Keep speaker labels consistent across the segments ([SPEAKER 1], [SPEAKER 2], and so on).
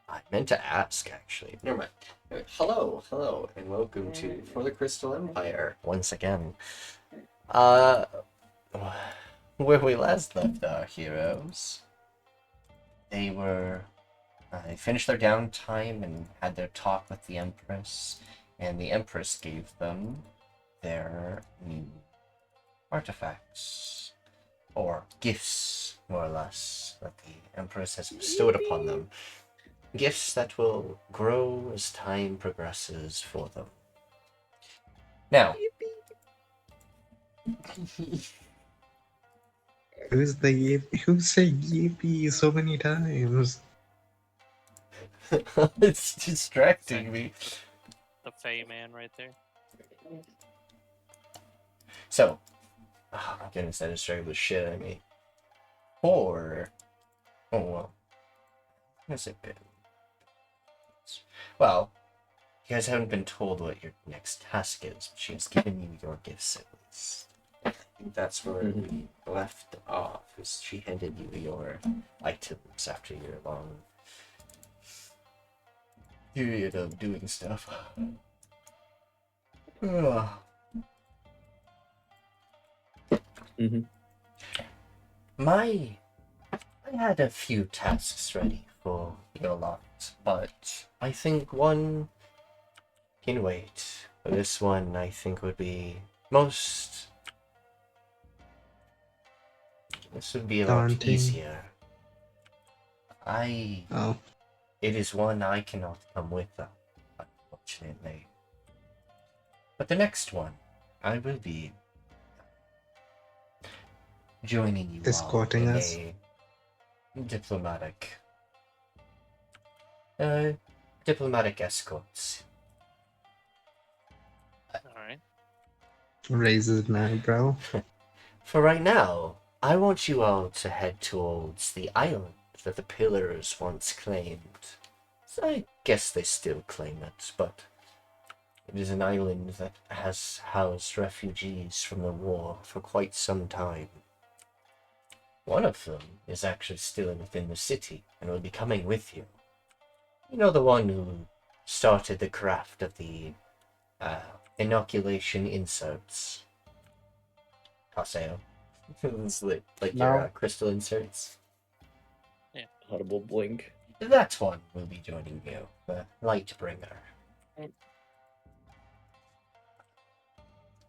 [SPEAKER 1] I meant to ask, actually. Never mind. Anyway, hello, and welcome to For the Crystal Empire once again. Uh, where we last left our heroes, they finished their downtime and had their talk with the Empress, and the Empress gave them their new artifacts, or gifts, more or less, that the Empress has bestowed upon them. Gifts that will grow as time progresses for them. Now,
[SPEAKER 2] Who said yippee so many times?
[SPEAKER 1] it's distracting me.
[SPEAKER 3] The Fey man right there.
[SPEAKER 1] So, oh my goodness, that distracted the shit out of me. Or, oh well, has it been? Well, you guys haven't been told what your next task is, but she has given you your gifts at least. I think that's where we left off, is she handed you your items after your long period of doing stuff. I had a few tasks ready for your lot, but I think one can wait. This one I think would be most... This would be a lot
[SPEAKER 2] Daunting.
[SPEAKER 1] easier.
[SPEAKER 2] Oh,
[SPEAKER 1] It is one I cannot come with, unfortunately. But the next one, I will be joining you all
[SPEAKER 2] escorting
[SPEAKER 1] in
[SPEAKER 2] us.
[SPEAKER 1] a diplomatic escorts.
[SPEAKER 3] Alright.
[SPEAKER 2] Raises an eyebrow.
[SPEAKER 1] For right now, I want you all to head towards the island that the Pillars once claimed. So I guess they still claim it, but it is an island that has housed refugees from the war for quite some time. One of them is actually still within the city and will be coming with you. You know, the one who started the craft of the inoculation inserts. Haseo. It's like
[SPEAKER 4] No.
[SPEAKER 1] your crystal inserts.
[SPEAKER 4] Audible blink.
[SPEAKER 1] That one will be joining you, the Lightbringer.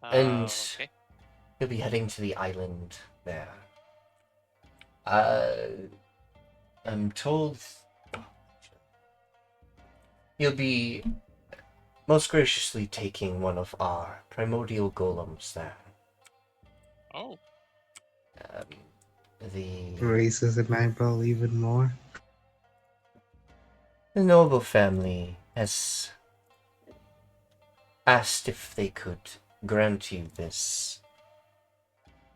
[SPEAKER 1] And
[SPEAKER 3] Okay.
[SPEAKER 1] you'll be heading to the island there. I'm told you'll be most graciously taking one of our primordial golems there.
[SPEAKER 3] Oh.
[SPEAKER 2] Raises an eyebrow even more.
[SPEAKER 1] The noble family has asked if they could grant you this.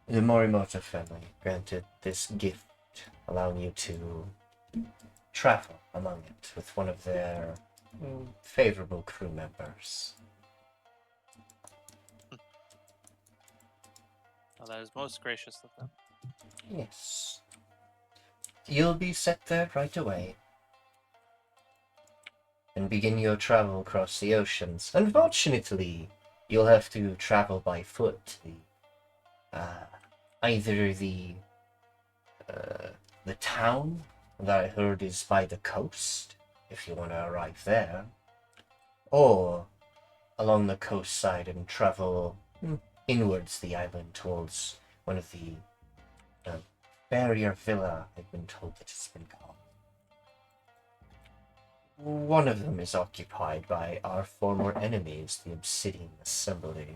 [SPEAKER 1] The Morimoto family granted this gift, allowing you to travel among it with one of their favorable crew members.
[SPEAKER 3] Well, that is most gracious of them.
[SPEAKER 1] Yes. You'll be set there right away and begin your travel across the oceans. Unfortunately, you'll have to travel by foot. Either the town that I heard is by the coast, if you want to arrive there, or along the coast side and travel inwards the island towards one of the barrier villa, I've been told it has been called. One of them is occupied by our former enemies, the Obsidian Assembly.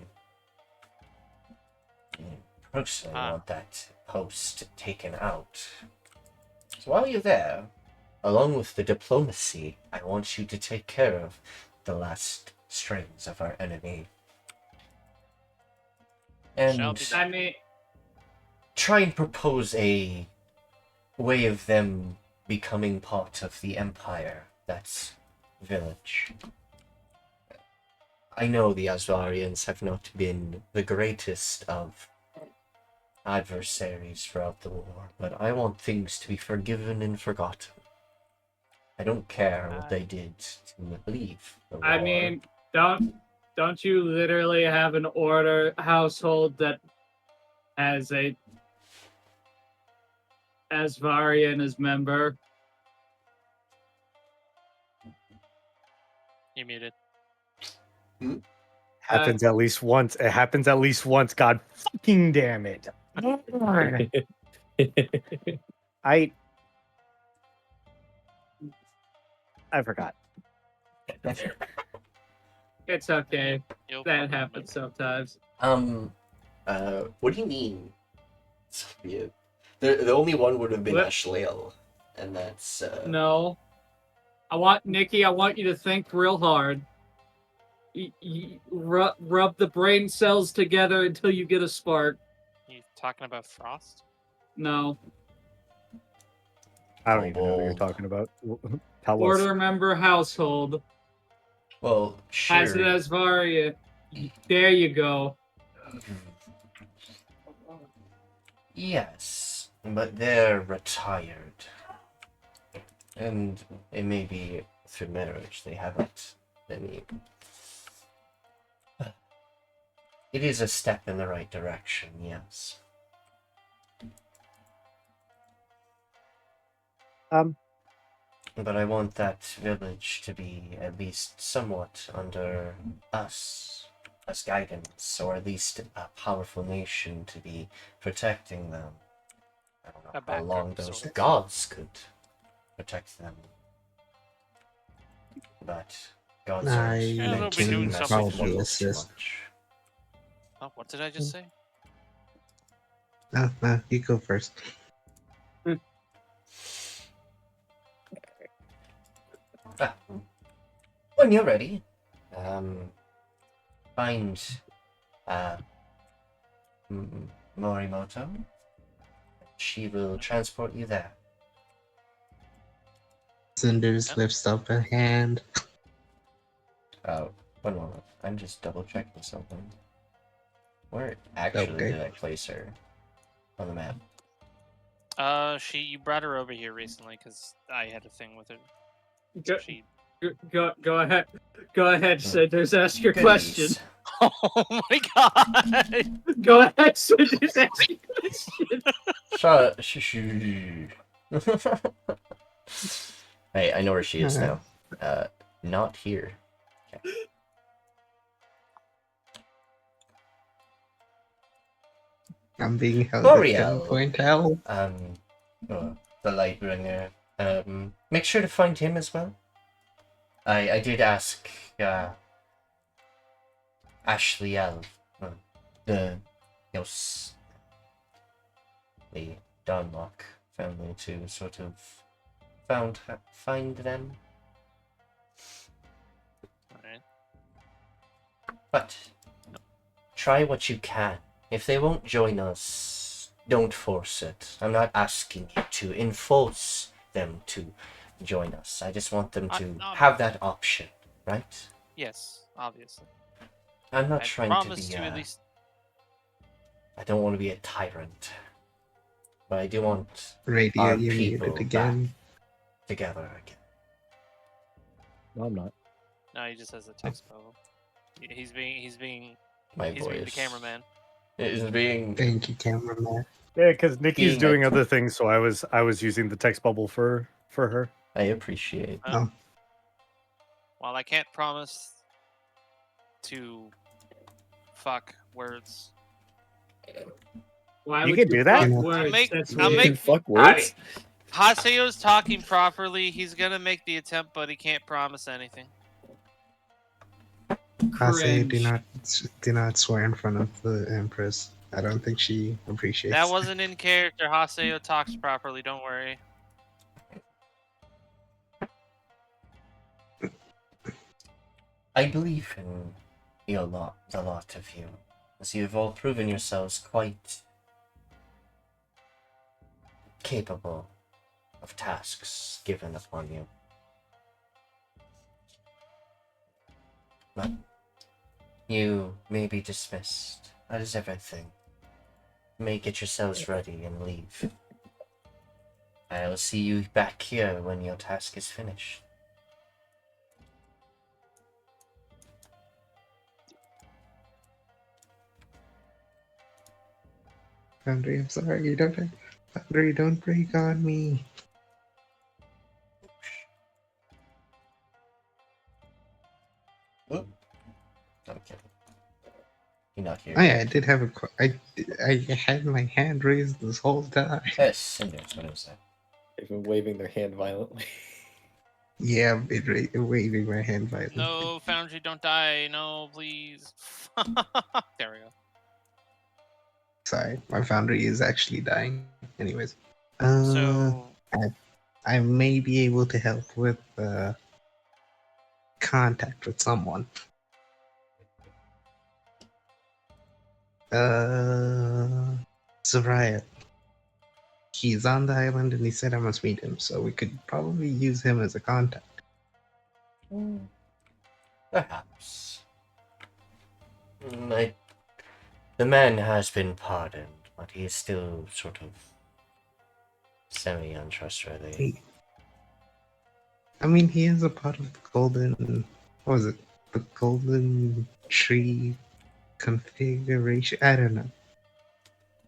[SPEAKER 1] I personally want that post taken out. So while you're there, along with the diplomacy, I want you to take care of the last strings of our enemy. And try and propose a way of them becoming part of the Empire, that's village. I know the Asvarians have not been the greatest of adversaries throughout the war, but I want things to be forgiven and forgotten. I don't care what they did to leave the war.
[SPEAKER 5] I mean, don't you literally have an order household that has a Asvarian as member?
[SPEAKER 3] You muted.
[SPEAKER 6] Happens at least once. It happens at least once. God fucking damn it! I forgot.
[SPEAKER 5] It's okay.
[SPEAKER 3] You'll
[SPEAKER 5] That
[SPEAKER 3] remember.
[SPEAKER 5] happens sometimes.
[SPEAKER 1] What do you mean? Sophia? The only one would have been
[SPEAKER 5] What?
[SPEAKER 1] Ashleil, and that's
[SPEAKER 5] No. Nikki, I want you to think real hard. Rub the brain cells together until you get a spark.
[SPEAKER 3] You talking about Frost?
[SPEAKER 5] No.
[SPEAKER 6] I don't even know what you're
[SPEAKER 1] Old.
[SPEAKER 6] talking about. Tell us.
[SPEAKER 5] Order member household.
[SPEAKER 1] well,
[SPEAKER 5] Has it
[SPEAKER 1] sure.
[SPEAKER 5] Asvaria. There you go.
[SPEAKER 1] Yes, but they're retired, and it may be through marriage they haven't any. It is a step in the right direction, yes. But I want that village to be at least somewhat under us as guidance, or at least a powerful nation to be protecting them. I don't know
[SPEAKER 3] A
[SPEAKER 1] how
[SPEAKER 3] backup
[SPEAKER 1] long those
[SPEAKER 3] sort.
[SPEAKER 1] gods could protect them. But gods
[SPEAKER 2] I
[SPEAKER 1] aren't
[SPEAKER 3] Yeah, they'll
[SPEAKER 1] meant
[SPEAKER 3] be
[SPEAKER 1] to
[SPEAKER 3] doing
[SPEAKER 1] mess with
[SPEAKER 3] something.
[SPEAKER 1] mortals
[SPEAKER 2] Probably
[SPEAKER 1] too
[SPEAKER 2] assist.
[SPEAKER 1] much.
[SPEAKER 3] Oh, what did I just say?
[SPEAKER 2] No, you go first.
[SPEAKER 1] Ah, when you're ready, find Morimoto. She will transport you there.
[SPEAKER 2] Cinders
[SPEAKER 3] Yeah.
[SPEAKER 2] lifts up a hand.
[SPEAKER 1] One moment. I'm just double checking something. Where actually
[SPEAKER 2] Okay.
[SPEAKER 1] did I place her on the map?
[SPEAKER 3] You brought her over here recently because I had a thing with her.
[SPEAKER 5] Go,
[SPEAKER 3] She.
[SPEAKER 5] go ahead. Go ahead, Cinders. Ask your question.
[SPEAKER 1] Goodies.
[SPEAKER 3] Oh my god!
[SPEAKER 5] Go ahead, Cinders. Ask your question.
[SPEAKER 1] Shut. Hey, I know where she is now. Not here. Okay.
[SPEAKER 2] I'm being held at
[SPEAKER 1] L'Oreal.
[SPEAKER 2] gunpoint, Al.
[SPEAKER 1] The Lightbringer. Make sure to find him as well. I did ask, Ashley L. The Dunlock family to sort of find them.
[SPEAKER 3] Alright.
[SPEAKER 1] But try what you can. If they won't join us, don't force it. I'm not asking you to enforce them to join us. I just want them to
[SPEAKER 3] No.
[SPEAKER 1] have that option, right?
[SPEAKER 3] Yes, obviously.
[SPEAKER 1] I'm not
[SPEAKER 3] I
[SPEAKER 1] trying to
[SPEAKER 3] promise
[SPEAKER 1] be.
[SPEAKER 3] to at least.
[SPEAKER 1] I don't want to be a tyrant, but I do want
[SPEAKER 2] Radio,
[SPEAKER 1] our
[SPEAKER 2] you
[SPEAKER 1] people
[SPEAKER 2] muted again.
[SPEAKER 1] back together again.
[SPEAKER 4] No, I'm not.
[SPEAKER 3] No, he just has a text bubble. He's being
[SPEAKER 1] My
[SPEAKER 3] the
[SPEAKER 1] voice.
[SPEAKER 3] cameraman.
[SPEAKER 1] It is being.
[SPEAKER 2] Thank you, cameraman.
[SPEAKER 6] Yeah, because Nikki's
[SPEAKER 1] Being
[SPEAKER 6] doing
[SPEAKER 1] a-
[SPEAKER 6] other things, so I was using the text bubble for her.
[SPEAKER 1] I appreciate.
[SPEAKER 3] Well, I can't promise to fuck words.
[SPEAKER 5] Why
[SPEAKER 6] You
[SPEAKER 5] would
[SPEAKER 6] can do that?
[SPEAKER 5] fuck
[SPEAKER 2] You know-
[SPEAKER 5] words?
[SPEAKER 3] make-
[SPEAKER 5] That's
[SPEAKER 3] I'll
[SPEAKER 5] weird.
[SPEAKER 3] make-
[SPEAKER 4] Fuck words.
[SPEAKER 3] Haseo's talking properly. He's gonna make the attempt, but he can't promise anything.
[SPEAKER 2] I say
[SPEAKER 5] Cringe.
[SPEAKER 2] do not swear in front of the Empress. I don't think she appreciates
[SPEAKER 3] That
[SPEAKER 2] it.
[SPEAKER 3] wasn't in character. Haseo talks properly. Don't worry.
[SPEAKER 1] I believe in you a lot of you, as you've all proven yourselves quite capable of tasks given upon you. But you may be dismissed. That is everything. You may get yourselves ready and leave. I'll see you back here when your task is finished.
[SPEAKER 2] Foundry, I'm sorry. Foundry, don't break on me.
[SPEAKER 1] Oop. I'm kidding. You're not here.
[SPEAKER 2] Oh yeah, I did have I had my hand raised this whole time.
[SPEAKER 1] Yes, Cinders, what was that?
[SPEAKER 4] They've been waving their hand violently.
[SPEAKER 2] Yeah, I've been waving my hand violently.
[SPEAKER 3] No, Foundry, don't die. No, please. There we go.
[SPEAKER 2] Sorry, my Foundry is actually dying. Anyways,
[SPEAKER 3] So,
[SPEAKER 2] I may be able to help with contact with someone. Zariah. He's on the island and he said I must meet him, so we could probably use him as a contact.
[SPEAKER 1] Perhaps. The man has been pardoned, but he is still sort of semi-untrustworthy.
[SPEAKER 2] I mean, he is a part of the golden... What was it? The golden tree configuration? I don't know.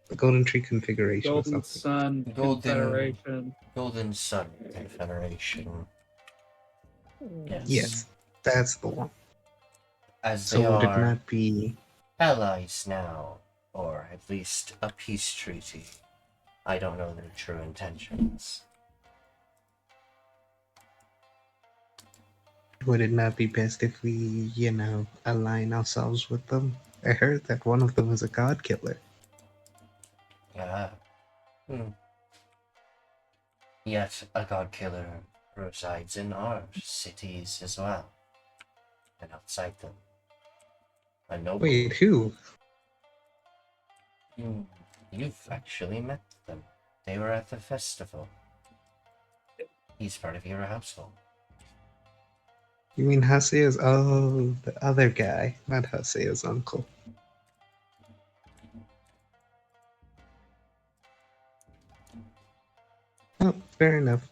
[SPEAKER 2] The golden tree configuration or
[SPEAKER 5] Golden
[SPEAKER 2] something.
[SPEAKER 5] Sun Confederation.
[SPEAKER 1] Golden Sun Confederation. Yes.
[SPEAKER 2] Yes, that's the one.
[SPEAKER 1] As
[SPEAKER 2] So
[SPEAKER 1] they
[SPEAKER 2] would it
[SPEAKER 1] are
[SPEAKER 2] not be...
[SPEAKER 1] allies now, or at least a peace treaty. I don't know their true intentions.
[SPEAKER 2] Would it not be best if we, align ourselves with them? I heard that one of them is a god killer.
[SPEAKER 1] Yeah. Yet a god killer resides in our cities as well, and outside them. A noble.
[SPEAKER 2] Wait, who?
[SPEAKER 1] You've actually met them. They were at the festival. He's part of your household.
[SPEAKER 2] You mean Haseo's... Oh, the other guy, not Haseo's uncle. Oh, fair enough.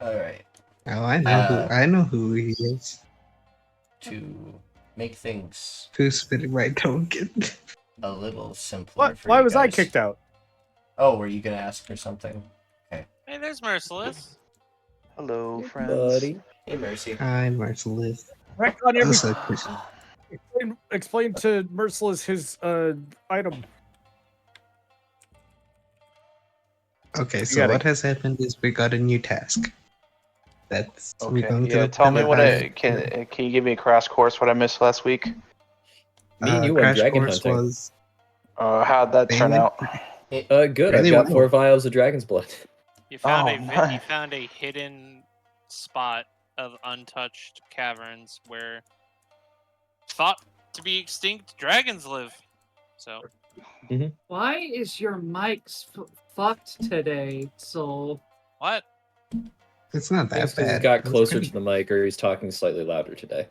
[SPEAKER 1] Alright.
[SPEAKER 2] Oh, I know who he is.
[SPEAKER 1] To make things
[SPEAKER 2] Who's spitting my token?
[SPEAKER 1] a little simpler
[SPEAKER 6] What?
[SPEAKER 1] for
[SPEAKER 6] Why
[SPEAKER 1] you
[SPEAKER 6] was I
[SPEAKER 1] guys.
[SPEAKER 6] kicked out?
[SPEAKER 1] Oh, were you gonna ask for something?
[SPEAKER 3] hey, there's Merciless.
[SPEAKER 7] Hello, friends.
[SPEAKER 4] Buddy.
[SPEAKER 1] Hey, Mercy.
[SPEAKER 2] Hi, Merciless.
[SPEAKER 6] Back on every...
[SPEAKER 2] Also,
[SPEAKER 6] explain to Merciless his item.
[SPEAKER 2] okay,
[SPEAKER 6] You
[SPEAKER 2] so
[SPEAKER 6] gotta-
[SPEAKER 2] what has happened is we got a new task. That's we're
[SPEAKER 7] Okay,
[SPEAKER 2] going to
[SPEAKER 7] yeah.
[SPEAKER 2] the
[SPEAKER 7] Tell me
[SPEAKER 2] Pillar
[SPEAKER 7] what
[SPEAKER 2] Island.
[SPEAKER 7] can you give me a crash course what I missed last week?
[SPEAKER 4] Me and you went
[SPEAKER 2] Crash
[SPEAKER 4] dragon
[SPEAKER 2] course
[SPEAKER 4] hunting.
[SPEAKER 2] was
[SPEAKER 7] How'd that turn
[SPEAKER 2] Damn
[SPEAKER 7] out?
[SPEAKER 4] Good.
[SPEAKER 2] Really
[SPEAKER 4] I've got
[SPEAKER 2] well.
[SPEAKER 4] 4 vials of dragon's blood.
[SPEAKER 3] You found
[SPEAKER 7] Oh,
[SPEAKER 3] you
[SPEAKER 7] nice.
[SPEAKER 3] found a hidden spot of untouched caverns where thought to be extinct dragons live. So
[SPEAKER 5] Why is your mic fucked today, Soul?
[SPEAKER 3] what?
[SPEAKER 2] it's not that
[SPEAKER 4] That's because
[SPEAKER 2] bad.
[SPEAKER 4] he's got
[SPEAKER 2] It's
[SPEAKER 4] closer
[SPEAKER 2] pretty-
[SPEAKER 4] to the mic or he's talking slightly louder today.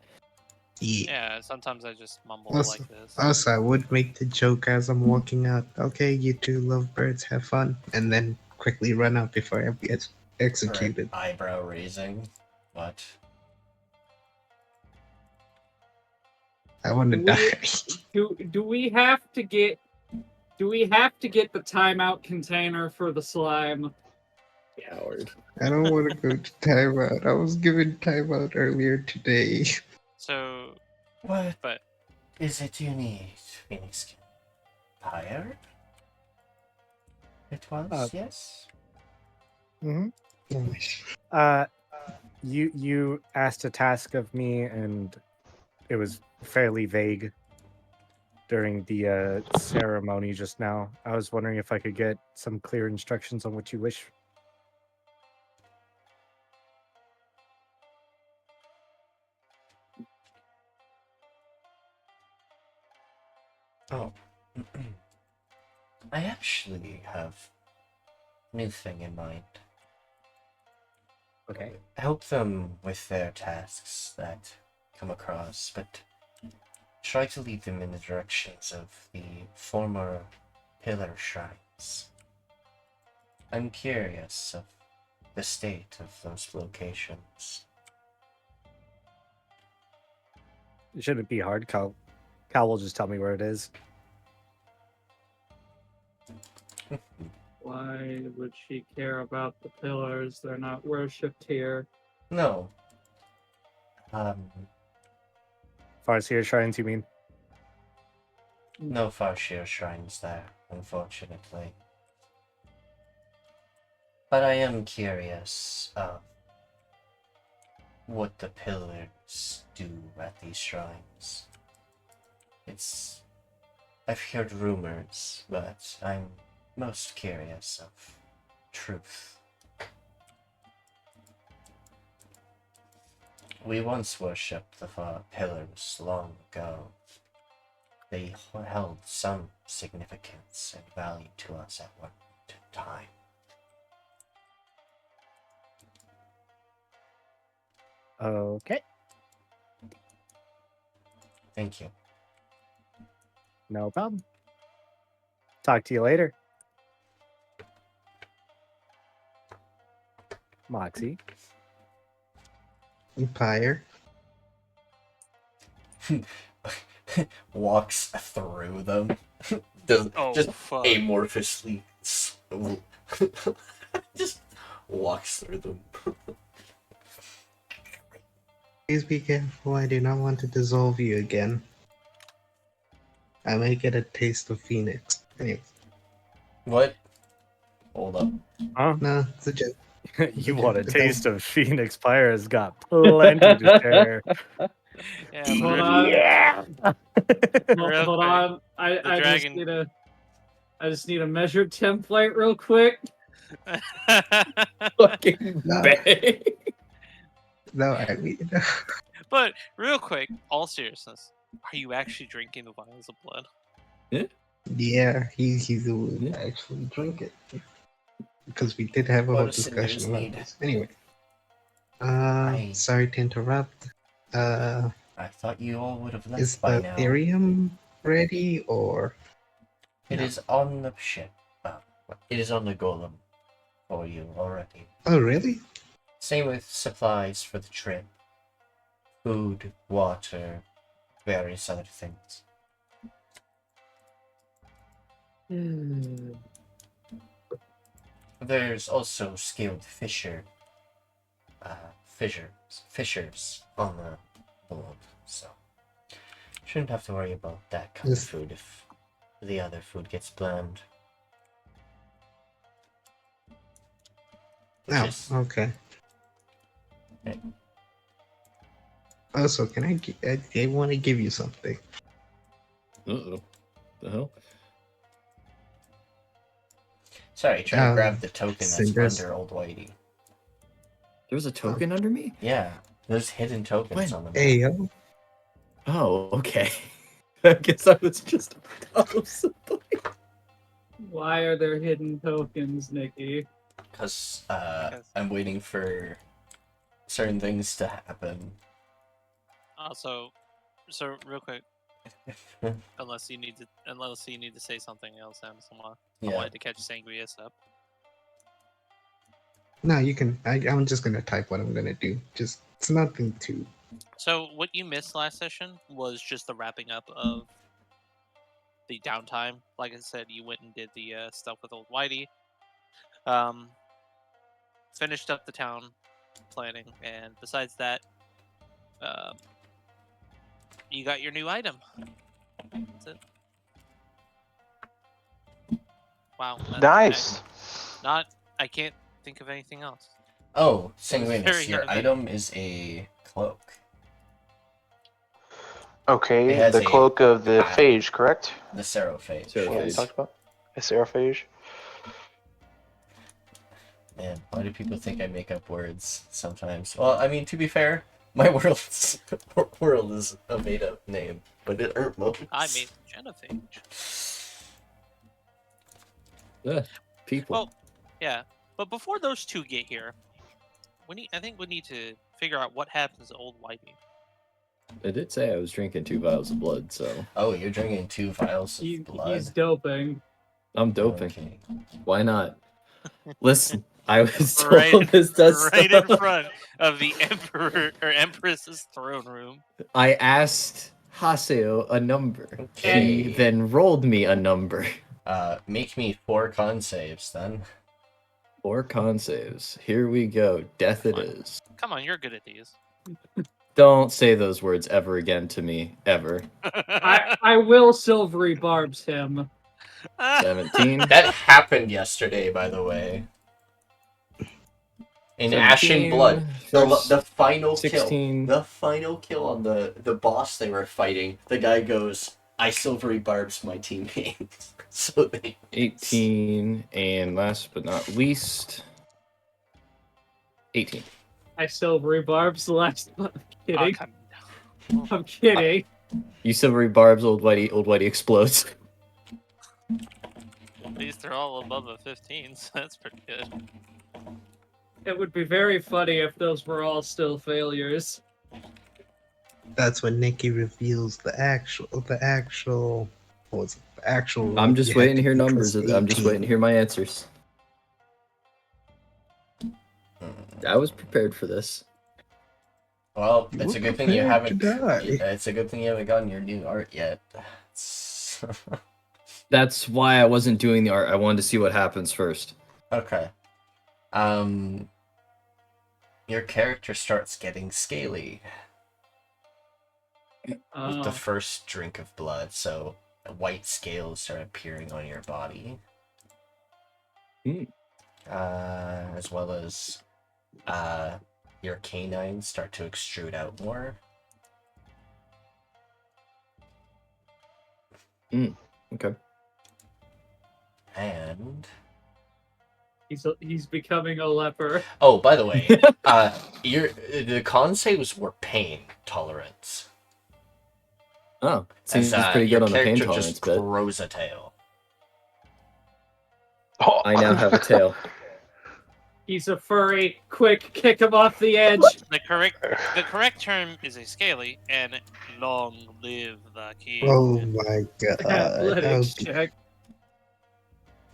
[SPEAKER 2] Yeah.
[SPEAKER 3] Yeah, sometimes I just mumble
[SPEAKER 2] Also,
[SPEAKER 3] like this.
[SPEAKER 2] also, I would make the joke as I'm walking out. Okay, you two lovebirds, have fun, and then quickly run out before I get executed.
[SPEAKER 1] Right, eyebrow raising. What?
[SPEAKER 2] I want to
[SPEAKER 5] We-
[SPEAKER 2] die.
[SPEAKER 5] Do we have to get the timeout container for the slime?
[SPEAKER 4] Coward.
[SPEAKER 2] I don't want to go to timeout. I was given timeout earlier today.
[SPEAKER 3] So,
[SPEAKER 1] What
[SPEAKER 3] but
[SPEAKER 1] is it you need, Phoenix Skin? Pyre? It was, yes?
[SPEAKER 6] You asked a task of me, and it was fairly vague during the ceremony just now. I was wondering if I could get some clear instructions on what you wish.
[SPEAKER 1] Oh. I actually have a new thing in mind.
[SPEAKER 6] Okay.
[SPEAKER 1] Help them with their tasks that come across, but try to lead them in the directions of the former pillar shrines. I'm curious of the state of those locations.
[SPEAKER 6] It shouldn't be hard. Cal will just tell me where it is.
[SPEAKER 5] Why would she care about the pillars? They're not worshipped here.
[SPEAKER 1] No.
[SPEAKER 6] Farseer shrines, you mean?
[SPEAKER 1] No Farshir shrines there, unfortunately. But I am curious of what the pillars do at these shrines. I've heard rumors, but I'm most curious of truth. We once worshipped the pillars long ago. They held some significance and value to us at one time.
[SPEAKER 6] Okay.
[SPEAKER 1] Thank you.
[SPEAKER 6] No problem. Talk to you later. Moxie.
[SPEAKER 2] Pyre.
[SPEAKER 1] Walks through them. Does
[SPEAKER 3] Oh,
[SPEAKER 1] just
[SPEAKER 3] fuck.
[SPEAKER 1] amorphously just walks through them.
[SPEAKER 2] Please be careful. I do not want to dissolve you again. I may get a taste of Phoenix. Anyway,
[SPEAKER 1] What? Hold up.
[SPEAKER 6] Huh?
[SPEAKER 2] no, it's a joke.
[SPEAKER 6] You want a taste of Phoenix? Pyre has got plenty to share.
[SPEAKER 3] Yeah,
[SPEAKER 5] Hold
[SPEAKER 3] real-
[SPEAKER 5] on.
[SPEAKER 6] Yeah.
[SPEAKER 3] Real
[SPEAKER 5] Hold
[SPEAKER 3] quick,
[SPEAKER 5] on. I
[SPEAKER 3] dragon-
[SPEAKER 5] just need a measured template real quick.
[SPEAKER 4] Fucking
[SPEAKER 2] No.
[SPEAKER 4] bang.
[SPEAKER 2] No, I mean,
[SPEAKER 3] But real quick, all seriousness, are you actually drinking the vials of blood?
[SPEAKER 2] yeah, he's the one
[SPEAKER 4] Yeah.
[SPEAKER 2] that actually drink it. Because we did have a
[SPEAKER 1] What
[SPEAKER 2] whole
[SPEAKER 1] do
[SPEAKER 2] discussion
[SPEAKER 1] Cinders
[SPEAKER 2] about
[SPEAKER 1] need?
[SPEAKER 2] this. Anyway.
[SPEAKER 1] I-
[SPEAKER 2] Sorry to interrupt.
[SPEAKER 1] I thought you all would have left
[SPEAKER 2] Is
[SPEAKER 1] by
[SPEAKER 2] the
[SPEAKER 1] now.
[SPEAKER 2] Ethereum ready or
[SPEAKER 1] It
[SPEAKER 2] No.
[SPEAKER 1] is on the ship. It is on the golem for you already.
[SPEAKER 2] oh really?
[SPEAKER 1] Same with supplies for the trip. Food, water, various other things. There's also skilled fishers on the board, so shouldn't have to worry about that kind of
[SPEAKER 2] Yes.
[SPEAKER 1] food if the other food gets bland.
[SPEAKER 2] No.
[SPEAKER 1] Just-
[SPEAKER 2] Okay.
[SPEAKER 1] Okay.
[SPEAKER 2] Also, can I want to give you something.
[SPEAKER 4] Uh-oh. The hell?
[SPEAKER 1] Sorry, trying to
[SPEAKER 2] Um,
[SPEAKER 1] grab the token that's
[SPEAKER 2] Cinders.
[SPEAKER 1] under Old Whitey.
[SPEAKER 4] There was a token under me?
[SPEAKER 1] Yeah, there's hidden tokens
[SPEAKER 4] When?
[SPEAKER 1] on the map.
[SPEAKER 2] Hey yo.
[SPEAKER 4] Oh, okay. I guess I was just on top of something.
[SPEAKER 5] Why are there hidden tokens, Nikki?
[SPEAKER 1] Because
[SPEAKER 3] Because-
[SPEAKER 1] I'm waiting for certain things to happen.
[SPEAKER 3] Also, so real quick, unless you need to say something else, I
[SPEAKER 1] Yeah.
[SPEAKER 3] wanted to catch Sanguis up.
[SPEAKER 2] No, you can. I'm just gonna type what I'm gonna do. Just it's nothing too.
[SPEAKER 3] So what you missed last session was just the wrapping up of the downtime. Like I said, you went and did the stuff with Old Whitey. Finished up the town planning, and besides that, you got your new item. That's it. Wow.
[SPEAKER 7] Nice.
[SPEAKER 3] I can't think of anything else.
[SPEAKER 1] Oh,
[SPEAKER 3] very
[SPEAKER 1] Sanguis, your
[SPEAKER 3] uneventful.
[SPEAKER 1] item is a cloak.
[SPEAKER 7] Okay,
[SPEAKER 1] It has
[SPEAKER 7] the
[SPEAKER 1] a-
[SPEAKER 7] cloak of the phage, correct?
[SPEAKER 1] The Serophage.
[SPEAKER 4] Sero-
[SPEAKER 7] What we
[SPEAKER 4] Phage.
[SPEAKER 7] talked about? A seraphage.
[SPEAKER 1] Man, why do people think I make up words sometimes? Well, I mean, to be fair, my world is a made-up name, but it aren't most.
[SPEAKER 3] I made Genophage.
[SPEAKER 4] Yeah, people.
[SPEAKER 3] Well, yeah, but before those two get here, I think we need to figure out what happens to Old Whitey.
[SPEAKER 4] I did say I was drinking 2 vials of blood, so
[SPEAKER 1] Oh, you're drinking 2 vials of blood.
[SPEAKER 5] He's doping.
[SPEAKER 4] I'm doping.
[SPEAKER 1] Okay.
[SPEAKER 4] Why not? Listen, I was told
[SPEAKER 3] Right,
[SPEAKER 4] this does
[SPEAKER 3] right in
[SPEAKER 4] stuff.
[SPEAKER 3] front of the Emperor or Empress's throne room.
[SPEAKER 4] I asked Haseo a number. She
[SPEAKER 1] Okay.
[SPEAKER 4] then rolled me a number.
[SPEAKER 1] Make me 4 con saves then.
[SPEAKER 4] 4 con saves. Here we go. Death it
[SPEAKER 3] Fine.
[SPEAKER 4] is.
[SPEAKER 3] Come on, you're good at these.
[SPEAKER 4] Don't say those words ever again to me. Ever.
[SPEAKER 5] I will silvery barbs him.
[SPEAKER 4] 17.
[SPEAKER 1] That happened yesterday, by the way. In Ashen Blood, the final
[SPEAKER 4] 16.
[SPEAKER 1] kill. The final kill on the boss they were fighting. The guy goes, "I silvery barbs my teammates." So they
[SPEAKER 4] 18. And last but not least, 18.
[SPEAKER 5] I silvery barbs the last. I'm
[SPEAKER 3] Oh,
[SPEAKER 5] kidding.
[SPEAKER 3] come-
[SPEAKER 5] I'm kidding.
[SPEAKER 4] You silvery barbs, old Whitey explodes.
[SPEAKER 3] At least they're all above a 15, so that's pretty good.
[SPEAKER 5] It would be very funny if those were all still failures.
[SPEAKER 2] That's when Nikki reveals the actual. What was it? The actual.
[SPEAKER 4] I'm just
[SPEAKER 2] you
[SPEAKER 4] waiting to
[SPEAKER 2] had
[SPEAKER 4] hear
[SPEAKER 2] be
[SPEAKER 4] numbers.
[SPEAKER 2] plus
[SPEAKER 4] I'm just waiting to
[SPEAKER 2] 18.
[SPEAKER 4] hear my answers. I was prepared for this.
[SPEAKER 1] Well,
[SPEAKER 2] You
[SPEAKER 1] it's
[SPEAKER 2] were
[SPEAKER 1] a good thing you
[SPEAKER 2] prepared
[SPEAKER 1] haven't.
[SPEAKER 2] to die.
[SPEAKER 1] It's a good thing you haven't gotten your new art yet.
[SPEAKER 4] That's why I wasn't doing the art. I wanted to see what happens first.
[SPEAKER 1] Okay. Your character starts getting scaly with
[SPEAKER 5] Oh.
[SPEAKER 1] the first drink of blood, so white scales start appearing on your body.
[SPEAKER 4] Hmm.
[SPEAKER 1] As well as your canines start to extrude out more.
[SPEAKER 4] Okay.
[SPEAKER 1] And
[SPEAKER 5] He's becoming a leper.
[SPEAKER 1] oh, by the way, the con saves were pain tolerance.
[SPEAKER 4] Oh, seems
[SPEAKER 1] As,
[SPEAKER 4] pretty
[SPEAKER 1] your
[SPEAKER 4] good on the pain
[SPEAKER 1] character
[SPEAKER 4] tolerance
[SPEAKER 1] just
[SPEAKER 4] bit.
[SPEAKER 1] grows a tail.
[SPEAKER 7] Oh.
[SPEAKER 4] I now have a tail.
[SPEAKER 5] He's a furry. Quick, kick him off the edge.
[SPEAKER 3] The correct term is a scaly, and long live the king.
[SPEAKER 2] Oh my god.
[SPEAKER 5] Athletics check.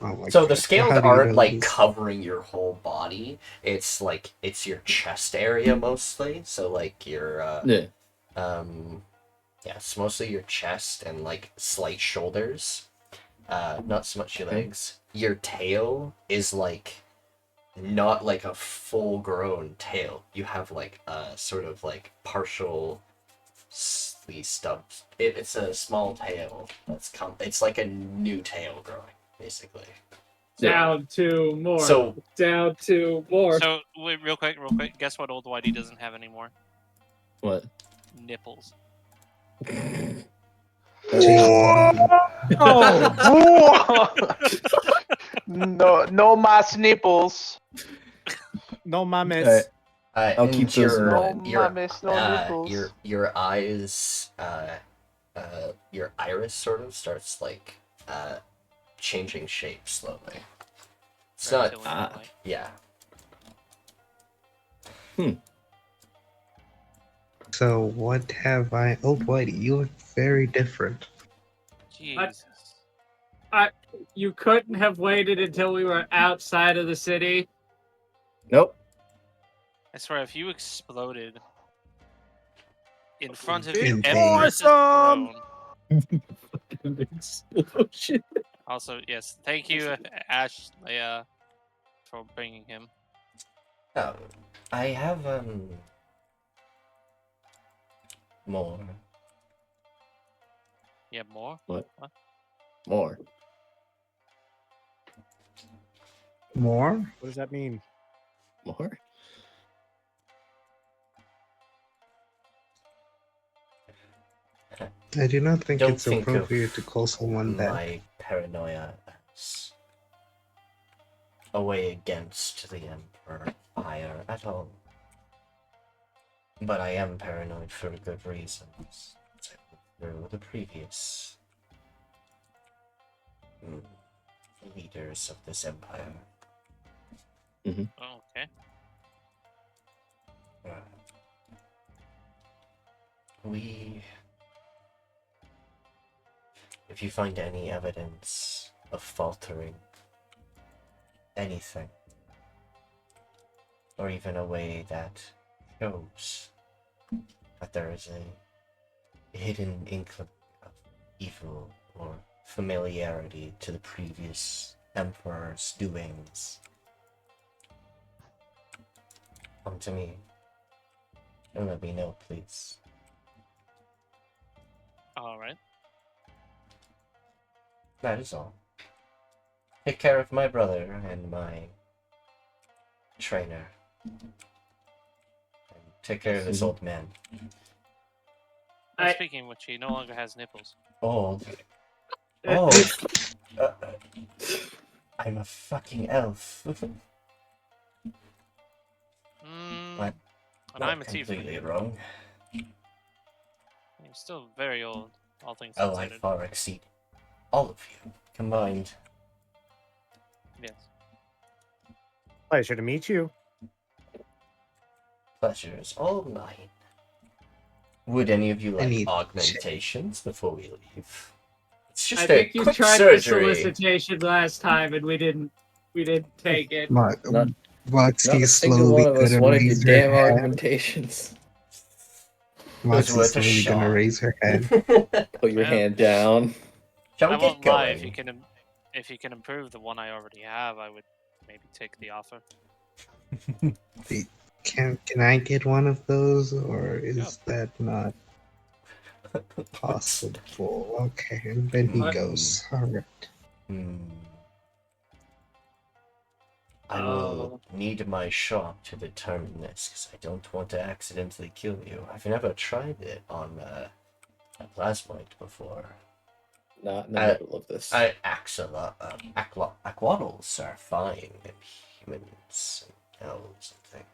[SPEAKER 2] Oh my
[SPEAKER 1] So
[SPEAKER 2] god.
[SPEAKER 1] the scales
[SPEAKER 2] How do you
[SPEAKER 1] aren't
[SPEAKER 2] know
[SPEAKER 1] like
[SPEAKER 2] this?
[SPEAKER 1] covering your whole body. It's like it's your chest area mostly. So like your
[SPEAKER 4] Yeah.
[SPEAKER 1] yeah, it's mostly your chest and like slight shoulders. Not so much your
[SPEAKER 4] Okay.
[SPEAKER 1] legs. Your tail is like not like a full grown tail. You have like a sort of like partially stubbed. It's a small tail that's it's like a new tail growing, basically.
[SPEAKER 5] Down 2 more.
[SPEAKER 1] So
[SPEAKER 5] Down 2 more.
[SPEAKER 3] So, wait, real quick. Guess what Old Whitey doesn't have anymore?
[SPEAKER 4] What?
[SPEAKER 3] Nipples.
[SPEAKER 7] No mas nipples.
[SPEAKER 6] No mames.
[SPEAKER 4] Alright. I'll
[SPEAKER 1] and
[SPEAKER 4] keep those in
[SPEAKER 7] No
[SPEAKER 4] mind.
[SPEAKER 7] mames, no nipples.
[SPEAKER 1] your eyes, your iris sort of starts like changing shape slowly. It's not,
[SPEAKER 3] Reptilian-like.
[SPEAKER 1] yeah.
[SPEAKER 2] So what have I? Oh, Whitey, you look very different.
[SPEAKER 3] Jesus.
[SPEAKER 5] You couldn't have waited until we were outside of the city.
[SPEAKER 4] Nope.
[SPEAKER 3] I swear, if you exploded in front of
[SPEAKER 2] Big
[SPEAKER 3] Empress's
[SPEAKER 6] awesome!
[SPEAKER 3] throne.
[SPEAKER 4] Explosion.
[SPEAKER 3] Also, yes, thank you, Ashley, for bringing him.
[SPEAKER 1] Oh, I have more.
[SPEAKER 3] You have more?
[SPEAKER 4] What?
[SPEAKER 3] What?
[SPEAKER 4] More.
[SPEAKER 2] More?
[SPEAKER 6] What does that mean?
[SPEAKER 4] More?
[SPEAKER 2] I do not think
[SPEAKER 1] Don't
[SPEAKER 2] it's
[SPEAKER 1] think of
[SPEAKER 2] appropriate to call someone that.
[SPEAKER 1] My paranoia as a way against the Emperor Pyre at all. But I am paranoid for good reasons. Through the previous leaders of this empire.
[SPEAKER 3] Oh, okay.
[SPEAKER 1] If you find any evidence of faltering anything, or even a way that shows that there is a hidden inkling of evil or familiarity to the previous Emperor's doings. Come to me and let me know, please.
[SPEAKER 3] Alright.
[SPEAKER 1] That is all. Take care of my brother and my trainer. And take care of this old man.
[SPEAKER 3] Speaking of which, he no longer has nipples.
[SPEAKER 1] Old. Oh! I'm a fucking elf. What?
[SPEAKER 3] And
[SPEAKER 1] Not
[SPEAKER 3] I'm a
[SPEAKER 1] completely
[SPEAKER 3] tiefling.
[SPEAKER 1] wrong.
[SPEAKER 3] He's still very old, all things
[SPEAKER 1] Oh, I
[SPEAKER 3] considered.
[SPEAKER 1] far exceed all of you combined.
[SPEAKER 3] Yes.
[SPEAKER 6] Pleasure to meet you.
[SPEAKER 1] Pleasure is all mine. Would any of you
[SPEAKER 2] I
[SPEAKER 1] like
[SPEAKER 2] need
[SPEAKER 1] augmentations before we leave? It's just
[SPEAKER 5] I
[SPEAKER 1] a
[SPEAKER 5] think you
[SPEAKER 1] quick
[SPEAKER 5] tried the
[SPEAKER 1] surgery.
[SPEAKER 5] solicitation last time and we didn't take it.
[SPEAKER 4] Not a
[SPEAKER 2] Moxie's
[SPEAKER 4] single
[SPEAKER 2] slowly
[SPEAKER 4] one of us
[SPEAKER 2] gonna
[SPEAKER 4] wanted your
[SPEAKER 2] raise her
[SPEAKER 4] damn
[SPEAKER 2] hand.
[SPEAKER 4] augmentations.
[SPEAKER 1] It was
[SPEAKER 2] Moxie's
[SPEAKER 1] worth a
[SPEAKER 2] slowly gonna
[SPEAKER 1] shot.
[SPEAKER 2] raise her hand.
[SPEAKER 4] Put your
[SPEAKER 3] Well,
[SPEAKER 4] hand down.
[SPEAKER 1] Shall we
[SPEAKER 3] I
[SPEAKER 1] get
[SPEAKER 3] won't lie,
[SPEAKER 1] going?
[SPEAKER 3] if you can improve the one I already have, I would maybe take the offer.
[SPEAKER 2] Can I get one of those, or is that not possible? Okay, and then he goes. Alright.
[SPEAKER 1] I will need my shop to determine this, because I don't want to accidentally kill you. I've never tried it on a plasmoid before.
[SPEAKER 4] Not in the middle of this.
[SPEAKER 1] Aquaddles are fine, and humans and elves and things.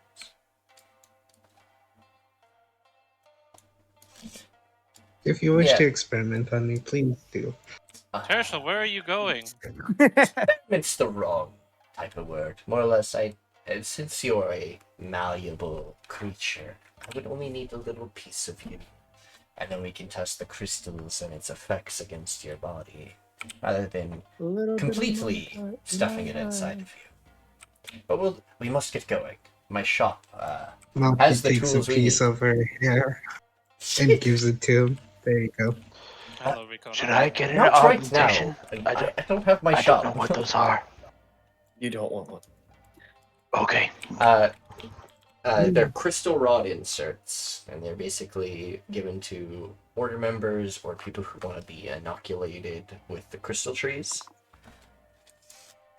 [SPEAKER 2] If you wish
[SPEAKER 1] Yeah.
[SPEAKER 2] to experiment on me, please do.
[SPEAKER 3] Tirsheal, where are you going?
[SPEAKER 1] It's the wrong type of word. More or less, since you're a malleable creature, I would only need a little piece of you. And then we can test the crystals and its effects against your body, rather than completely stuffing it inside of you. But we must get going. My shop
[SPEAKER 2] Moxie
[SPEAKER 1] has the
[SPEAKER 2] takes a
[SPEAKER 1] tools we
[SPEAKER 2] piece
[SPEAKER 1] need.
[SPEAKER 2] of her hair and gives it to him. There you go.
[SPEAKER 3] Hello, Rico.
[SPEAKER 7] Should I get an
[SPEAKER 1] Not right now.
[SPEAKER 7] augmentation?
[SPEAKER 1] I don't have my
[SPEAKER 7] I
[SPEAKER 1] shop.
[SPEAKER 7] don't know what those are.
[SPEAKER 4] You don't want one.
[SPEAKER 7] Okay.
[SPEAKER 1] They're crystal rod inserts, and they're basically given to order members or people who want to be inoculated with the crystal trees.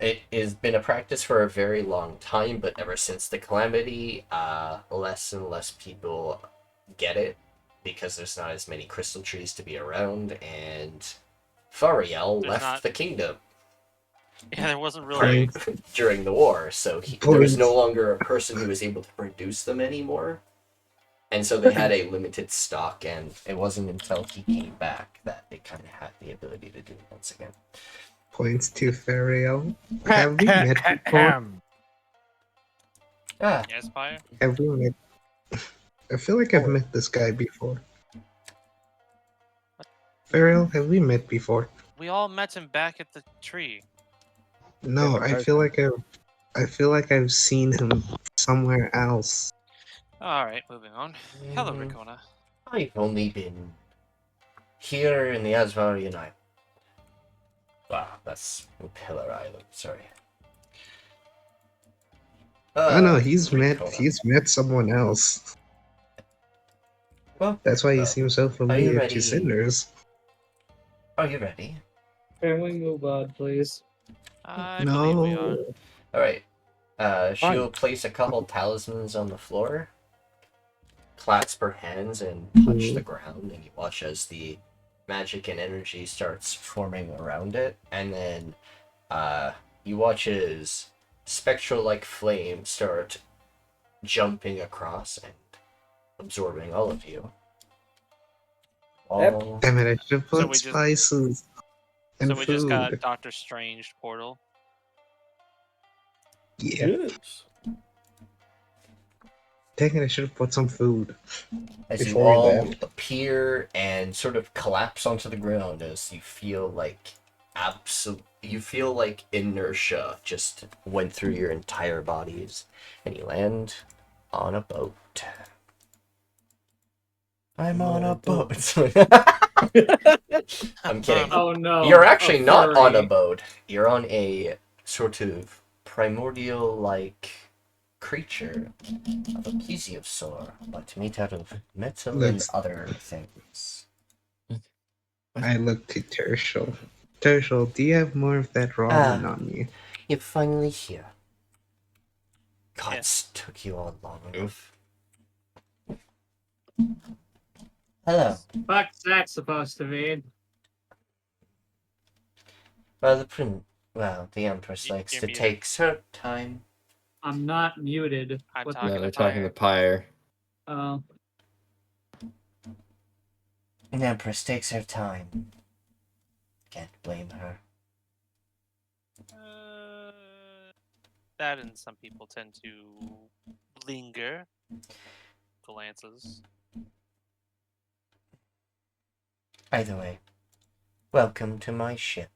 [SPEAKER 1] It has been a practice for a very long time, but ever since the calamity, less and less people get it, because there's not as many crystal trees to be around, and Fariel left the kingdom.
[SPEAKER 3] Yeah, there wasn't really.
[SPEAKER 1] During the war, so there was no longer a person who was able to produce them anymore, and so they had a limited stock, and it wasn't until he came back that they kind of had the ability to do it once again.
[SPEAKER 2] Points to Fariel. Have we met before?
[SPEAKER 3] Yes, Pyre?
[SPEAKER 2] Have we met? I feel like I've met this guy before. Fariel, have we met before?
[SPEAKER 3] We all met him back at the tree.
[SPEAKER 2] No, I feel like I've seen him somewhere else.
[SPEAKER 3] Alright, moving on. Hello, Ricona.
[SPEAKER 1] I've only been here in the Asvarian Island. Wow, that's Pillar Island, sorry.
[SPEAKER 2] Oh no, he's
[SPEAKER 1] Ricona.
[SPEAKER 2] met someone else.
[SPEAKER 1] Well,
[SPEAKER 2] That's why he seems so familiar
[SPEAKER 1] ready?
[SPEAKER 2] to Cinders.
[SPEAKER 1] Are you ready?
[SPEAKER 5] Can we move on, please?
[SPEAKER 3] I believe we are.
[SPEAKER 2] No.
[SPEAKER 1] Alright. She'll place a couple talismans on the floor, clasp her hands, and touch the ground, and you watch as the magic and energy starts forming around it, and then you watch as spectral-like flames start jumping across and absorbing all of you. All...
[SPEAKER 2] Damn it, I should
[SPEAKER 3] So
[SPEAKER 2] put
[SPEAKER 3] we just-
[SPEAKER 2] spices and
[SPEAKER 3] So we
[SPEAKER 2] food.
[SPEAKER 3] just got Doctor Strange portal.
[SPEAKER 2] Yeah.
[SPEAKER 4] Yes.
[SPEAKER 2] Dang it, I should have put some food.
[SPEAKER 1] As you
[SPEAKER 2] Before we
[SPEAKER 1] all
[SPEAKER 2] left.
[SPEAKER 1] appear and sort of collapse onto the ground as you feel like you feel like inertia just went through your entire bodies, and you land on a boat. I'm on a boat. I'm kidding.
[SPEAKER 5] Oh no.
[SPEAKER 1] You're actually
[SPEAKER 5] a
[SPEAKER 1] not on a
[SPEAKER 5] furry.
[SPEAKER 1] boat. You're on a sort of primordial-like creature of a plesiosaur, but made out of metal and
[SPEAKER 2] Looks-
[SPEAKER 1] other things.
[SPEAKER 2] I look to Tirsheal. Tirsheal, do you have more of that ramen on you?
[SPEAKER 1] You're finally here. God,
[SPEAKER 3] Yes.
[SPEAKER 1] took you all long enough. Hello.
[SPEAKER 5] Fuck's that supposed to mean?
[SPEAKER 1] Well, the Empress
[SPEAKER 3] Y-
[SPEAKER 1] likes
[SPEAKER 3] you're
[SPEAKER 1] to
[SPEAKER 3] muted.
[SPEAKER 1] take her time.
[SPEAKER 5] I'm not muted.
[SPEAKER 3] I'm
[SPEAKER 5] What the-
[SPEAKER 3] talking
[SPEAKER 4] No, they're
[SPEAKER 3] to
[SPEAKER 4] talking to
[SPEAKER 3] Pyre.
[SPEAKER 4] Pyre.
[SPEAKER 5] Oh.
[SPEAKER 1] An Empress takes her time. Can't blame her.
[SPEAKER 3] That and some people tend to linger. Glances.
[SPEAKER 1] Either way, welcome to my ship.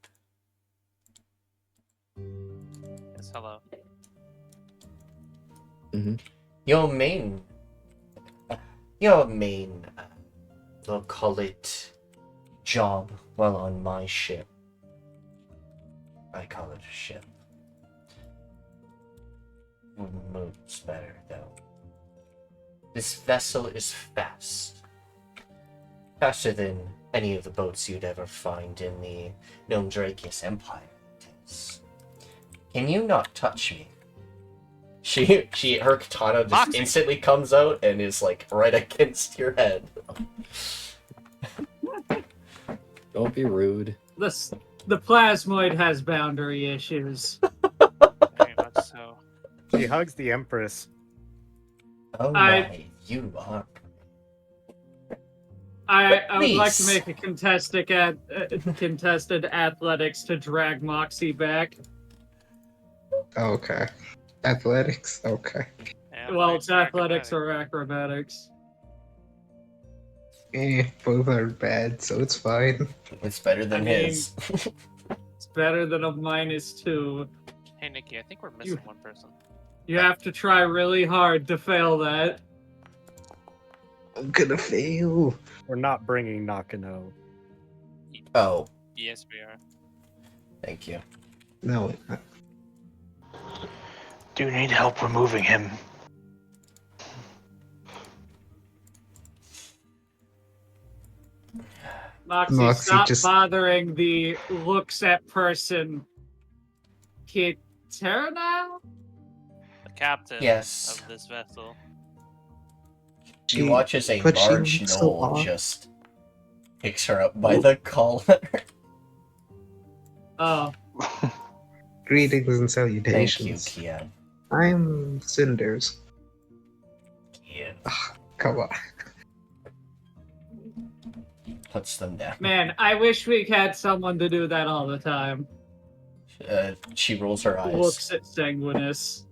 [SPEAKER 3] Yes, hello.
[SPEAKER 1] Your main, we'll call it job while on my ship. I call it a ship. Moves better, though. This vessel is fast. Faster than any of the boats you'd ever find in the Gnome Drakius Empire. It is. Can you not touch me? Her katana just
[SPEAKER 3] Moxie.
[SPEAKER 1] instantly comes out and is like right against your head.
[SPEAKER 4] Don't be rude.
[SPEAKER 5] The plasmoid has boundary issues.
[SPEAKER 3] Very much so.
[SPEAKER 6] She hugs the Empress.
[SPEAKER 1] Oh
[SPEAKER 5] I-
[SPEAKER 1] my, you are.
[SPEAKER 5] I would like to
[SPEAKER 1] Please.
[SPEAKER 5] make a contested athletics to drag Moxie back.
[SPEAKER 2] Okay. Athletics? Okay.
[SPEAKER 5] Well, it's athletics
[SPEAKER 3] acrobatics.
[SPEAKER 5] or acrobatics.
[SPEAKER 2] Both are bad, so it's fine.
[SPEAKER 1] It's better than
[SPEAKER 5] I mean-
[SPEAKER 1] his.
[SPEAKER 5] It's better than a -2.
[SPEAKER 3] Hey, Nikki, I think we're missing one person.
[SPEAKER 5] You have to try really hard to fail that.
[SPEAKER 2] I'm gonna fail.
[SPEAKER 6] We're not bringing Nakano.
[SPEAKER 1] Oh,
[SPEAKER 3] Yes, we are.
[SPEAKER 1] thank you.
[SPEAKER 2] No,
[SPEAKER 7] Do you need help removing him?
[SPEAKER 5] Moxie,
[SPEAKER 2] Moxie,
[SPEAKER 5] stop
[SPEAKER 2] just-
[SPEAKER 5] bothering the looks at person. Kitera now?
[SPEAKER 3] The captain
[SPEAKER 1] Yes.
[SPEAKER 3] of this vessel.
[SPEAKER 1] She watches a
[SPEAKER 2] but she
[SPEAKER 1] large
[SPEAKER 2] looks so
[SPEAKER 1] knoll
[SPEAKER 2] odd.
[SPEAKER 1] just picks her up by the collar.
[SPEAKER 5] Oh,
[SPEAKER 2] Greetings and
[SPEAKER 1] Thank you,
[SPEAKER 2] salutations.
[SPEAKER 1] Kia.
[SPEAKER 2] I'm Cinders.
[SPEAKER 1] Kia
[SPEAKER 2] Come on.
[SPEAKER 1] puts them down.
[SPEAKER 5] man, I wish we had someone to do that all the time.
[SPEAKER 1] She rolls her eyes.
[SPEAKER 5] Looks at Sanguis.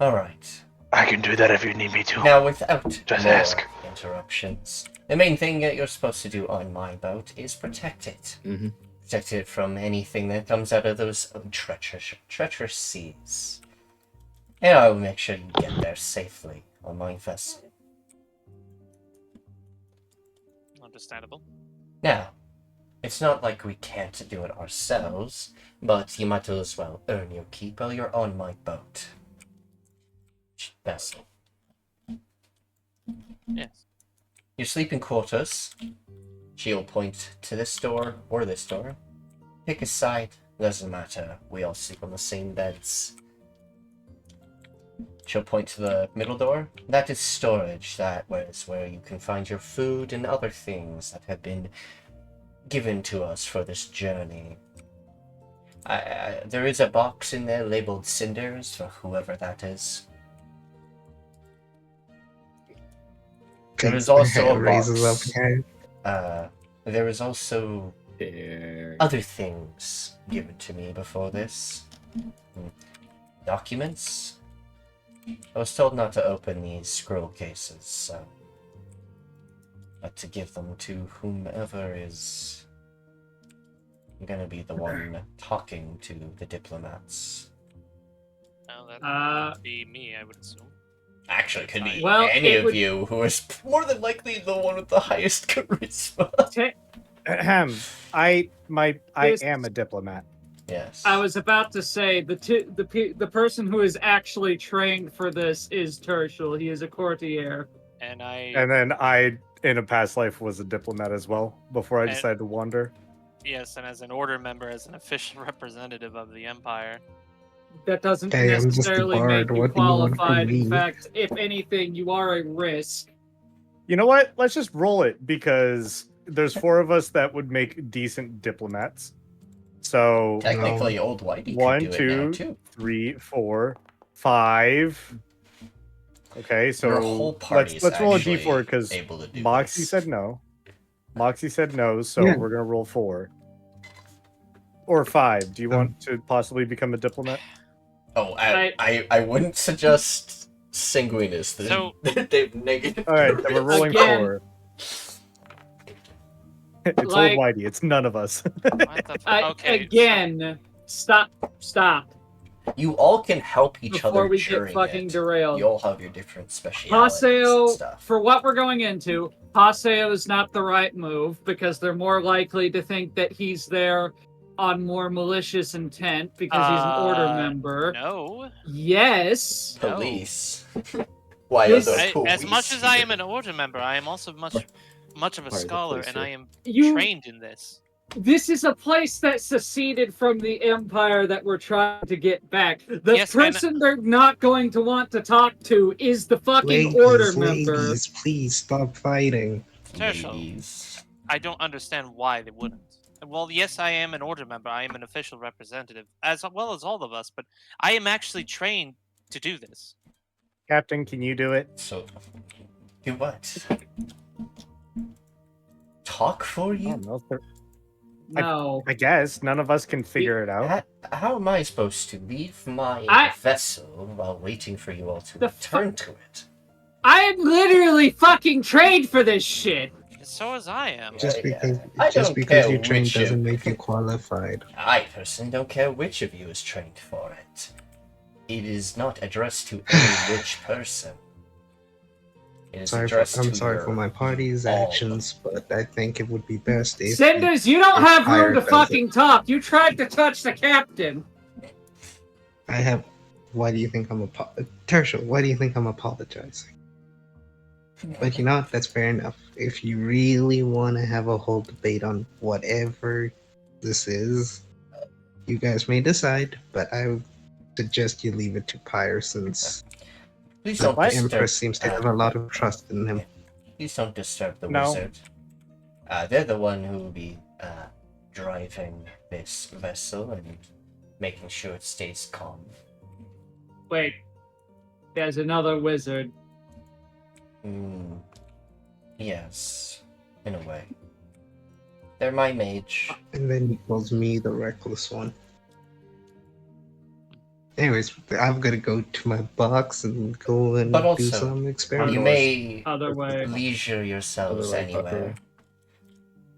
[SPEAKER 1] Alright.
[SPEAKER 7] I can do that if you need me to.
[SPEAKER 1] Now, without
[SPEAKER 7] Just
[SPEAKER 1] more
[SPEAKER 7] ask.
[SPEAKER 1] interruptions, the main thing that you're supposed to do on my boat is protect it.
[SPEAKER 4] Mm-hmm.
[SPEAKER 1] Protect it from anything that comes out of those treacherous seas. And I will make sure you get there safely on my vessel.
[SPEAKER 3] Understandable.
[SPEAKER 1] Now, it's not like we can't do it ourselves, but you might as well earn your keep while you're on my boat. Vessel.
[SPEAKER 3] Yes.
[SPEAKER 1] Your sleeping quarters. She'll point to this door or this door. Pick a side, doesn't matter. We all sleep on the same beds. She'll point to the middle door. That is storage. That is where you can find your food and other things that have been given to us for this journey. There is a box in there labeled cinders for whoever that is. There is also a
[SPEAKER 2] Raises
[SPEAKER 1] box.
[SPEAKER 2] up hand.
[SPEAKER 1] There is also
[SPEAKER 4] There.
[SPEAKER 1] other things given to me before this. Documents? I was told not to open these scroll cases, so... but to give them to whomever is I'm gonna be the one talking to the diplomats.
[SPEAKER 3] No, that
[SPEAKER 5] Uh,
[SPEAKER 3] would be me, I would assume.
[SPEAKER 1] Actually, it could be
[SPEAKER 5] Well,
[SPEAKER 1] any
[SPEAKER 5] it
[SPEAKER 1] of
[SPEAKER 5] would-
[SPEAKER 1] you who is more than likely the one with the highest charisma.
[SPEAKER 6] Ahem. I
[SPEAKER 5] This-
[SPEAKER 6] am a diplomat.
[SPEAKER 1] Yes.
[SPEAKER 5] I was about to say the person who is actually trained for this is Tirsheal. He is a courtier.
[SPEAKER 3] And I,
[SPEAKER 6] And then I, in a past life, was a diplomat as well before I
[SPEAKER 3] And-
[SPEAKER 6] decided to wander.
[SPEAKER 3] yes, and as an order member, as an official representative of the Empire.
[SPEAKER 5] That doesn't
[SPEAKER 2] Hey, I'm just a
[SPEAKER 5] necessarily
[SPEAKER 2] bard.
[SPEAKER 5] make you
[SPEAKER 2] What do you want from
[SPEAKER 5] qualified. In
[SPEAKER 2] me?
[SPEAKER 5] fact, if anything, you are a risk.
[SPEAKER 6] You know what? Let's just roll it because there's 4 of us that would make decent diplomats. So
[SPEAKER 1] Technically, Old Whitey
[SPEAKER 6] One,
[SPEAKER 1] could do it now,
[SPEAKER 6] 2,
[SPEAKER 1] too.
[SPEAKER 6] 3, 4, 5. Okay, so
[SPEAKER 1] Your whole party
[SPEAKER 6] let's roll a
[SPEAKER 1] actually
[SPEAKER 6] d4 because
[SPEAKER 1] able to do
[SPEAKER 6] Moxie
[SPEAKER 1] this.
[SPEAKER 6] said no. Moxie said no, so
[SPEAKER 2] Yeah.
[SPEAKER 6] we're gonna roll 4 or 5. Do you want to possibly become a diplomat?
[SPEAKER 1] Oh, I wouldn't suggest Sanguis.
[SPEAKER 3] So-
[SPEAKER 1] They've negative.
[SPEAKER 6] All right, then we're rolling
[SPEAKER 5] Again.
[SPEAKER 6] 4. It's
[SPEAKER 5] Like-
[SPEAKER 6] Old Whitey. It's none of us.
[SPEAKER 3] What the okay.
[SPEAKER 5] Again, stop.
[SPEAKER 1] You all can help each
[SPEAKER 5] Before
[SPEAKER 1] other
[SPEAKER 5] we get
[SPEAKER 1] during
[SPEAKER 5] fucking
[SPEAKER 1] it.
[SPEAKER 5] derailed.
[SPEAKER 1] You all have your different specialities and
[SPEAKER 5] Haseo,
[SPEAKER 1] stuff.
[SPEAKER 5] for what we're going into, Haseo is not the right move because they're more likely to think that he's there on more malicious intent because he's an order member.
[SPEAKER 3] No.
[SPEAKER 5] Yes.
[SPEAKER 3] No.
[SPEAKER 1] Police. Why
[SPEAKER 5] This-
[SPEAKER 1] are the
[SPEAKER 3] As much
[SPEAKER 1] police
[SPEAKER 3] as I am
[SPEAKER 1] here?
[SPEAKER 3] an order member, I am also much of a
[SPEAKER 4] Part of the
[SPEAKER 3] scholar,
[SPEAKER 4] police,
[SPEAKER 3] and
[SPEAKER 4] yeah.
[SPEAKER 3] I am
[SPEAKER 5] You.
[SPEAKER 3] trained in this.
[SPEAKER 5] This is a place that seceded from the Empire that we're trying to get back. The
[SPEAKER 3] Yes, and-
[SPEAKER 5] person they're not going to want to talk to is the fucking order member.
[SPEAKER 2] Ladies, please stop fighting.
[SPEAKER 3] Tirsheal.
[SPEAKER 1] Ladies.
[SPEAKER 3] I don't understand why they wouldn't. Well, yes, I am an order member. I am an official representative, as well as all of us. But I am actually trained to do this.
[SPEAKER 6] Captain, can you do it?
[SPEAKER 1] So, do what? Talk for
[SPEAKER 6] I
[SPEAKER 1] you?
[SPEAKER 6] don't know.
[SPEAKER 5] No.
[SPEAKER 6] I guess none of us can figure it out.
[SPEAKER 1] How am I supposed to leave my
[SPEAKER 5] I-
[SPEAKER 1] vessel while waiting for you all to
[SPEAKER 5] The
[SPEAKER 1] return to it?
[SPEAKER 5] I am literally fucking trained for this shit.
[SPEAKER 3] So as I am.
[SPEAKER 2] Just
[SPEAKER 1] Yeah,
[SPEAKER 2] because
[SPEAKER 1] I
[SPEAKER 2] just
[SPEAKER 1] don't
[SPEAKER 2] because
[SPEAKER 1] care
[SPEAKER 2] you trained
[SPEAKER 1] which of-
[SPEAKER 2] doesn't make you qualified.
[SPEAKER 1] I personally don't care which of you is trained for it. It is not addressed to any which person. It is addressed
[SPEAKER 2] I'm
[SPEAKER 1] to
[SPEAKER 2] sorry
[SPEAKER 1] your
[SPEAKER 2] for my party's
[SPEAKER 1] all.
[SPEAKER 2] actions, but I think it would be best if
[SPEAKER 5] Senders, you don't
[SPEAKER 2] if
[SPEAKER 5] have
[SPEAKER 2] Pyre
[SPEAKER 5] room to
[SPEAKER 2] does
[SPEAKER 5] fucking talk. You tried to touch the captain.
[SPEAKER 2] I have. Why do you think I'm Tirsheal, why do you think I'm apologizing? But you know what? That's fair enough. If you really want to have a whole debate on whatever this is, you guys may decide. But I would suggest you leave it to Pyre since
[SPEAKER 1] Please
[SPEAKER 2] the
[SPEAKER 1] don't disturb.
[SPEAKER 2] Empress seems to have a lot of trust in him.
[SPEAKER 1] Please don't disturb the
[SPEAKER 6] No.
[SPEAKER 1] wizard. They're the one who will be driving this vessel and making sure it stays calm.
[SPEAKER 5] Wait. There's another wizard.
[SPEAKER 1] Yes, in a way. They're my mage.
[SPEAKER 2] And then he calls me the reckless one. Anyways, I'm gonna go to my box and go and
[SPEAKER 1] But
[SPEAKER 2] do
[SPEAKER 1] also,
[SPEAKER 2] some experiments.
[SPEAKER 1] You may
[SPEAKER 5] Other way.
[SPEAKER 1] leisure yourselves
[SPEAKER 4] Other way,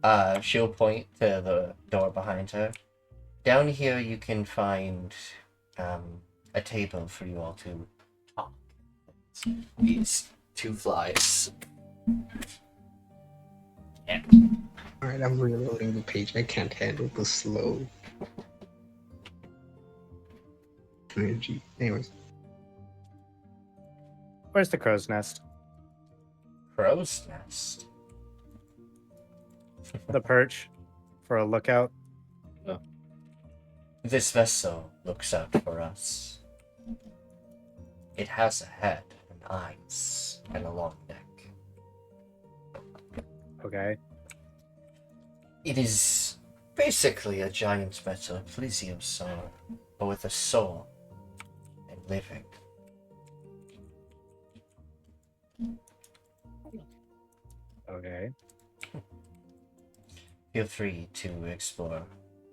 [SPEAKER 1] anywhere. She'll point to the door behind her. Down here you can find a table for you all to talk. These 2 flies. Yeah.
[SPEAKER 2] Alright, I'm reloading the page. I can't handle the slow energy. Anyways,
[SPEAKER 6] Where's the crow's nest?
[SPEAKER 1] Crow's nest.
[SPEAKER 6] The perch for a lookout.
[SPEAKER 1] This vessel looks out for us. It has a head and eyes and a long neck.
[SPEAKER 6] Okay.
[SPEAKER 1] It is basically a giant metal plesiosaur, but with a soul and living.
[SPEAKER 6] Okay.
[SPEAKER 1] Feel free to explore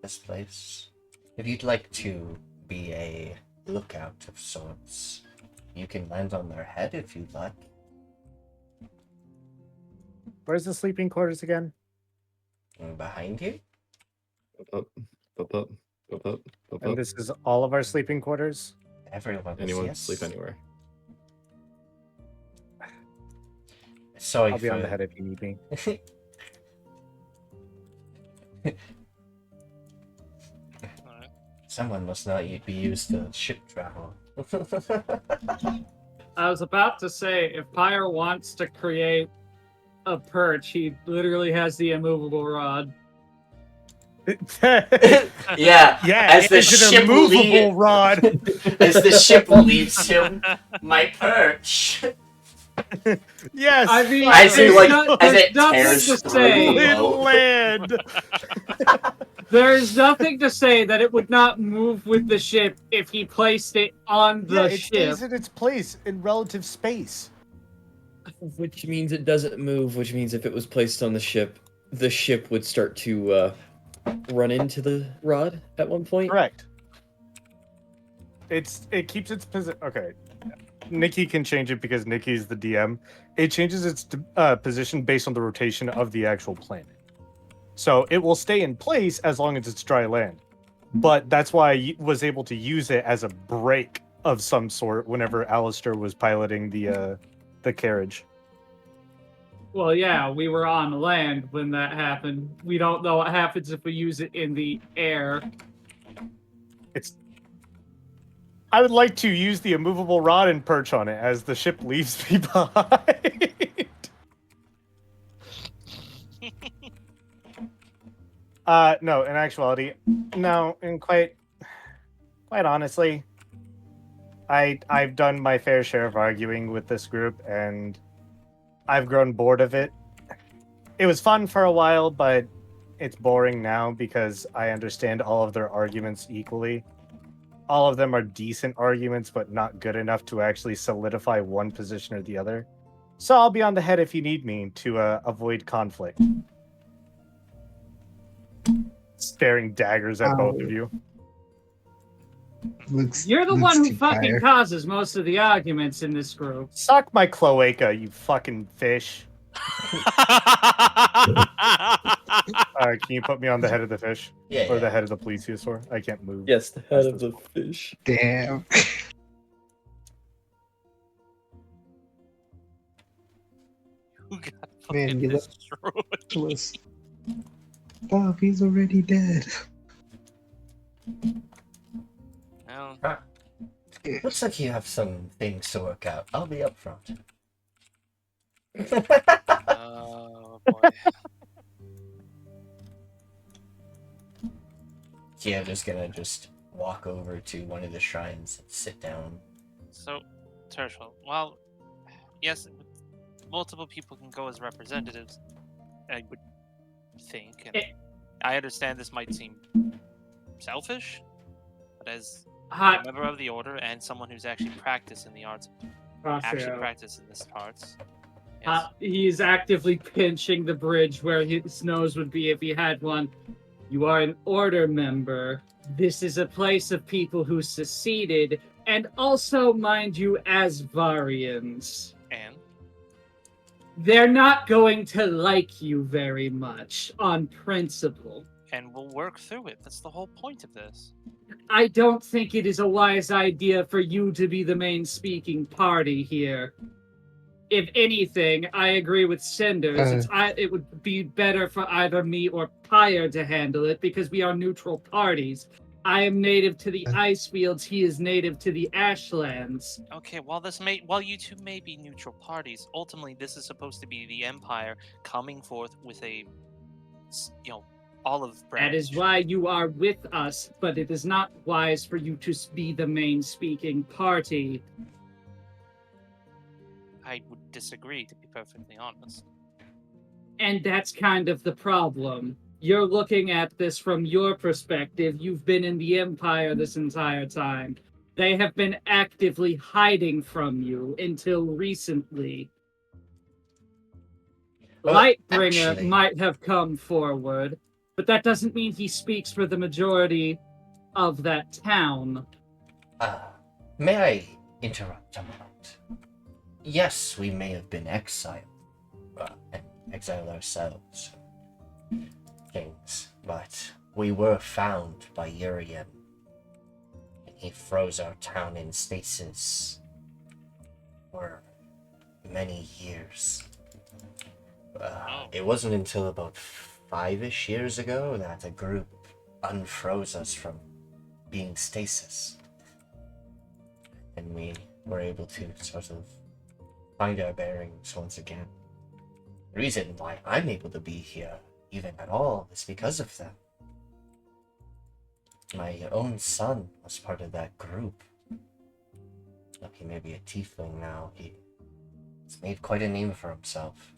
[SPEAKER 1] this place. If you'd like to be a lookout of sorts, you can land on their head if you'd like.
[SPEAKER 6] Where's the sleeping quarters again?
[SPEAKER 1] And behind you?
[SPEAKER 4] Up, up, up, up, up, up,
[SPEAKER 6] And
[SPEAKER 4] up.
[SPEAKER 6] this is all of our sleeping quarters?
[SPEAKER 1] Everyone,
[SPEAKER 4] Anyone
[SPEAKER 1] yes.
[SPEAKER 4] sleep anywhere.
[SPEAKER 1] Sorry
[SPEAKER 6] I'll be
[SPEAKER 1] for
[SPEAKER 6] on the head if you need me.
[SPEAKER 3] Alright.
[SPEAKER 1] Someone must not be used to ship travel.
[SPEAKER 5] I was about to say, if Pyre wants to create a perch, he literally has the immovable rod.
[SPEAKER 1] Yeah,
[SPEAKER 6] Yeah,
[SPEAKER 1] as the
[SPEAKER 6] it's an
[SPEAKER 1] ship
[SPEAKER 6] immovable rod.
[SPEAKER 1] as the ship leaves him, my perch.
[SPEAKER 6] Yes.
[SPEAKER 5] I mean,
[SPEAKER 1] As
[SPEAKER 5] there's,
[SPEAKER 1] he, like,
[SPEAKER 5] no-
[SPEAKER 1] as
[SPEAKER 5] there's
[SPEAKER 1] it
[SPEAKER 5] nothing
[SPEAKER 1] tears
[SPEAKER 5] to
[SPEAKER 1] through
[SPEAKER 5] say.
[SPEAKER 1] the-
[SPEAKER 6] Solid land.
[SPEAKER 5] There's nothing to say that it would not move with the ship if he placed it on the
[SPEAKER 6] Yeah, it
[SPEAKER 5] ship.
[SPEAKER 6] stays in its place in relative space.
[SPEAKER 4] Which means it doesn't move, which means if it was placed on the ship would start to run into the rod at one point.
[SPEAKER 6] Correct. It keeps its position. Okay, Nikki can change it because Nikki's the DM. It changes its position based on the rotation of the actual planet. So it will stay in place as long as it's dry land. But that's why I was able to use it as a brake of some sort whenever Alistair was piloting the carriage.
[SPEAKER 5] Well, yeah, we were on land when that happened. We don't know what happens if we use it in the air.
[SPEAKER 6] I would like to use the immovable rod and perch on it as the ship leaves me behind. No, in actuality, no, and quite honestly, I've done my fair share of arguing with this group, and I've grown bored of it. It was fun for a while, but it's boring now because I understand all of their arguments equally. All of them are decent arguments, but not good enough to actually solidify one position or the other. So I'll be on the head if you need me to avoid conflict. Staring daggers at both of you.
[SPEAKER 5] You're the one who fucking causes most of the arguments in this group.
[SPEAKER 6] Suck my cloaca, you fucking fish. Can you put me on the head of the fish?
[SPEAKER 1] Yeah,
[SPEAKER 6] Or
[SPEAKER 1] yeah.
[SPEAKER 6] the head of the plesiosaur? I can't move.
[SPEAKER 4] Yes, the head of the fish.
[SPEAKER 2] Damn.
[SPEAKER 3] Who got
[SPEAKER 2] Man,
[SPEAKER 3] fucking
[SPEAKER 2] you look
[SPEAKER 3] destroyed?
[SPEAKER 2] close. Bob, he's already dead.
[SPEAKER 3] Well,
[SPEAKER 1] Looks like you have some things to work out. I'll be up front.
[SPEAKER 3] oh boy.
[SPEAKER 1] Yeah, just gonna walk over to one of the shrines and sit down.
[SPEAKER 3] So, Tirsheal, while yes, multiple people can go as representatives, I would think, and I understand this might seem selfish, but as a member of the order and someone who's actually practiced in the arts, actually practiced in this arts, yes,
[SPEAKER 5] He's actively pinching the bridge where his nose would be if he had one. You are an order member. This is a place of people who seceded, and also, mind you, as Varians.
[SPEAKER 3] and
[SPEAKER 5] They're not going to like you very much, on principle.
[SPEAKER 3] we'll work through it. That's the whole point of this.
[SPEAKER 5] I don't think it is a wise idea for you to be the main speaking party here. If anything, I agree with Cinders. It would be better for either me or Pyre to handle it because we are neutral parties. I am native to the ice fields. He is native to the ashlands.
[SPEAKER 3] Okay, while you two may be neutral parties, ultimately this is supposed to be the Empire coming forth with a, olive branch.
[SPEAKER 5] That is why you are with us, but it is not wise for you to be the main speaking party.
[SPEAKER 3] I would disagree, to be perfectly honest.
[SPEAKER 5] And that's kind of the problem. You're looking at this from your perspective. You've been in the Empire this entire time. They have been actively hiding from you until recently. Lightbringer might have come forward, but that doesn't mean he speaks for the majority of that town.
[SPEAKER 1] May I interrupt a moment? Yes, we may have been exiled, and exiled ourselves, things, but we were found by Jørgen. He froze our town in stasis for many years. It wasn't until about 5-ish years ago that a group unfroze us from being stasis. And we were able to sort of find our bearings once again. The reason why I'm able to be here, even at all, is because of them. My own son was part of that group. Look, he may be a tiefling now. He's made quite a name for himself.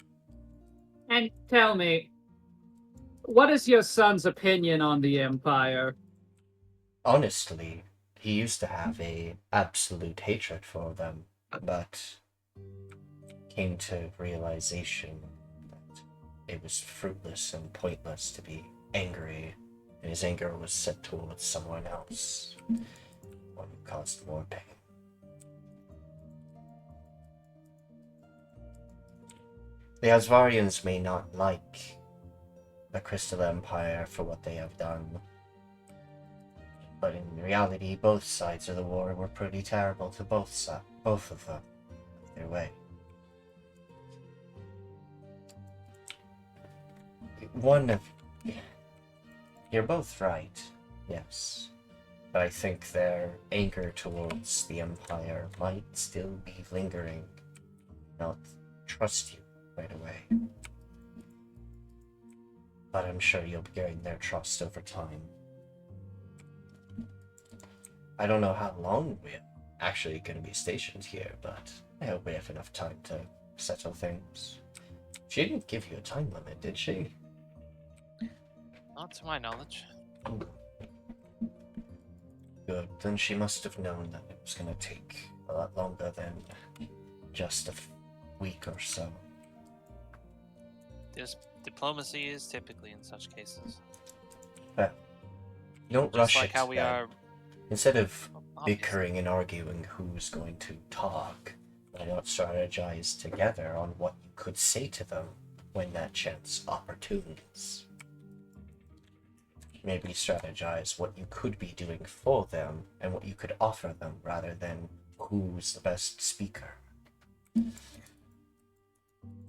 [SPEAKER 5] And tell me, what is your son's opinion on the Empire?
[SPEAKER 1] Honestly, he used to have a absolute hatred for them, but came to realization that it was fruitless and pointless to be angry, and his anger was set towards someone else, one who caused more pain. The Asvarians may not like the Crystal Empire for what they have done, but in reality, both sides of the war were pretty terrible to both of them, their way. You're both right, yes, but I think their anger towards the Empire might still be lingering, not trust you right away. But I'm sure you'll gain their trust over time. I don't know how long we're actually going to be stationed here, but I hope we have enough time to settle things. She didn't give you a time limit, did she?
[SPEAKER 3] Not to my knowledge.
[SPEAKER 1] Good, then she must have known that it was going to take a lot longer than just a week or so.
[SPEAKER 3] Diplomacy is typically in such cases.
[SPEAKER 1] But don't
[SPEAKER 3] Just
[SPEAKER 1] rush
[SPEAKER 3] like
[SPEAKER 1] it.
[SPEAKER 3] how we
[SPEAKER 1] then.
[SPEAKER 3] are.
[SPEAKER 1] Instead of
[SPEAKER 3] Obviously.
[SPEAKER 1] bickering and arguing who's going to talk, why not strategize together on what you could say to them when that chance opportunes? Maybe strategize what you could be doing for them and what you could offer them rather than who's the best speaker.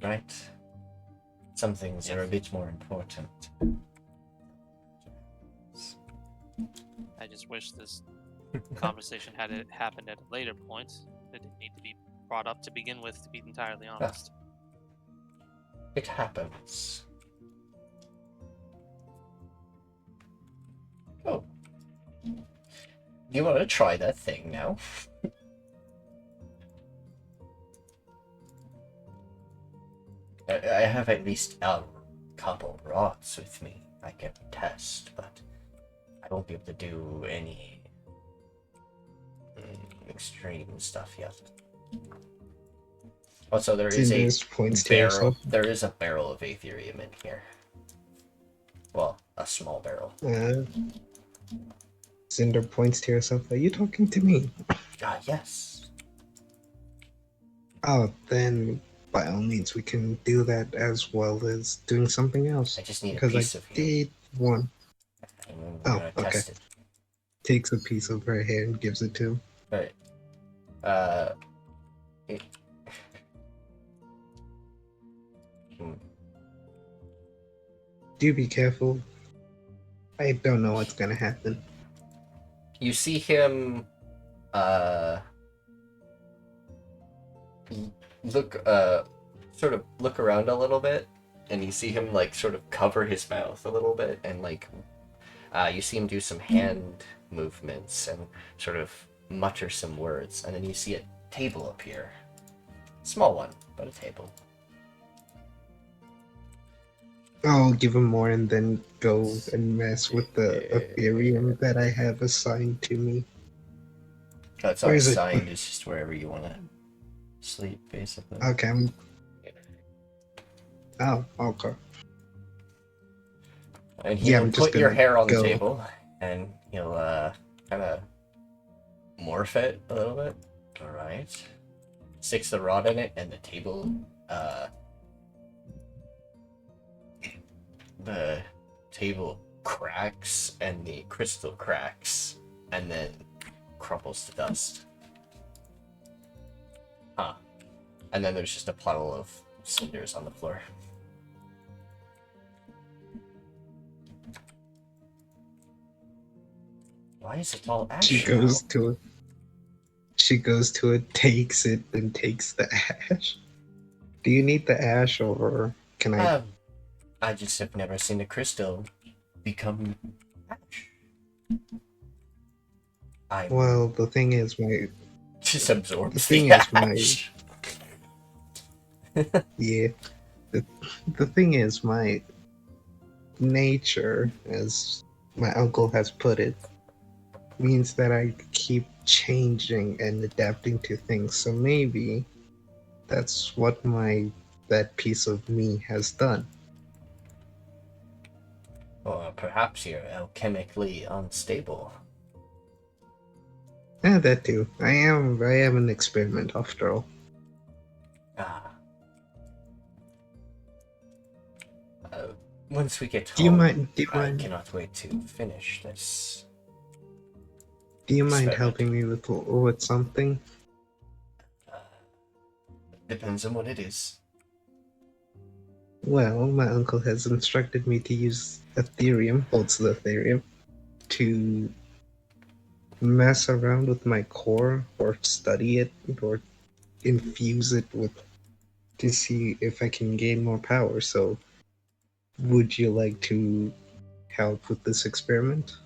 [SPEAKER 1] Right? Some things are a bit more important.
[SPEAKER 3] I just wish this conversation had it happened at a later point. It didn't need to be brought up to begin with, to be entirely honest.
[SPEAKER 1] It happens. Oh. You want to try that thing now? I have at least a couple rods with me I can test, but I won't be able to do any extreme stuff yet. Also, there is a barrel. There is a barrel of Aetherium in here. Well, a small barrel.
[SPEAKER 2] Cinder points to yourself. Are you talking to me?
[SPEAKER 1] Yes.
[SPEAKER 2] Oh, then by all means, we can do that as well as doing something else.
[SPEAKER 1] I just need a
[SPEAKER 2] because
[SPEAKER 1] piece
[SPEAKER 2] I
[SPEAKER 1] of you.
[SPEAKER 2] did one.
[SPEAKER 1] And we're
[SPEAKER 2] Oh,
[SPEAKER 1] gonna
[SPEAKER 2] okay.
[SPEAKER 1] test it.
[SPEAKER 2] Takes a piece of her hair and gives it to him.
[SPEAKER 1] Right.
[SPEAKER 2] Do be careful. I don't know what's gonna happen.
[SPEAKER 1] You see him sort of look around a little bit, and you see him like sort of cover his mouth a little bit, and like you see him do some hand movements and sort of mutter some words, and then you see a table appear. Small one, but a table.
[SPEAKER 2] I'll give him more and then go and mess with the Ethereum that I have assigned to me.
[SPEAKER 1] No, it's not assigned, it's just wherever you want to sleep, basically.
[SPEAKER 2] Okay. Oh, okay.
[SPEAKER 1] And he'll put your hair on the table, and he'll kind of morph it a little bit. Alright. Sticks the rod in it, and the table, cracks, and the crystal cracks, and then crumbles to dust. Huh. And then there's just a puddle of cinders on the floor. Why is it all ash?
[SPEAKER 2] She goes to it. She goes to it, takes it, and takes the ash. Do you need the ash, or can I?
[SPEAKER 1] I just have never seen a crystal become ash.
[SPEAKER 2] Well, the thing is, my
[SPEAKER 1] just absorbs
[SPEAKER 2] the thing
[SPEAKER 1] the
[SPEAKER 2] is,
[SPEAKER 1] ash.
[SPEAKER 2] Yeah. The thing is, my nature, as my uncle has put it, means that I keep changing and adapting to things. So maybe that's what that piece of me has done.
[SPEAKER 1] Or perhaps you're alchemically unstable.
[SPEAKER 2] Yeah, that too. I am an experiment after all.
[SPEAKER 1] Ah. Once we get home,
[SPEAKER 2] Do you mind?
[SPEAKER 1] I cannot wait to finish this.
[SPEAKER 2] Do you mind
[SPEAKER 1] experiment.
[SPEAKER 2] helping me with something?
[SPEAKER 1] Depends on what it is.
[SPEAKER 2] Well, my uncle has instructed me to use Ethereum, also Ethereum, to mess around with my core or study it or infuse it with to see if I can gain more power. So, would you like to help with this experiment?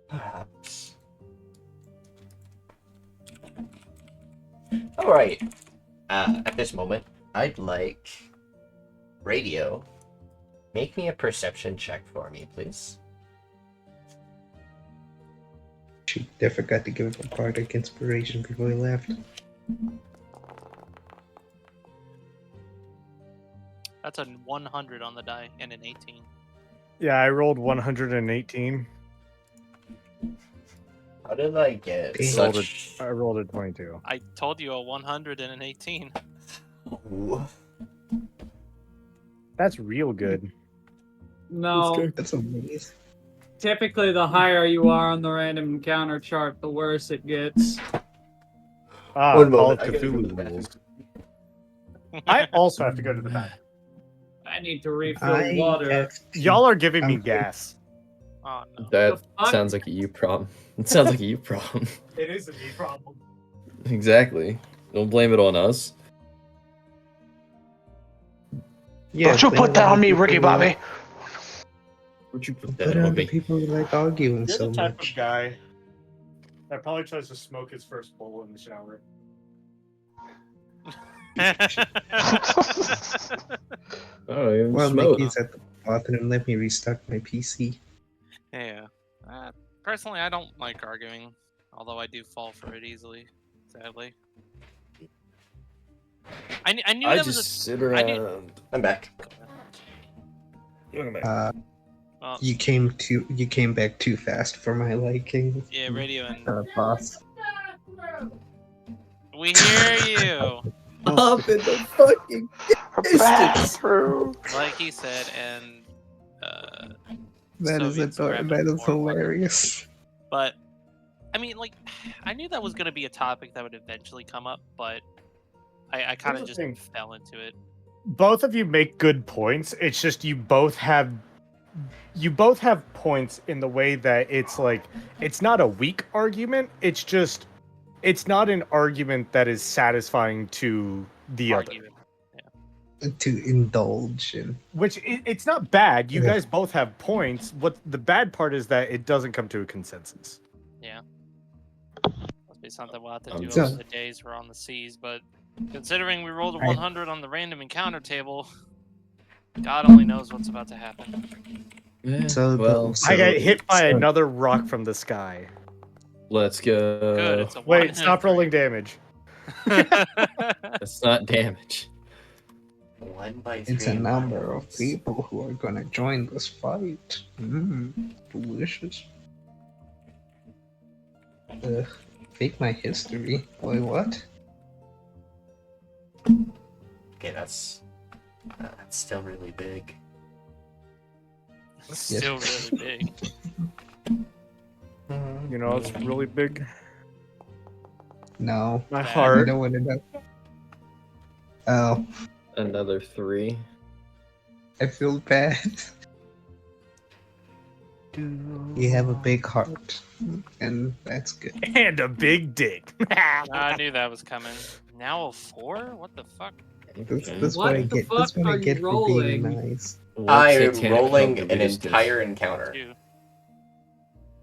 [SPEAKER 1] Perhaps. Alright. At this moment, I'd like Radio. Make me a perception check for me, please.
[SPEAKER 2] Shoot, I forgot to give him a bardic inspiration before he left.
[SPEAKER 3] That's a 100 on the die and an 18.
[SPEAKER 6] Yeah, I rolled 118.
[SPEAKER 1] How did I get
[SPEAKER 6] I rolled a 22.
[SPEAKER 3] I told you a 100 and an 18.
[SPEAKER 1] Ooh.
[SPEAKER 6] That's real good.
[SPEAKER 5] No,
[SPEAKER 2] That's amazing.
[SPEAKER 5] typically the higher you are on the random encounter chart, the worse it gets.
[SPEAKER 6] Ah,
[SPEAKER 1] One
[SPEAKER 6] Call
[SPEAKER 1] moment,
[SPEAKER 6] of
[SPEAKER 1] I gotta go to the
[SPEAKER 6] Cthulhu rules. I also have to go to the bathroom.
[SPEAKER 5] I need to refill water.
[SPEAKER 6] Y'all are giving me gas.
[SPEAKER 3] Oh no.
[SPEAKER 4] That
[SPEAKER 5] The fuck?
[SPEAKER 4] sounds like a you problem. It sounds like a you problem.
[SPEAKER 6] It is a me problem.
[SPEAKER 4] Exactly. Don't blame it on us.
[SPEAKER 2] Yeah,
[SPEAKER 7] Don't you
[SPEAKER 2] blame
[SPEAKER 7] put
[SPEAKER 2] it
[SPEAKER 7] that
[SPEAKER 2] on
[SPEAKER 7] on
[SPEAKER 2] the
[SPEAKER 7] me,
[SPEAKER 2] people
[SPEAKER 7] Ricky
[SPEAKER 2] who
[SPEAKER 7] Bobby.
[SPEAKER 2] like-
[SPEAKER 4] Would you put
[SPEAKER 2] Put
[SPEAKER 4] that
[SPEAKER 2] it
[SPEAKER 4] on
[SPEAKER 2] on the
[SPEAKER 4] me?
[SPEAKER 2] people who like arguing
[SPEAKER 6] You're
[SPEAKER 2] so
[SPEAKER 6] the type
[SPEAKER 2] much.
[SPEAKER 6] of guy that probably tries to smoke his first bowl in the shower.
[SPEAKER 4] Oh, you
[SPEAKER 2] Well,
[SPEAKER 4] smoke.
[SPEAKER 2] Nikki's at the bathroom. Let me restart my PC.
[SPEAKER 3] Yeah. Personally, I don't like arguing, although I do fall for it easily, sadly. I knew
[SPEAKER 4] I
[SPEAKER 3] that
[SPEAKER 4] just
[SPEAKER 3] was
[SPEAKER 4] sit
[SPEAKER 3] I knew-
[SPEAKER 4] around.
[SPEAKER 1] I'm back.
[SPEAKER 3] well,
[SPEAKER 2] You came back too fast for my liking.
[SPEAKER 3] yeah, Radio and
[SPEAKER 2] boss.
[SPEAKER 3] we hear you,
[SPEAKER 4] Up in the fucking distance.
[SPEAKER 3] like he said, and
[SPEAKER 2] That is
[SPEAKER 3] Soviets grabbed
[SPEAKER 2] that
[SPEAKER 3] him
[SPEAKER 2] is
[SPEAKER 3] for water.
[SPEAKER 2] hilarious.
[SPEAKER 3] But I mean, like, I knew that was gonna be a topic that would eventually come up, but I kind of
[SPEAKER 6] Here's
[SPEAKER 3] just
[SPEAKER 6] the thing.
[SPEAKER 3] fell into it.
[SPEAKER 6] Both of you make good points. It's just you both have points in the way that it's like it's not a weak argument. It's just it's not an argument that is satisfying to the other.
[SPEAKER 3] Argument.
[SPEAKER 2] To indulge in.
[SPEAKER 6] Which it's not bad. You
[SPEAKER 2] Yeah.
[SPEAKER 6] guys both have points. What the bad part is that it doesn't come to a consensus.
[SPEAKER 3] Yeah. Must be something we'll have to
[SPEAKER 4] I'm
[SPEAKER 3] do
[SPEAKER 2] just-
[SPEAKER 3] over the days we're on the seas, but considering we rolled a
[SPEAKER 2] I-
[SPEAKER 3] 100 on the random encounter table, God only knows what's about to happen.
[SPEAKER 4] Yeah,
[SPEAKER 2] So,
[SPEAKER 4] well,
[SPEAKER 6] I got hit by
[SPEAKER 2] so-
[SPEAKER 6] another rock from the sky.
[SPEAKER 4] let's go.
[SPEAKER 3] Good, it's a one
[SPEAKER 6] Wait,
[SPEAKER 3] and
[SPEAKER 6] stop
[SPEAKER 3] three.
[SPEAKER 6] rolling damage.
[SPEAKER 4] That's not damage.
[SPEAKER 1] 1 by 3.
[SPEAKER 2] It's a number of
[SPEAKER 1] miles.
[SPEAKER 2] people who are gonna join this fight. Delicious. Fake my history. Boy, what?
[SPEAKER 1] Okay, that's still really big.
[SPEAKER 3] Still really big.
[SPEAKER 6] You know, it's really big.
[SPEAKER 2] No.
[SPEAKER 6] My
[SPEAKER 3] Bad.
[SPEAKER 2] I
[SPEAKER 6] heart.
[SPEAKER 2] know what it is. Oh,
[SPEAKER 4] Another 3.
[SPEAKER 2] I feel bad. You have a big heart, and that's good.
[SPEAKER 6] And a big dick.
[SPEAKER 3] I knew that was coming. Now a 4? What the fuck?
[SPEAKER 2] That's
[SPEAKER 5] What
[SPEAKER 2] what I
[SPEAKER 5] the
[SPEAKER 2] get.
[SPEAKER 5] fuck
[SPEAKER 2] That's what
[SPEAKER 5] are
[SPEAKER 2] I
[SPEAKER 5] you
[SPEAKER 2] get for being
[SPEAKER 5] rolling?
[SPEAKER 2] nice.
[SPEAKER 1] I am
[SPEAKER 4] Satanic
[SPEAKER 1] rolling
[SPEAKER 4] code
[SPEAKER 1] an
[SPEAKER 4] is this?
[SPEAKER 1] entire encounter.
[SPEAKER 3] 2.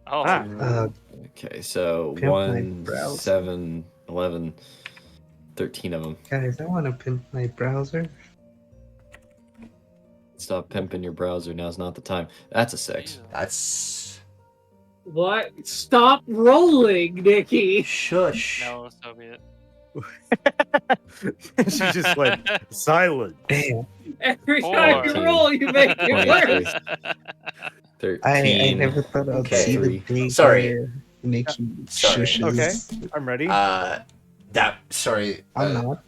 [SPEAKER 3] Oh,
[SPEAKER 6] Ah.
[SPEAKER 4] Okay, so
[SPEAKER 2] Pimp my
[SPEAKER 4] 1,
[SPEAKER 2] browser.
[SPEAKER 4] 7, 11, 13 of them.
[SPEAKER 2] Guys, I want to pimp my browser.
[SPEAKER 4] Stop pimping your browser. Now's not the time. That's a 6.
[SPEAKER 3] ew.
[SPEAKER 1] That's
[SPEAKER 5] What? Stop rolling, Nikki.
[SPEAKER 1] shush.
[SPEAKER 3] No, Soviet.
[SPEAKER 6] She just went silent.
[SPEAKER 2] Damn.
[SPEAKER 5] Every time you
[SPEAKER 3] 4.
[SPEAKER 5] roll, you make it
[SPEAKER 4] 23.
[SPEAKER 5] worse.
[SPEAKER 4] 13.
[SPEAKER 2] I never thought I'd
[SPEAKER 1] Okay.
[SPEAKER 2] see the big
[SPEAKER 1] Sorry.
[SPEAKER 2] Nikki
[SPEAKER 1] Sorry.
[SPEAKER 2] shushes.
[SPEAKER 6] I'm ready.
[SPEAKER 1] Sorry.
[SPEAKER 2] I'm not.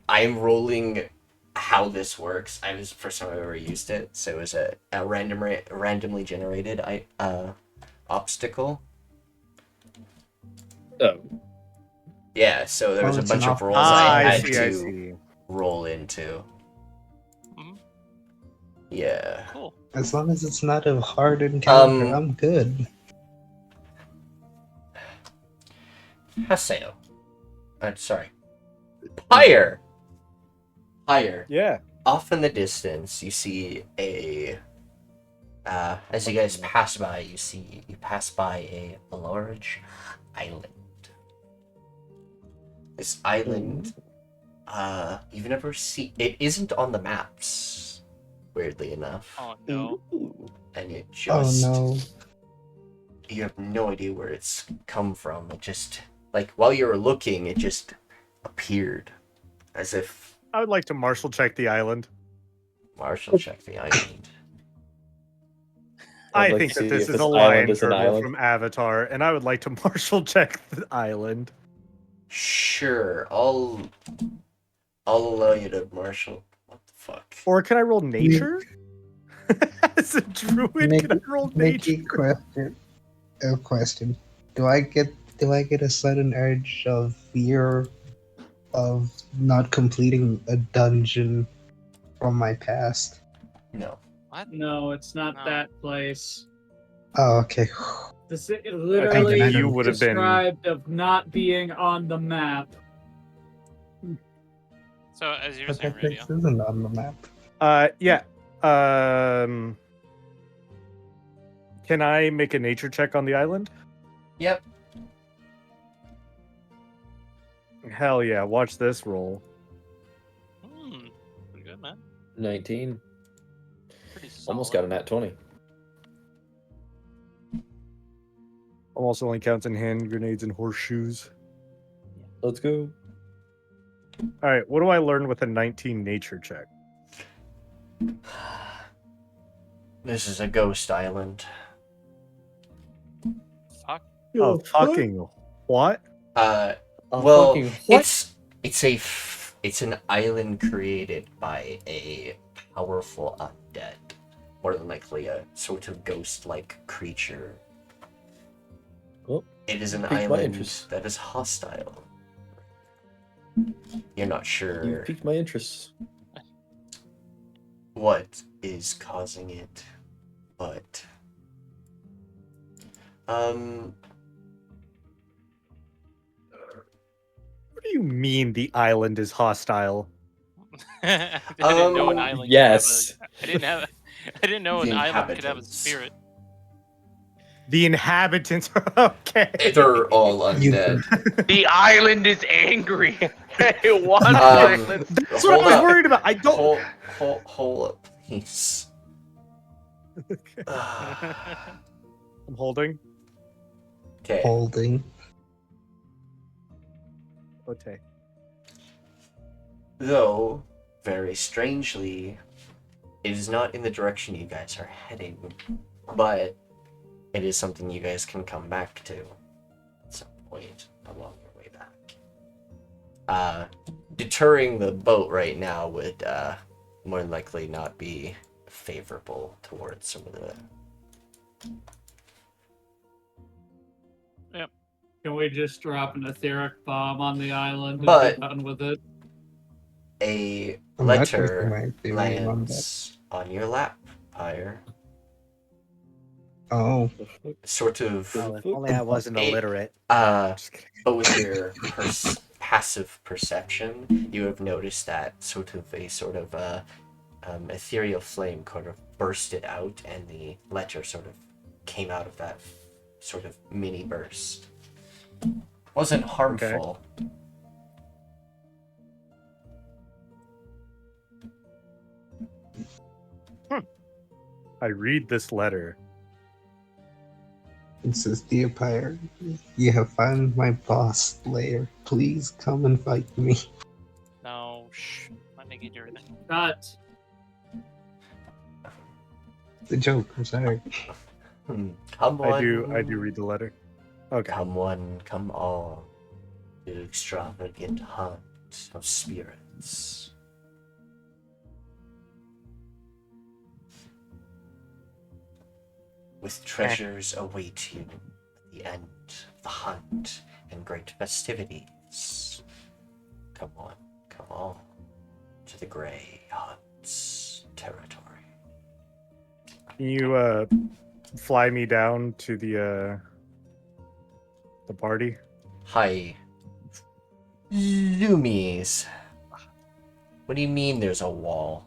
[SPEAKER 1] I'm rolling how this works. I was first time I've ever used it, so it was a randomly generated obstacle.
[SPEAKER 4] Oh,
[SPEAKER 1] Yeah, so there was a
[SPEAKER 2] it's an
[SPEAKER 1] bunch of rolls
[SPEAKER 6] Ah,
[SPEAKER 1] I
[SPEAKER 6] I
[SPEAKER 1] had
[SPEAKER 6] see, I
[SPEAKER 1] to
[SPEAKER 6] see.
[SPEAKER 1] roll into.
[SPEAKER 3] Mhm.
[SPEAKER 1] Yeah.
[SPEAKER 3] Cool.
[SPEAKER 2] As long as it's not a hard encounter,
[SPEAKER 1] Um,
[SPEAKER 2] I'm good.
[SPEAKER 1] Haseo. Sorry. Pyre! Pyre.
[SPEAKER 6] Yeah.
[SPEAKER 1] Off in the distance, you see as you guys pass by, you pass by a large island. This island, you've never seen. It isn't on the maps, weirdly enough,
[SPEAKER 3] Oh no.
[SPEAKER 1] and it
[SPEAKER 2] Oh
[SPEAKER 1] just
[SPEAKER 2] no.
[SPEAKER 1] you have no idea where it's come from. It just while you were looking, it just appeared, as if
[SPEAKER 6] I would like to marshal check the island.
[SPEAKER 1] Marshall checked the island.
[SPEAKER 6] I
[SPEAKER 4] I'd like
[SPEAKER 6] think
[SPEAKER 4] to
[SPEAKER 6] that
[SPEAKER 4] see
[SPEAKER 6] this
[SPEAKER 4] if
[SPEAKER 6] is
[SPEAKER 4] this
[SPEAKER 6] a
[SPEAKER 4] island
[SPEAKER 6] lion
[SPEAKER 4] is an
[SPEAKER 6] turtle
[SPEAKER 4] island.
[SPEAKER 6] from Avatar, and I would like to marshal check the island.
[SPEAKER 1] Sure, I'll allow you to marshal. What the fuck?
[SPEAKER 6] Or can I roll nature? As a druid, can I roll nature?
[SPEAKER 2] Nikki, question. Do I get a sudden urge of fear of not completing a dungeon from my past?
[SPEAKER 1] No.
[SPEAKER 3] What?
[SPEAKER 5] No, it's not
[SPEAKER 3] No.
[SPEAKER 5] that place.
[SPEAKER 2] Oh, okay.
[SPEAKER 5] This it literally
[SPEAKER 2] then I don't-
[SPEAKER 6] You would have been.
[SPEAKER 5] described of not being on the map.
[SPEAKER 3] So as you were
[SPEAKER 2] But
[SPEAKER 3] saying,
[SPEAKER 2] that place
[SPEAKER 3] radio.
[SPEAKER 2] isn't on the map.
[SPEAKER 6] Yeah. Can I make a nature check on the island?
[SPEAKER 1] Yep.
[SPEAKER 6] Hell yeah! Watch this roll.
[SPEAKER 3] Pretty good, man.
[SPEAKER 4] 19.
[SPEAKER 3] Pretty solid.
[SPEAKER 4] Almost got a nat 20.
[SPEAKER 6] Almost only counts in hand grenades and horseshoes.
[SPEAKER 4] Let's go.
[SPEAKER 6] All right. What do I learn with a 19 nature check?
[SPEAKER 1] This is a ghost island.
[SPEAKER 3] Fuck.
[SPEAKER 6] Oh, fucking what?
[SPEAKER 1] Well,
[SPEAKER 4] fucking what?
[SPEAKER 1] it's an island created by a powerful undead, more than likely a sort of ghost-like creature.
[SPEAKER 4] Well,
[SPEAKER 1] It is an
[SPEAKER 4] piqued my
[SPEAKER 1] island
[SPEAKER 4] interest.
[SPEAKER 1] that is hostile. You're not
[SPEAKER 4] You
[SPEAKER 1] sure
[SPEAKER 4] piqued my interest.
[SPEAKER 1] what is causing it, but
[SPEAKER 6] What do you mean the island is hostile?
[SPEAKER 3] I didn't know an island. could
[SPEAKER 4] Yes.
[SPEAKER 3] have I didn't know an
[SPEAKER 1] The
[SPEAKER 3] island could have a
[SPEAKER 1] inhabitants.
[SPEAKER 3] spirit.
[SPEAKER 6] The inhabitants are okay.
[SPEAKER 1] they're all undead.
[SPEAKER 7] The island is angry. It wants
[SPEAKER 1] Um,
[SPEAKER 7] violence.
[SPEAKER 6] That's what I
[SPEAKER 1] hold
[SPEAKER 6] was
[SPEAKER 1] up.
[SPEAKER 6] worried about. I don't.
[SPEAKER 1] Hold up, please.
[SPEAKER 6] I'm holding.
[SPEAKER 1] Okay.
[SPEAKER 2] Holding.
[SPEAKER 6] Okay.
[SPEAKER 1] Though, very strangely, it is not in the direction you guys are heading, but it is something you guys can come back to at some point along your way back. deterring the boat right now would more likely not be favorable towards some of the.
[SPEAKER 5] Can we just drop an etheric bomb on the island and
[SPEAKER 1] But-
[SPEAKER 5] be done with it?
[SPEAKER 1] A
[SPEAKER 2] I'm not
[SPEAKER 1] letter
[SPEAKER 2] my theory on that.
[SPEAKER 1] lands on your lap, Pyre.
[SPEAKER 2] Oh,
[SPEAKER 1] Sort of,
[SPEAKER 6] Oh, if only I wasn't
[SPEAKER 1] Hey.
[SPEAKER 6] illiterate.
[SPEAKER 1] but with your passive perception, you have noticed that sort of ethereal flame kind of bursted out, and the letter sort of came out of that sort of mini burst. Wasn't harmful.
[SPEAKER 6] I read this letter.
[SPEAKER 2] it says, Dear Pyre, you have found my boss lair. Please come and fight me.
[SPEAKER 3] No, shh. Let me get your thing.
[SPEAKER 5] Cut.
[SPEAKER 2] The joke, I'm sorry.
[SPEAKER 1] Come on.
[SPEAKER 6] I do read the letter. Okay.
[SPEAKER 1] Come one, come all, to extravagant hunt of spirits. With treasures await you at the end of the hunt and great festivities. Come on, come all, to the Grey Hunt's territory.
[SPEAKER 6] Can you fly me down to the party?
[SPEAKER 1] Hi. Loomies. What do you mean there's a wall?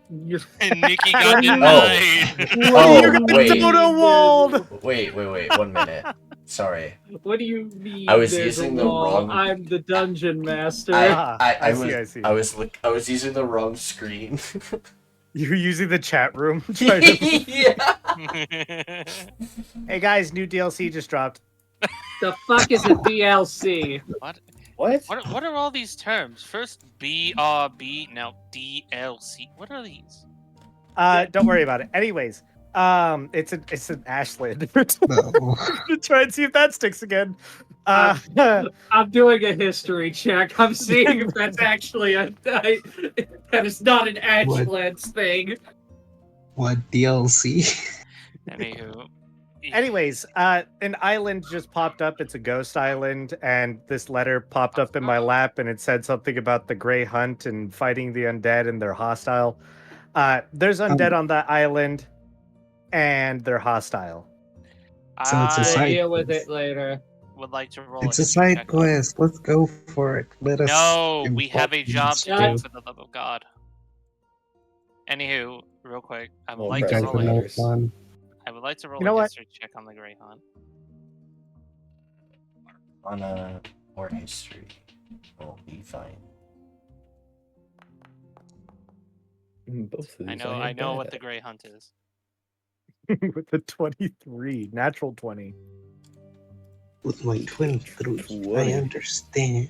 [SPEAKER 3] And Nikki got
[SPEAKER 1] Oh.
[SPEAKER 3] denied.
[SPEAKER 1] Oh, wait.
[SPEAKER 6] Walled!
[SPEAKER 1] Wait, 1 minute. Sorry.
[SPEAKER 5] What do you mean?
[SPEAKER 1] I was
[SPEAKER 5] there's
[SPEAKER 1] using
[SPEAKER 5] a
[SPEAKER 1] the
[SPEAKER 5] wall?
[SPEAKER 1] wrong-
[SPEAKER 5] I'm the dungeon master.
[SPEAKER 6] I see.
[SPEAKER 1] I was using the wrong screen.
[SPEAKER 6] You're using the chat room. Trying to-
[SPEAKER 1] Yeah.
[SPEAKER 6] Hey guys, new DLC just dropped.
[SPEAKER 5] The fuck is a DLC?
[SPEAKER 3] What?
[SPEAKER 4] What?
[SPEAKER 3] What are all these terms? First BRB, now DLC. What are these?
[SPEAKER 6] Don't worry about it. Anyways, it's an Ashland.
[SPEAKER 2] No.
[SPEAKER 6] Try and see if that sticks again.
[SPEAKER 5] I'm doing a history check. I'm seeing if that's actually that is not an Ashlands thing.
[SPEAKER 2] What DLC?
[SPEAKER 3] Anywho.
[SPEAKER 6] Anyways, an island just popped up. It's a ghost island, and this letter popped up in my lap, and it said something about the Grey Hunt and fighting the undead, and they're hostile. There's undead on that island, and they're hostile.
[SPEAKER 2] So it's a
[SPEAKER 5] We'll
[SPEAKER 2] side
[SPEAKER 5] deal with
[SPEAKER 2] quest.
[SPEAKER 5] it later.
[SPEAKER 3] Would like to roll
[SPEAKER 2] It's a
[SPEAKER 3] history
[SPEAKER 2] side
[SPEAKER 3] check.
[SPEAKER 2] quest. Let's go for it. Let us.
[SPEAKER 3] No, we have a job to do,
[SPEAKER 5] Shut-
[SPEAKER 3] for the love of God. Anywho, real quick, I would
[SPEAKER 4] Well,
[SPEAKER 3] like
[SPEAKER 2] You
[SPEAKER 3] to
[SPEAKER 2] guys
[SPEAKER 3] roll
[SPEAKER 2] are
[SPEAKER 3] a
[SPEAKER 2] no
[SPEAKER 4] letters.
[SPEAKER 2] fun.
[SPEAKER 3] I would like to roll
[SPEAKER 6] You know
[SPEAKER 3] a
[SPEAKER 6] what?
[SPEAKER 3] history check on the Grey Hunt.
[SPEAKER 1] On a or history. We'll be fine.
[SPEAKER 4] Both of these.
[SPEAKER 3] I know what the Grey Hunt is.
[SPEAKER 6] With the 23, natural 20.
[SPEAKER 2] With my 23, I
[SPEAKER 4] 20.
[SPEAKER 2] understand.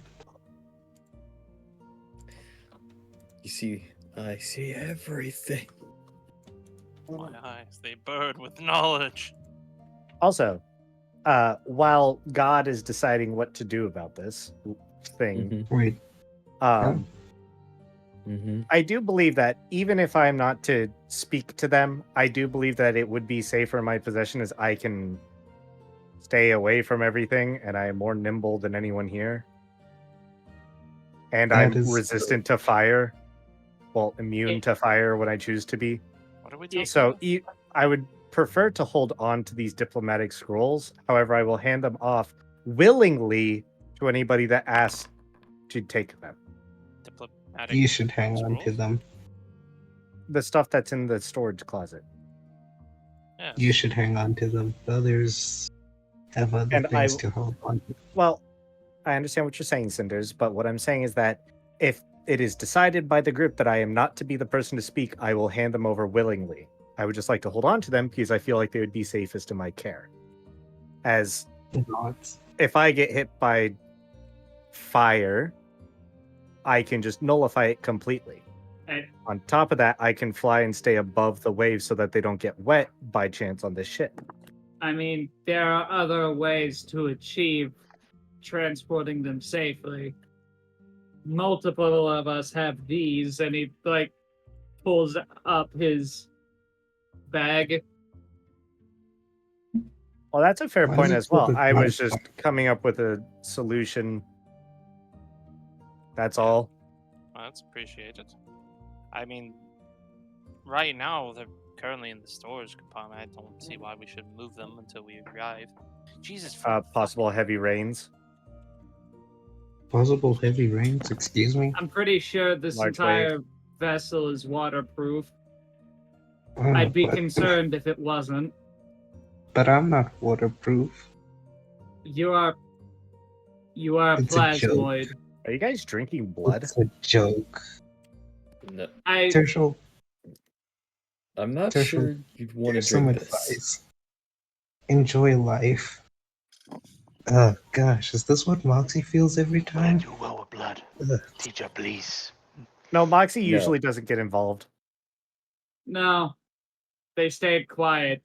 [SPEAKER 4] You see, I see everything.
[SPEAKER 3] My eyes, they burn with knowledge.
[SPEAKER 6] Also, while God is deciding what to do about this thing,
[SPEAKER 2] Wait,
[SPEAKER 4] Mm-hmm.
[SPEAKER 6] I do believe that even if I'm not to speak to them, I do believe that it would be safer in my possession as I can stay away from everything and I am more nimble than anyone here. And
[SPEAKER 2] That
[SPEAKER 6] I'm
[SPEAKER 2] is
[SPEAKER 6] resistant to fire. Well, immune
[SPEAKER 5] Yeah.
[SPEAKER 6] to fire when I choose to be.
[SPEAKER 3] What are we talking
[SPEAKER 6] So
[SPEAKER 3] about?
[SPEAKER 6] I would prefer to hold on to these diplomatic scrolls. However, I will hand them off willingly to anybody that asks to take them.
[SPEAKER 3] Diplomatic
[SPEAKER 2] you should hang on to
[SPEAKER 3] scrolls?
[SPEAKER 2] them.
[SPEAKER 6] The stuff that's in the storage closet.
[SPEAKER 3] Yes.
[SPEAKER 2] You should hang on to them. The others have other
[SPEAKER 6] And
[SPEAKER 2] things to hold on to.
[SPEAKER 6] Well, I understand what you're saying, Cinders, but what I'm saying is that if it is decided by the group that I am not to be the person to speak, I will hand them over willingly. I would just like to hold on to them because I feel like they would be safest in my care. As
[SPEAKER 2] Not.
[SPEAKER 6] if I get hit by fire, I can just nullify it completely.
[SPEAKER 5] And-
[SPEAKER 6] On top of that, I can fly and stay above the waves so that they don't get wet by chance on this ship.
[SPEAKER 5] I mean, there are other ways to achieve transporting them safely. multiple of us have these, and he like pulls up his bag.
[SPEAKER 6] Well, that's a fair
[SPEAKER 2] Why
[SPEAKER 6] point
[SPEAKER 2] is it
[SPEAKER 6] as well.
[SPEAKER 2] called a
[SPEAKER 6] I was
[SPEAKER 2] bottle?
[SPEAKER 6] just coming up with a solution. That's all.
[SPEAKER 3] Well, that's appreciated. I mean, right now they're currently in the storage compartment. I don't see why we should move them until we arrive. Jesus.
[SPEAKER 6] Possible heavy rains.
[SPEAKER 2] Possible heavy rains, excuse me?
[SPEAKER 5] I'm pretty sure this
[SPEAKER 6] Large
[SPEAKER 5] entire vessel is waterproof.
[SPEAKER 2] Oh,
[SPEAKER 5] I'd be
[SPEAKER 2] but-
[SPEAKER 5] concerned if it wasn't.
[SPEAKER 2] But I'm not waterproof.
[SPEAKER 5] You are a
[SPEAKER 2] It's a joke.
[SPEAKER 5] plasmoid.
[SPEAKER 6] Are you guys drinking blood?
[SPEAKER 2] It's a joke.
[SPEAKER 4] No,
[SPEAKER 2] Tirsheal,
[SPEAKER 4] I'm not
[SPEAKER 2] Tirsheal,
[SPEAKER 4] sure you'd want to
[SPEAKER 2] here's some
[SPEAKER 4] drink this.
[SPEAKER 2] advice. Enjoy life. Oh gosh, is this what Moxie feels every
[SPEAKER 7] I
[SPEAKER 2] time?
[SPEAKER 7] do well with blood.
[SPEAKER 2] Ugh.
[SPEAKER 7] Teacher, please.
[SPEAKER 6] No, Moxie
[SPEAKER 4] No.
[SPEAKER 6] usually doesn't get involved.
[SPEAKER 5] No, they stayed quiet.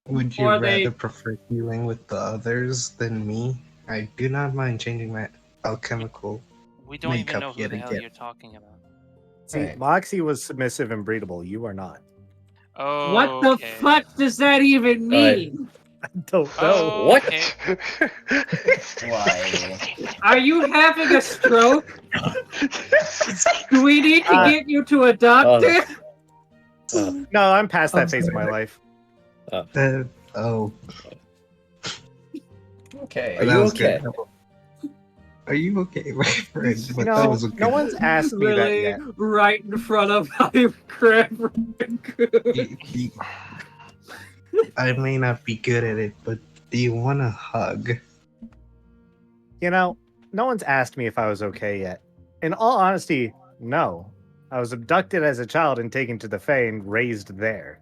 [SPEAKER 2] Would you
[SPEAKER 5] Or
[SPEAKER 2] rather
[SPEAKER 5] they-
[SPEAKER 2] prefer dealing with the others than me? I do not mind changing my alchemical.
[SPEAKER 3] We don't even
[SPEAKER 2] makeup
[SPEAKER 3] know who
[SPEAKER 2] yet
[SPEAKER 3] the hell
[SPEAKER 2] again.
[SPEAKER 3] you're talking about.
[SPEAKER 6] See,
[SPEAKER 1] Right.
[SPEAKER 6] Moxie was submissive and breedable. You are not.
[SPEAKER 3] Oh.
[SPEAKER 5] What the fuck does that even mean?
[SPEAKER 6] I don't know.
[SPEAKER 3] Oh,
[SPEAKER 4] What?
[SPEAKER 3] okay.
[SPEAKER 1] Why?
[SPEAKER 5] Are you having a stroke? Do we need to get you to a doctor?
[SPEAKER 6] No, I'm past that phase of my life.
[SPEAKER 2] Oh,
[SPEAKER 1] Okay.
[SPEAKER 4] Are
[SPEAKER 2] that
[SPEAKER 4] you
[SPEAKER 2] was
[SPEAKER 4] okay?
[SPEAKER 2] good. Are you okay, my friend?
[SPEAKER 6] You
[SPEAKER 2] But
[SPEAKER 6] know,
[SPEAKER 2] that was a
[SPEAKER 6] no
[SPEAKER 2] good
[SPEAKER 6] one's asked me that
[SPEAKER 5] Really,
[SPEAKER 6] yet.
[SPEAKER 5] right in front of my crab.
[SPEAKER 2] I may not be good at it, but do you want a hug?
[SPEAKER 6] You know, no one's asked me if I was okay yet. In all honesty, no. I was abducted as a child and taken to the Fae and raised there.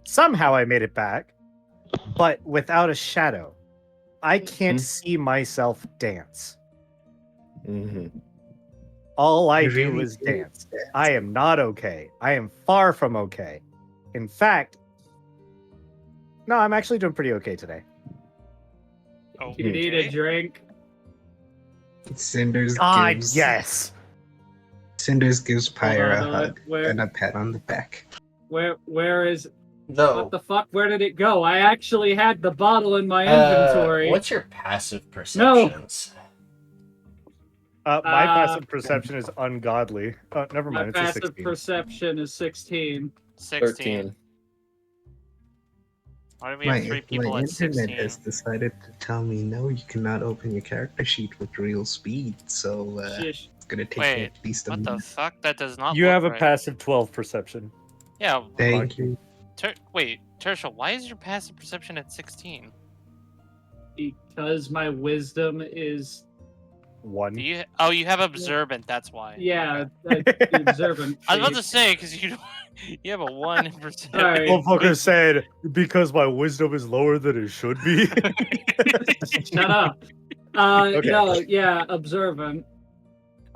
[SPEAKER 6] Somehow I made it back, but without a shadow. I can't see myself dance.
[SPEAKER 4] Mm-hmm.
[SPEAKER 6] All I
[SPEAKER 2] You
[SPEAKER 6] do
[SPEAKER 2] really
[SPEAKER 6] is
[SPEAKER 2] do
[SPEAKER 6] dance.
[SPEAKER 2] dance.
[SPEAKER 6] I am not okay. I am far from okay. In fact, no, I'm actually doing pretty okay today.
[SPEAKER 5] You need a drink.
[SPEAKER 2] Cinders
[SPEAKER 6] God,
[SPEAKER 2] gives
[SPEAKER 6] yes.
[SPEAKER 2] Cinders gives Pyre a
[SPEAKER 5] Hold on,
[SPEAKER 2] hug
[SPEAKER 5] where-
[SPEAKER 2] and a pat on the back.
[SPEAKER 5] Where is?
[SPEAKER 1] No.
[SPEAKER 5] What the fuck? Where did it go? I actually had the bottle in my inventory.
[SPEAKER 1] What's your passive perceptions?
[SPEAKER 6] My
[SPEAKER 5] Uh,
[SPEAKER 6] passive perception is ungodly. Oh, never
[SPEAKER 5] My
[SPEAKER 6] mind. It's a
[SPEAKER 5] passive
[SPEAKER 6] 16.
[SPEAKER 5] perception is 16.
[SPEAKER 3] 16.
[SPEAKER 4] 13.
[SPEAKER 3] Why do we have three people
[SPEAKER 2] my
[SPEAKER 3] at
[SPEAKER 2] internet
[SPEAKER 3] 16?
[SPEAKER 2] has decided to tell me no, you cannot open your character sheet with real speed, so
[SPEAKER 5] Shish.
[SPEAKER 2] it's gonna take me
[SPEAKER 3] Wait,
[SPEAKER 2] at least a
[SPEAKER 3] What the
[SPEAKER 2] minute.
[SPEAKER 3] fuck? That does not
[SPEAKER 6] You
[SPEAKER 3] look
[SPEAKER 6] have a
[SPEAKER 3] right.
[SPEAKER 6] passive 12 perception.
[SPEAKER 3] Yeah.
[SPEAKER 2] Thank you.
[SPEAKER 3] Wait, Tirsheal, why is your passive perception at 16?
[SPEAKER 5] Because my wisdom is
[SPEAKER 6] 1.
[SPEAKER 3] Do you? Oh, you have observant. That's why.
[SPEAKER 5] yeah,
[SPEAKER 3] Okay.
[SPEAKER 5] the observant.
[SPEAKER 3] I was about to
[SPEAKER 5] trait.
[SPEAKER 3] say because you don't, you have a 1 in perception.
[SPEAKER 5] Alright.
[SPEAKER 6] Motherfucker said, because my wisdom is lower than it should be.
[SPEAKER 5] Shut up.
[SPEAKER 6] Okay.
[SPEAKER 5] No, yeah, observant.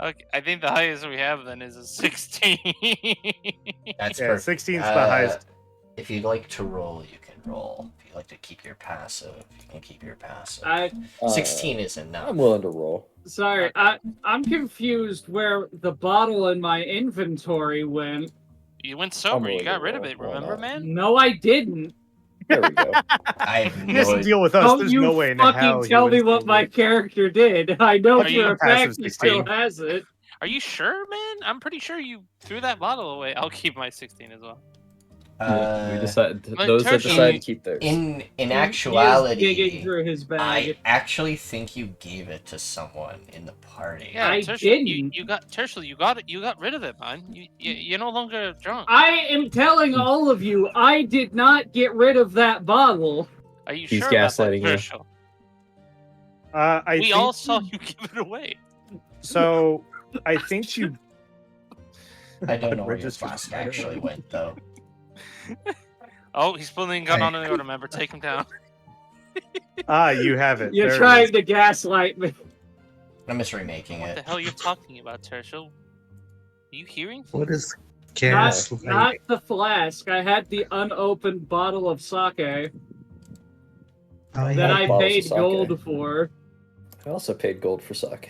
[SPEAKER 3] Okay, I think the highest we have then is a 16.
[SPEAKER 1] That's
[SPEAKER 6] Yeah,
[SPEAKER 1] perfect.
[SPEAKER 6] 16 is the highest.
[SPEAKER 1] If you'd like to roll, you can roll. If you'd like to keep your passive, you can keep your passive. 16 is enough.
[SPEAKER 4] I'm willing to roll.
[SPEAKER 5] Sorry, I'm confused where the bottle in my inventory went.
[SPEAKER 3] You went sober. You
[SPEAKER 4] willing
[SPEAKER 3] got
[SPEAKER 4] to
[SPEAKER 3] rid of
[SPEAKER 4] roll.
[SPEAKER 3] it.
[SPEAKER 4] Why
[SPEAKER 3] Remember,
[SPEAKER 4] not?
[SPEAKER 3] man?
[SPEAKER 5] No, I didn't.
[SPEAKER 4] There we go.
[SPEAKER 1] I have
[SPEAKER 6] He
[SPEAKER 1] no
[SPEAKER 6] doesn't
[SPEAKER 1] idea.
[SPEAKER 6] deal with us.
[SPEAKER 5] Don't
[SPEAKER 6] There's
[SPEAKER 5] you
[SPEAKER 6] no way in
[SPEAKER 5] fucking
[SPEAKER 6] hell
[SPEAKER 5] tell
[SPEAKER 6] he
[SPEAKER 5] me
[SPEAKER 6] would
[SPEAKER 5] what
[SPEAKER 6] do
[SPEAKER 5] my
[SPEAKER 6] it.
[SPEAKER 5] character did. I know
[SPEAKER 3] Are you
[SPEAKER 5] for a fact
[SPEAKER 6] passive
[SPEAKER 5] he still
[SPEAKER 6] 16?
[SPEAKER 5] has it.
[SPEAKER 3] Are you sure, man? I'm pretty sure you threw that bottle away. I'll keep my 16 as well.
[SPEAKER 4] We decided
[SPEAKER 3] but
[SPEAKER 4] those that
[SPEAKER 3] Tirsheal-
[SPEAKER 4] decide to keep theirs.
[SPEAKER 1] in
[SPEAKER 5] He is digging
[SPEAKER 1] actuality,
[SPEAKER 5] through his bag.
[SPEAKER 1] I actually think you gave it to someone in the party.
[SPEAKER 3] Yeah,
[SPEAKER 5] I
[SPEAKER 3] Tirsheal,
[SPEAKER 5] didn't.
[SPEAKER 3] You got Tirsheal. You got it. You got rid of it, man. You're no longer drunk.
[SPEAKER 5] I am telling all of you, I did not get rid of that bottle.
[SPEAKER 3] Are you
[SPEAKER 4] He's
[SPEAKER 3] sure about that,
[SPEAKER 4] gaslighting you.
[SPEAKER 3] Tirsheal?
[SPEAKER 6] I
[SPEAKER 3] We
[SPEAKER 6] think,
[SPEAKER 3] all saw you give it away.
[SPEAKER 6] So, I think you...
[SPEAKER 1] I don't know where your
[SPEAKER 6] Registered
[SPEAKER 1] flask
[SPEAKER 6] spider.
[SPEAKER 1] actually went, though.
[SPEAKER 3] Oh, he's pulling a gun on the order member. Take him down.
[SPEAKER 6] You have it.
[SPEAKER 5] You're
[SPEAKER 6] There it
[SPEAKER 5] trying
[SPEAKER 6] is.
[SPEAKER 5] to gaslight me.
[SPEAKER 1] I'm just remaking
[SPEAKER 3] What the
[SPEAKER 1] it.
[SPEAKER 3] hell are you talking about, Tirsheal? Are you hearing?
[SPEAKER 2] What is
[SPEAKER 5] Not,
[SPEAKER 2] gaslighting?
[SPEAKER 5] not the flask. I had the unopened bottle of sake
[SPEAKER 2] Oh,
[SPEAKER 5] that
[SPEAKER 2] yeah.
[SPEAKER 5] I
[SPEAKER 4] bottles of
[SPEAKER 5] paid
[SPEAKER 4] sake.
[SPEAKER 5] gold for.
[SPEAKER 4] I also paid gold for sake.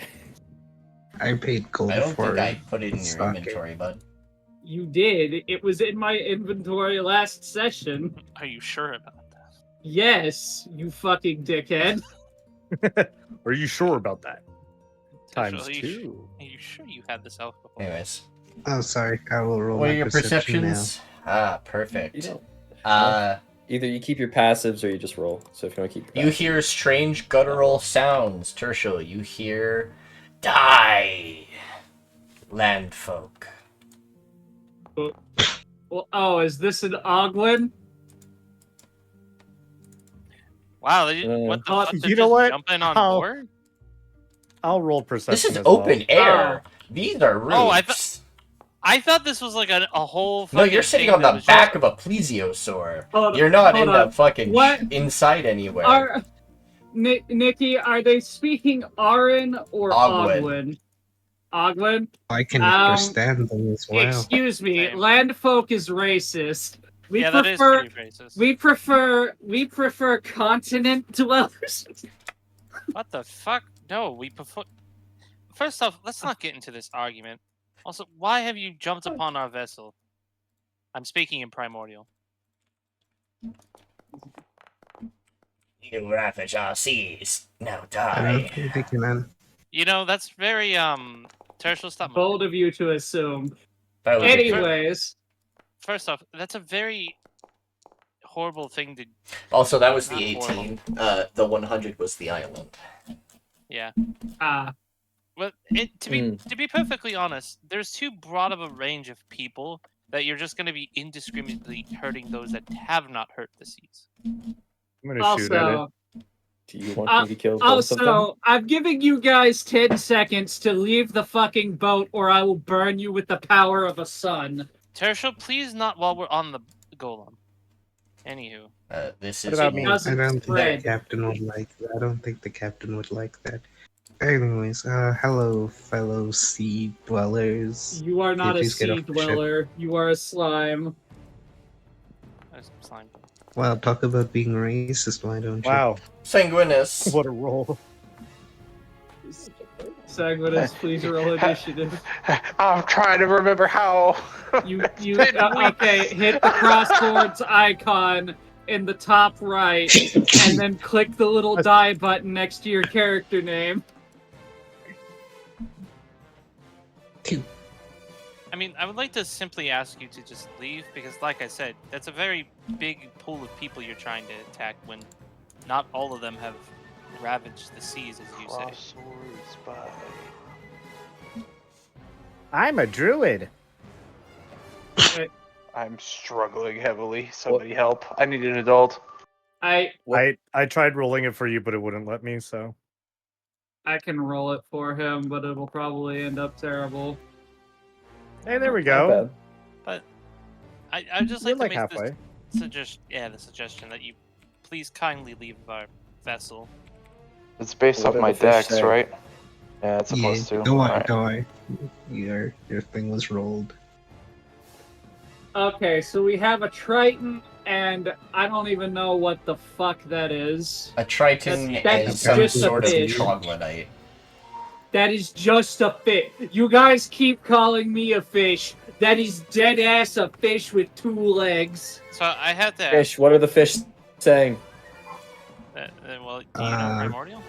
[SPEAKER 2] I paid gold
[SPEAKER 1] I don't
[SPEAKER 2] for
[SPEAKER 1] think I put it in your
[SPEAKER 2] sake.
[SPEAKER 1] inventory, bud.
[SPEAKER 5] You did. It was in my inventory last session.
[SPEAKER 3] Are you sure about that?
[SPEAKER 5] Yes, you fucking dickhead.
[SPEAKER 6] Are you sure about that? Times
[SPEAKER 3] Tashure,
[SPEAKER 6] two.
[SPEAKER 3] Are you sure you had this elf before?
[SPEAKER 1] Anyways,
[SPEAKER 2] Oh, sorry. I will roll
[SPEAKER 1] what are
[SPEAKER 2] my
[SPEAKER 1] your
[SPEAKER 2] perception
[SPEAKER 1] perceptions? Ah, perfect.
[SPEAKER 4] You don't.
[SPEAKER 1] Either
[SPEAKER 4] you keep your passives or you just roll. So if you want to keep your
[SPEAKER 1] you
[SPEAKER 4] passives.
[SPEAKER 1] hear strange guttural sounds, Tirsheal. You hear, die, landfolk.
[SPEAKER 5] Well, oh, is this an Oglin?
[SPEAKER 3] Wow, what the fuck? They're
[SPEAKER 6] You know
[SPEAKER 3] just
[SPEAKER 6] what?
[SPEAKER 3] jumping on
[SPEAKER 6] I'll-
[SPEAKER 3] board?
[SPEAKER 6] I'll roll perception.
[SPEAKER 1] This is
[SPEAKER 6] as
[SPEAKER 1] open
[SPEAKER 6] well.
[SPEAKER 1] air. These are roofs.
[SPEAKER 3] Oh, I thought this was like a whole.
[SPEAKER 1] No, you're
[SPEAKER 3] fucking
[SPEAKER 1] sitting
[SPEAKER 3] thing
[SPEAKER 1] on
[SPEAKER 3] that
[SPEAKER 1] the
[SPEAKER 3] was
[SPEAKER 1] back
[SPEAKER 3] just-
[SPEAKER 1] of a plesiosaur.
[SPEAKER 5] Hold-
[SPEAKER 1] You're not
[SPEAKER 5] hold
[SPEAKER 1] in
[SPEAKER 5] on.
[SPEAKER 1] the fucking
[SPEAKER 5] What?
[SPEAKER 1] inside anywhere.
[SPEAKER 5] Are Nikki? Are they speaking Arin or
[SPEAKER 1] Oglin.
[SPEAKER 5] Oglin? Oglin?
[SPEAKER 2] I can
[SPEAKER 5] Um,
[SPEAKER 2] understand them as well.
[SPEAKER 5] Excuse me,
[SPEAKER 3] Same.
[SPEAKER 5] landfolk is racist. We
[SPEAKER 3] Yeah, that is
[SPEAKER 5] prefer
[SPEAKER 3] pretty racist.
[SPEAKER 5] we prefer continent dwellers.
[SPEAKER 3] What the fuck? No, we prefer. First off, let's not get into this argument. Also, why have you jumped upon our vessel? I'm speaking in primordial.
[SPEAKER 1] You ravage our seas. Now
[SPEAKER 2] I
[SPEAKER 1] die.
[SPEAKER 2] don't think they can.
[SPEAKER 3] You know, that's very Tirsheal, stop moving.
[SPEAKER 5] Bold of you to assume.
[SPEAKER 1] That was a good-
[SPEAKER 5] Anyways,
[SPEAKER 3] First off, that's a very horrible thing to.
[SPEAKER 1] Also, that was the
[SPEAKER 3] Not
[SPEAKER 1] 18. The 100 was the island.
[SPEAKER 3] Yeah.
[SPEAKER 5] well,
[SPEAKER 3] To be perfectly honest, there's too broad of a range of people that you're just going to be indiscriminately hurting those that have not hurt the seas.
[SPEAKER 6] I'm gonna shoot at it.
[SPEAKER 5] also,
[SPEAKER 4] Do you want me to kill both of them?
[SPEAKER 5] also, I'm giving you guys 10 seconds to leave the fucking boat, or I will burn you with the power of a sun.
[SPEAKER 3] Tirsheal, please not while we're on the golem. Anywho.
[SPEAKER 1] This
[SPEAKER 6] What
[SPEAKER 1] is
[SPEAKER 6] about me?
[SPEAKER 2] I don't think the
[SPEAKER 5] spread.
[SPEAKER 2] captain would like that. I don't think the captain would like that. Anyways, hello, fellow sea dwellers.
[SPEAKER 5] You are not a
[SPEAKER 2] please get
[SPEAKER 5] sea
[SPEAKER 2] off the ship.
[SPEAKER 5] dweller. You are a slime.
[SPEAKER 3] That's slime.
[SPEAKER 2] Well, talk about being racist, why don't you?
[SPEAKER 6] Wow,
[SPEAKER 1] Sanguinus.
[SPEAKER 6] what a roll!
[SPEAKER 5] Sanguinus, please roll initiative.
[SPEAKER 7] I'm trying to remember how.
[SPEAKER 5] You
[SPEAKER 7] It's been weeks.
[SPEAKER 5] okay? Hit the crossboards icon in the top right, and then click the little die button next to your character name.
[SPEAKER 3] I mean, I would like to simply ask you to just leave because, like I said, that's a very big pool of people you're trying to attack when not all of them have ravaged the seas, as you say.
[SPEAKER 7] Crosswords by.
[SPEAKER 6] I'm a druid.
[SPEAKER 7] I'm struggling heavily. Somebody help. I need an adult.
[SPEAKER 5] I
[SPEAKER 6] tried rolling it for you, but it wouldn't let me. So
[SPEAKER 5] can roll it for him, but it'll probably end up terrible.
[SPEAKER 6] hey, there we
[SPEAKER 4] Not
[SPEAKER 6] go.
[SPEAKER 4] bad.
[SPEAKER 3] I'd just
[SPEAKER 6] You're
[SPEAKER 3] like to
[SPEAKER 6] like
[SPEAKER 3] make
[SPEAKER 6] halfway.
[SPEAKER 3] the suggestion that you please kindly leave our vessel.
[SPEAKER 7] It's based
[SPEAKER 4] What
[SPEAKER 7] off
[SPEAKER 4] do
[SPEAKER 7] my
[SPEAKER 4] the fish
[SPEAKER 7] dex,
[SPEAKER 4] say?
[SPEAKER 7] right? Yeah, it's supposed to.
[SPEAKER 2] Go on,
[SPEAKER 7] Alright.
[SPEAKER 2] go on. Your thing was rolled.
[SPEAKER 5] Okay, so we have a Triton, and I don't even know what the fuck that is.
[SPEAKER 1] A Triton
[SPEAKER 5] That's
[SPEAKER 1] is some
[SPEAKER 2] just a
[SPEAKER 1] sort of
[SPEAKER 5] fish.
[SPEAKER 1] troglodyte.
[SPEAKER 5] That is just a fish. You guys keep calling me a fish. That is dead ass a fish with 2 legs.
[SPEAKER 3] So I have to ask.
[SPEAKER 4] Fish, what are the fish saying?
[SPEAKER 3] Well, do you know primordial?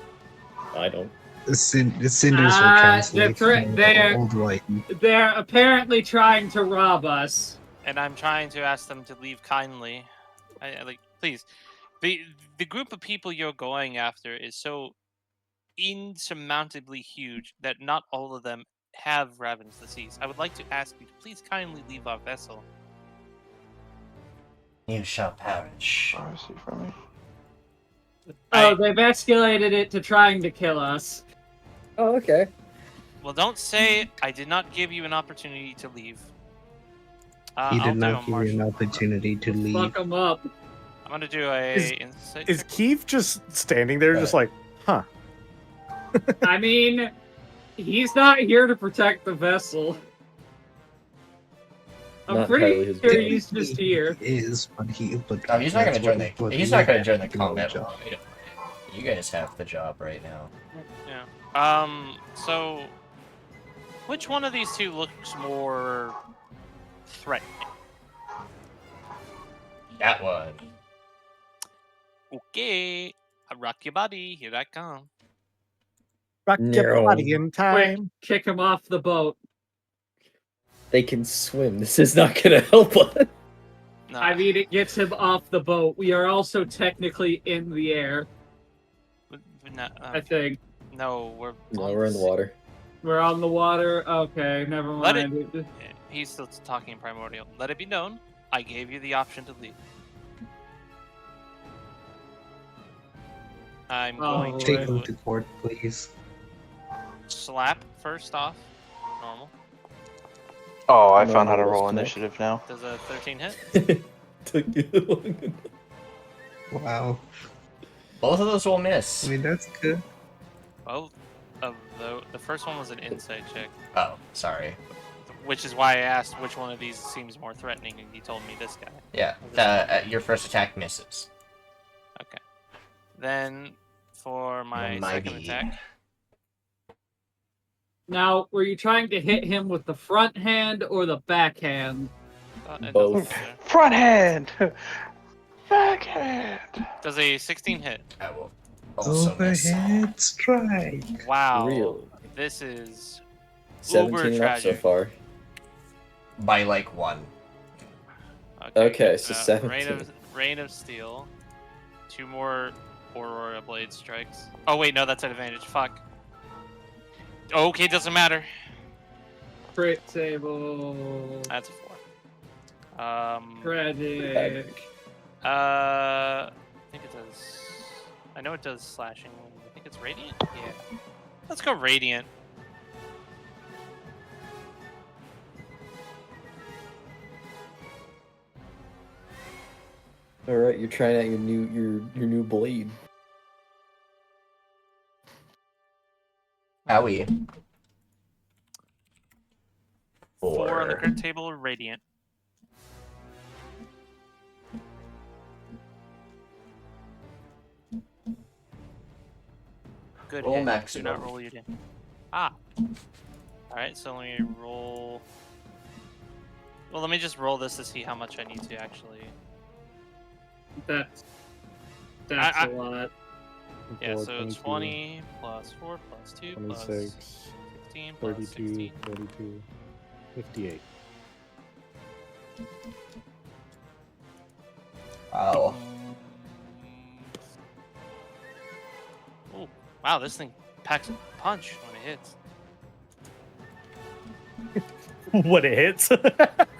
[SPEAKER 4] I don't.
[SPEAKER 2] The cinders will
[SPEAKER 5] Ah,
[SPEAKER 2] translate
[SPEAKER 5] they're-
[SPEAKER 2] Old Whitey.
[SPEAKER 5] They're apparently trying to rob us.
[SPEAKER 3] And I'm trying to ask them to leave kindly. Please. The group of people you're going after is so insurmountably huge that not all of them have ravaged the seas. I would like to ask you to please kindly leave our vessel.
[SPEAKER 1] You shall perish.
[SPEAKER 7] Mercy for me.
[SPEAKER 5] Oh, they've escalated it to trying to kill us.
[SPEAKER 4] Oh, okay.
[SPEAKER 3] Well, don't say I did not give you an opportunity to leave.
[SPEAKER 2] He
[SPEAKER 3] I'll
[SPEAKER 2] did
[SPEAKER 3] do
[SPEAKER 2] not
[SPEAKER 3] a
[SPEAKER 2] give you
[SPEAKER 3] martial.
[SPEAKER 2] an opportunity to leave.
[SPEAKER 5] Fuck them up.
[SPEAKER 3] I'm gonna do a insight.
[SPEAKER 6] Is Keith just standing there, just like, huh?
[SPEAKER 5] I mean, he's not here to protect the vessel. I'm
[SPEAKER 4] Not
[SPEAKER 5] pretty
[SPEAKER 4] entirely his
[SPEAKER 5] sure
[SPEAKER 4] business.
[SPEAKER 5] he's just here.
[SPEAKER 2] He is, but
[SPEAKER 1] Oh, he's not gonna
[SPEAKER 2] that's
[SPEAKER 1] join
[SPEAKER 2] what
[SPEAKER 1] the. He's not gonna join the
[SPEAKER 2] do,
[SPEAKER 1] combat.
[SPEAKER 2] Josh.
[SPEAKER 1] You guys have the job right now.
[SPEAKER 3] Yeah. So, which one of these two looks more threatening?
[SPEAKER 1] That one.
[SPEAKER 3] Okay. I rock your body. Here I come.
[SPEAKER 6] Rock your
[SPEAKER 4] No.
[SPEAKER 6] body in
[SPEAKER 5] Quick,
[SPEAKER 6] time.
[SPEAKER 5] kick him off the boat.
[SPEAKER 4] They can swim. This is not gonna help us.
[SPEAKER 3] No.
[SPEAKER 5] I mean, it gets him off the boat. We are also technically in the air,
[SPEAKER 3] No,
[SPEAKER 5] I think.
[SPEAKER 3] no, we're
[SPEAKER 4] No, we're in the water.
[SPEAKER 5] We're on the water. Okay, never
[SPEAKER 3] Let it-
[SPEAKER 5] mind.
[SPEAKER 3] Yeah, he's still talking primordial. Let it be known, I gave you the option to leave. I'm going
[SPEAKER 5] Oh,
[SPEAKER 2] Take
[SPEAKER 5] right.
[SPEAKER 2] him
[SPEAKER 3] to
[SPEAKER 2] to court, please.
[SPEAKER 3] slap first off. Normal.
[SPEAKER 7] Oh, I
[SPEAKER 4] No,
[SPEAKER 7] found how to
[SPEAKER 4] no,
[SPEAKER 7] roll
[SPEAKER 4] smack.
[SPEAKER 7] initiative now.
[SPEAKER 3] Does a 13 hit?
[SPEAKER 4] Took you long.
[SPEAKER 2] Wow.
[SPEAKER 1] Both of those will
[SPEAKER 2] I
[SPEAKER 1] miss.
[SPEAKER 2] mean, that's good.
[SPEAKER 3] Both of the first one was an insight check,
[SPEAKER 1] Oh, sorry.
[SPEAKER 3] which is why I asked which one of these seems more threatening, and you told me this guy.
[SPEAKER 1] Yeah, your first attack misses.
[SPEAKER 3] Okay. Then for my
[SPEAKER 1] My
[SPEAKER 3] second
[SPEAKER 1] B.
[SPEAKER 3] attack,
[SPEAKER 5] Now, were you trying to hit him with the front hand or the backhand?
[SPEAKER 3] it
[SPEAKER 4] Both.
[SPEAKER 3] doesn't matter.
[SPEAKER 7] Front hand! Backhand!
[SPEAKER 3] Does a 16 hit?
[SPEAKER 1] I will also miss.
[SPEAKER 2] Overhead strike.
[SPEAKER 3] Wow.
[SPEAKER 4] Really?
[SPEAKER 3] This is
[SPEAKER 4] 17 and up so
[SPEAKER 3] tragic.
[SPEAKER 4] far.
[SPEAKER 1] By like 1.
[SPEAKER 4] Okay,
[SPEAKER 3] good
[SPEAKER 4] so
[SPEAKER 3] to know.
[SPEAKER 4] 17.
[SPEAKER 3] Rain of Steel. 2 more Aurora Blade strikes. Oh wait, no, that's at advantage. Fuck. Okay, doesn't matter.
[SPEAKER 5] Crit table.
[SPEAKER 3] That's a 4.
[SPEAKER 5] Tragic.
[SPEAKER 3] I think it does. I know it does slashing. I think it's radiant. Yeah. Let's go radiant.
[SPEAKER 4] All right, you're trying out your new blade.
[SPEAKER 1] Owie.
[SPEAKER 3] 4 on the
[SPEAKER 1] 4.
[SPEAKER 3] crit table. Radiant. Good
[SPEAKER 1] Roll
[SPEAKER 3] hit.
[SPEAKER 1] maximum.
[SPEAKER 3] Do not roll your damage. Ah. Alright, so let me roll. Well, let me just roll this to see how much I need to actually.
[SPEAKER 5] That's
[SPEAKER 3] I-
[SPEAKER 5] a lot.
[SPEAKER 3] Yeah,
[SPEAKER 6] 4,
[SPEAKER 3] so
[SPEAKER 6] 22,
[SPEAKER 3] 20 plus 4 plus 2 plus
[SPEAKER 6] 26,
[SPEAKER 3] 16 plus
[SPEAKER 6] 32,
[SPEAKER 3] 16.
[SPEAKER 6] 42, 58.
[SPEAKER 1] Wow.
[SPEAKER 3] Oh, wow, this thing packs a punch when it hits.
[SPEAKER 6] What it hits?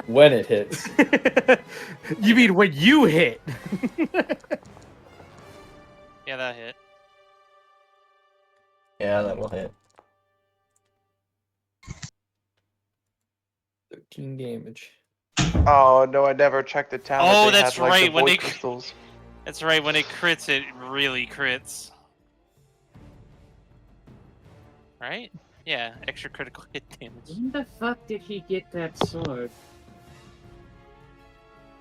[SPEAKER 4] When it hits.
[SPEAKER 6] You mean when you hit?
[SPEAKER 3] Yeah, that hit.
[SPEAKER 1] Yeah, that will hit.
[SPEAKER 4] 13 damage.
[SPEAKER 7] Oh no, I never checked the town.
[SPEAKER 3] Oh,
[SPEAKER 7] that they
[SPEAKER 3] that's
[SPEAKER 7] had, like,
[SPEAKER 3] right,
[SPEAKER 7] The
[SPEAKER 3] when
[SPEAKER 7] void
[SPEAKER 3] they-
[SPEAKER 7] crystals.
[SPEAKER 3] That's right, when it crits, it really crits. Right? Yeah, extra critical hit damage.
[SPEAKER 5] When the fuck did he get that sword?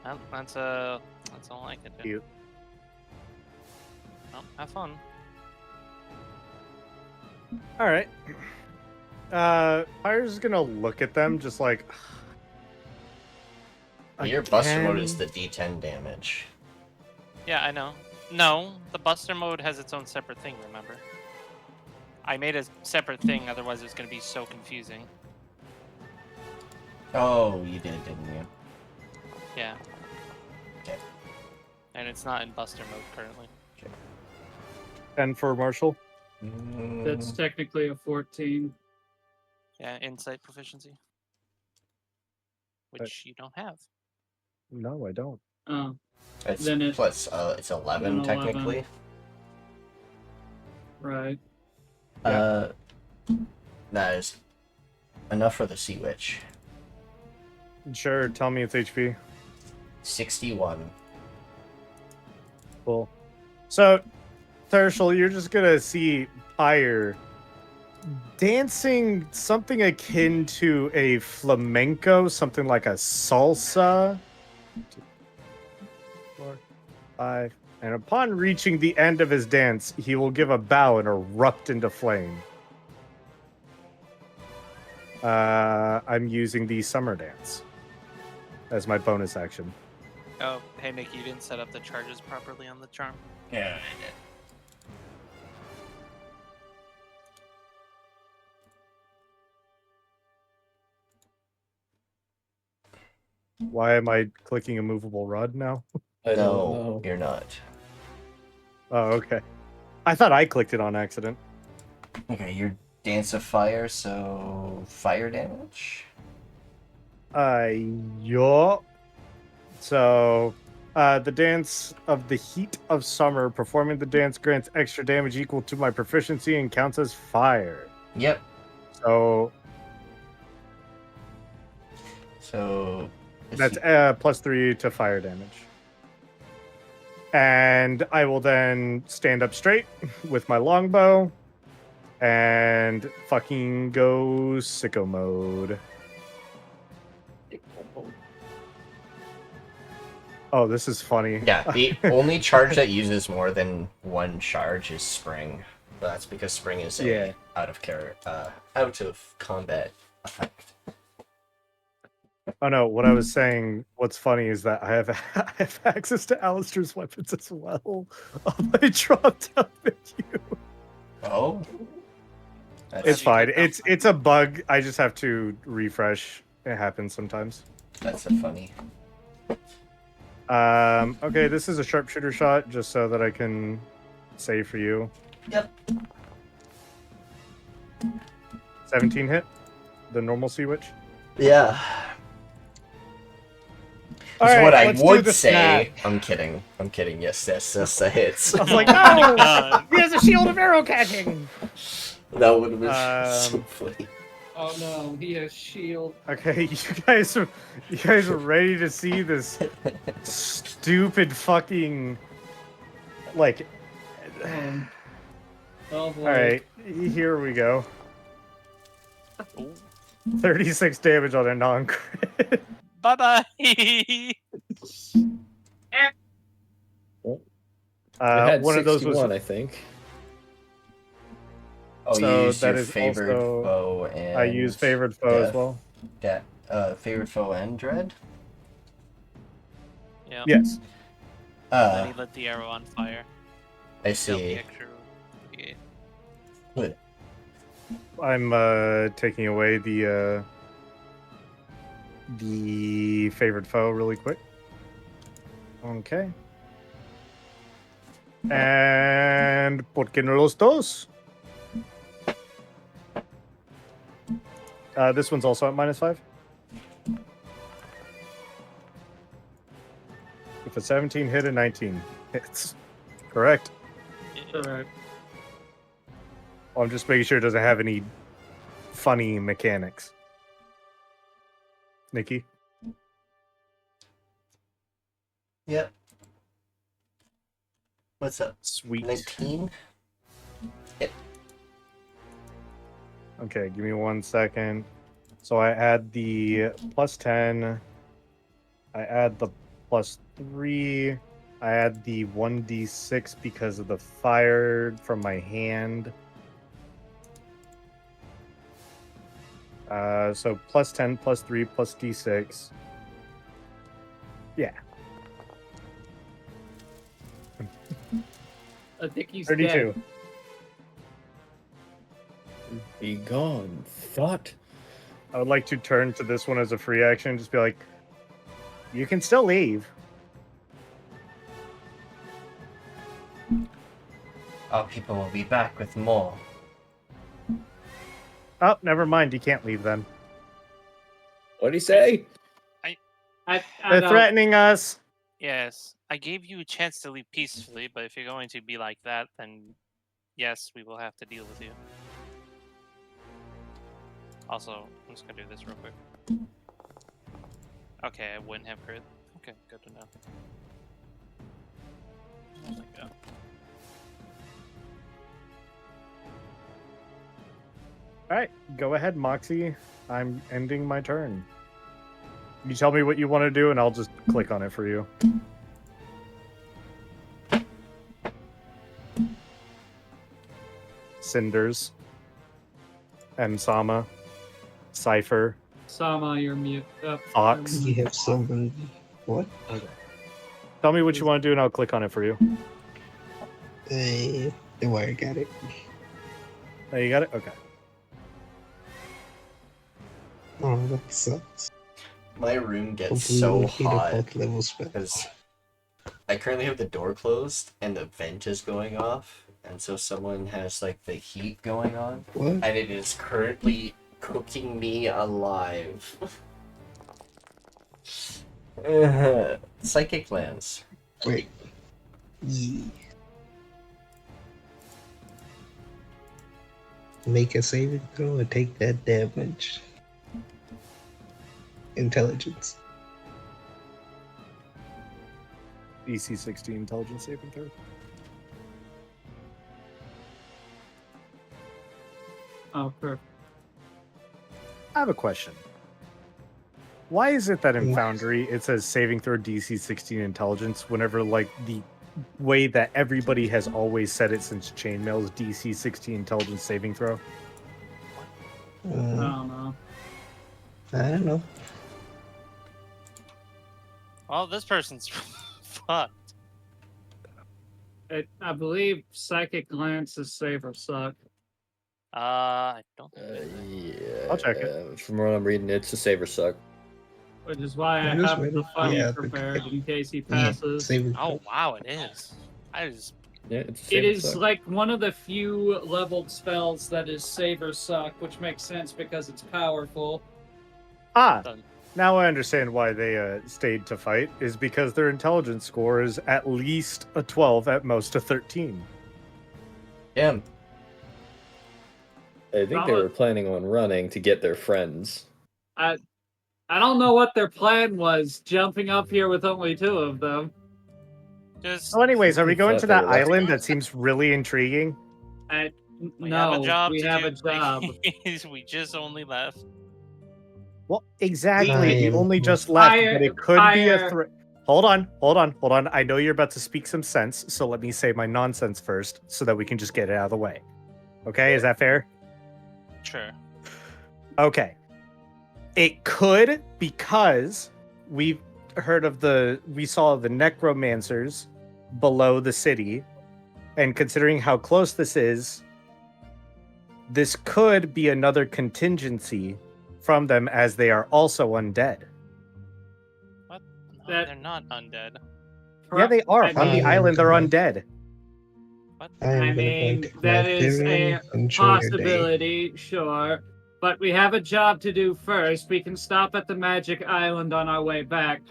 [SPEAKER 3] Well, that's all I can do.
[SPEAKER 6] Cute.
[SPEAKER 3] Well, have fun.
[SPEAKER 6] All right. Pyre's gonna look at them just like.
[SPEAKER 1] Your Buster mode is
[SPEAKER 6] again?
[SPEAKER 1] the D10 damage.
[SPEAKER 3] Yeah, I know. No, the Buster mode has its own separate thing, remember? I made a separate thing, otherwise it was going to be so confusing.
[SPEAKER 1] Oh, you did, didn't you?
[SPEAKER 3] Yeah.
[SPEAKER 1] Okay.
[SPEAKER 3] And it's not in Buster mode currently.
[SPEAKER 6] And for Marshall,
[SPEAKER 5] That's technically a 14.
[SPEAKER 3] Yeah, Insight proficiency. Which you don't have.
[SPEAKER 6] no, I don't.
[SPEAKER 5] Oh,
[SPEAKER 1] It's
[SPEAKER 5] then it-
[SPEAKER 1] plus, it's 11
[SPEAKER 5] then 11.
[SPEAKER 1] technically.
[SPEAKER 5] right.
[SPEAKER 1] That is enough for the Sea Witch.
[SPEAKER 6] Sure, tell me its HP.
[SPEAKER 1] 61.
[SPEAKER 6] Cool. So, Tirsheal, you're just gonna see Pyre dancing something akin to a flamenco, something like a salsa. 2, 4, 5, And upon reaching the end of his dance, he will give a bow and erupt into flame. I'm using the summer dance as my bonus action.
[SPEAKER 3] Oh, hey Nick, you didn't set up the charges properly on the charm.
[SPEAKER 1] Yeah, I did.
[SPEAKER 6] Why am I clicking a movable rod now?
[SPEAKER 4] I don't
[SPEAKER 1] No,
[SPEAKER 4] know.
[SPEAKER 1] you're not.
[SPEAKER 6] Oh, okay. I thought I clicked it on accident.
[SPEAKER 1] Okay, you're Dance of Fire, so fire damage?
[SPEAKER 6] Yeah. So, the dance of the heat of summer. Performing the dance grants extra damage equal to my proficiency and counts as fire.
[SPEAKER 1] Yep.
[SPEAKER 6] So
[SPEAKER 1] So
[SPEAKER 6] that's +3 to fire damage. And I will then stand up straight with my longbow and fucking go sicko mode. Oh, this is funny.
[SPEAKER 1] Yeah, the only charge that uses more than one charge is Spring. But that's because Spring is a out of combat effect.
[SPEAKER 6] Oh no, what I was saying, what's funny is that I have access to Alistair's weapons as well. I dropped out with you.
[SPEAKER 1] Oh?
[SPEAKER 6] It's fine. It's a bug. I just have to refresh. It happens sometimes.
[SPEAKER 1] That's a funny.
[SPEAKER 6] Okay, this is a sharpshooter shot, just so that I can save for you.
[SPEAKER 1] Yep.
[SPEAKER 6] 17 hit? The normal sea witch?
[SPEAKER 1] Yeah.
[SPEAKER 6] All
[SPEAKER 1] That's
[SPEAKER 6] right,
[SPEAKER 1] what I
[SPEAKER 6] let's do
[SPEAKER 1] would
[SPEAKER 6] the
[SPEAKER 1] say.
[SPEAKER 6] snap.
[SPEAKER 1] I'm kidding. I'm kidding. Yes, that hits.
[SPEAKER 6] I was like, no! He has a shield of arrow catching!
[SPEAKER 1] That would have been so funny.
[SPEAKER 5] Oh no, he has shield.
[SPEAKER 6] Okay, you guys are ready to see this stupid fucking like.
[SPEAKER 5] Oh boy.
[SPEAKER 6] All right, here we go.
[SPEAKER 3] Ooh.
[SPEAKER 6] 36 damage on a non-crit.
[SPEAKER 3] Bye bye.
[SPEAKER 4] It had
[SPEAKER 6] One of those
[SPEAKER 4] 61,
[SPEAKER 6] was.
[SPEAKER 4] I think.
[SPEAKER 1] Oh,
[SPEAKER 6] So
[SPEAKER 1] you use
[SPEAKER 6] that
[SPEAKER 1] your
[SPEAKER 6] is
[SPEAKER 1] favored
[SPEAKER 6] also-
[SPEAKER 1] foe and
[SPEAKER 6] I use favored foe as
[SPEAKER 1] death.
[SPEAKER 6] well.
[SPEAKER 1] Favored foe and dread.
[SPEAKER 3] Yeah.
[SPEAKER 6] Yes.
[SPEAKER 3] Then he lit the arrow on fire.
[SPEAKER 1] I
[SPEAKER 3] Dealt the
[SPEAKER 1] see.
[SPEAKER 3] extra yeah.
[SPEAKER 1] Good.
[SPEAKER 6] I'm taking away the favored foe really quick. Okay. And ¿por qué no los dos? This one's also at -5. If a 17 hit, a 19 hits. Correct.
[SPEAKER 5] Correct.
[SPEAKER 6] Well, I'm just making sure it doesn't have any funny mechanics. Nikki?
[SPEAKER 1] Yep. What's up?
[SPEAKER 6] Sweet.
[SPEAKER 1] 19?
[SPEAKER 6] Okay, give me 1 second. So I add the +10. I add the +3. I add the 1d6 because of the fire from my hand. So +10, +3, +d6. Yeah.
[SPEAKER 5] I think he's
[SPEAKER 6] 32.
[SPEAKER 5] dead.
[SPEAKER 4] Be gone, thought.
[SPEAKER 6] I would like to turn to this one as a free action. Just be like, you can still leave.
[SPEAKER 1] Our people will be back with more.
[SPEAKER 6] Oh, never mind. You can't leave then.
[SPEAKER 4] What'd he say?
[SPEAKER 5] I
[SPEAKER 6] They're
[SPEAKER 5] don't-
[SPEAKER 6] threatening us.
[SPEAKER 3] Yes, I gave you a chance to leave peacefully, but if you're going to be like that, then yes, we will have to deal with you. Also, I'm just gonna do this real quick. Okay, I wouldn't have crit. Okay, good to know. Oh my god.
[SPEAKER 6] All right, go ahead, Moxie. I'm ending my turn. You tell me what you want to do, and I'll just click on it for you. Cinders, M. Sama, Cypher,
[SPEAKER 5] Sama, you're mute.
[SPEAKER 6] Fox.
[SPEAKER 2] You have so many. What?
[SPEAKER 6] Tell me what you want to do, and I'll click on it for you.
[SPEAKER 2] The wire got it.
[SPEAKER 6] Oh, you got it? Okay.
[SPEAKER 2] Oh, that sucks.
[SPEAKER 1] My room gets
[SPEAKER 2] Hopefully
[SPEAKER 1] so
[SPEAKER 2] we'll hit a
[SPEAKER 1] hot
[SPEAKER 2] fourth level spell.
[SPEAKER 1] because I currently have the door closed and the vent is going off, and so someone has like the heat going on,
[SPEAKER 2] What?
[SPEAKER 1] and it is currently cooking me alive. Psychic lands.
[SPEAKER 2] Wait. Yeah. Make a saving throw and take that damage. Intelligence.
[SPEAKER 6] DC 16 intelligence saving throw.
[SPEAKER 5] Oh, perfect.
[SPEAKER 6] I have a question. Why is it that in
[SPEAKER 2] What?
[SPEAKER 6] Foundry it says saving throw DC 16 intelligence whenever like the way that everybody has always said it since Chainmail's DC 16 intelligence saving throw?
[SPEAKER 5] I don't know.
[SPEAKER 2] I don't know.
[SPEAKER 3] Well, this person's fucked.
[SPEAKER 5] I believe Psychic Glance is save or suck.
[SPEAKER 3] I don't think
[SPEAKER 4] Yeah.
[SPEAKER 6] I'll check it.
[SPEAKER 4] From what I'm reading, it's a save or suck.
[SPEAKER 5] Which is why I
[SPEAKER 2] It is
[SPEAKER 5] have
[SPEAKER 2] ready.
[SPEAKER 5] the funny
[SPEAKER 2] Yeah,
[SPEAKER 5] prepared in case he
[SPEAKER 2] Yeah,
[SPEAKER 5] passes.
[SPEAKER 2] saving
[SPEAKER 3] Oh
[SPEAKER 2] throw.
[SPEAKER 3] wow, it is. I just
[SPEAKER 4] Yeah, it's a save
[SPEAKER 5] It
[SPEAKER 4] or
[SPEAKER 5] is
[SPEAKER 4] suck.
[SPEAKER 5] like one of the few leveled spells that is save or suck, which makes sense because it's powerful.
[SPEAKER 6] Ah,
[SPEAKER 3] done.
[SPEAKER 6] now I understand why they stayed to fight, is because their intelligence score is at least a 12, at most a 13.
[SPEAKER 1] Damn.
[SPEAKER 4] I think they were planning on running to get their friends.
[SPEAKER 5] I don't know what their plan was, jumping up here with only 2 of them.
[SPEAKER 3] Just
[SPEAKER 6] So anyways, are we
[SPEAKER 4] I
[SPEAKER 6] going
[SPEAKER 4] thought
[SPEAKER 6] to
[SPEAKER 4] they
[SPEAKER 6] that
[SPEAKER 4] were left
[SPEAKER 6] island
[SPEAKER 3] behind.
[SPEAKER 6] that seems really intriguing?
[SPEAKER 3] we have a
[SPEAKER 5] No,
[SPEAKER 3] job
[SPEAKER 5] we
[SPEAKER 3] to
[SPEAKER 5] have
[SPEAKER 3] do.
[SPEAKER 5] a job.
[SPEAKER 3] We just only left.
[SPEAKER 6] Well, exactly.
[SPEAKER 2] I
[SPEAKER 6] We
[SPEAKER 2] am-
[SPEAKER 6] only just left, but it could be a
[SPEAKER 5] Pyre.
[SPEAKER 6] threat. Hold on. I know you're about to speak some sense, so let me say my nonsense first so that we can just get it out of the way. Okay, is that fair?
[SPEAKER 3] Sure.
[SPEAKER 6] Okay. It could, because we saw the necromancers below the city, and considering how close this could be another contingency from them, as they are also undead.
[SPEAKER 3] No,
[SPEAKER 5] That-
[SPEAKER 3] they're not undead.
[SPEAKER 6] Yeah, they are.
[SPEAKER 5] I
[SPEAKER 6] On the
[SPEAKER 2] mean-
[SPEAKER 6] island, they're undead.
[SPEAKER 2] I am
[SPEAKER 5] I
[SPEAKER 2] gonna
[SPEAKER 5] mean,
[SPEAKER 2] go take
[SPEAKER 5] that
[SPEAKER 2] my
[SPEAKER 5] is
[SPEAKER 2] Tyrion.
[SPEAKER 5] a
[SPEAKER 2] Enjoy your day.
[SPEAKER 5] possibility, sure. But we have a job to do first. We can stop at the Magic Island on our way back.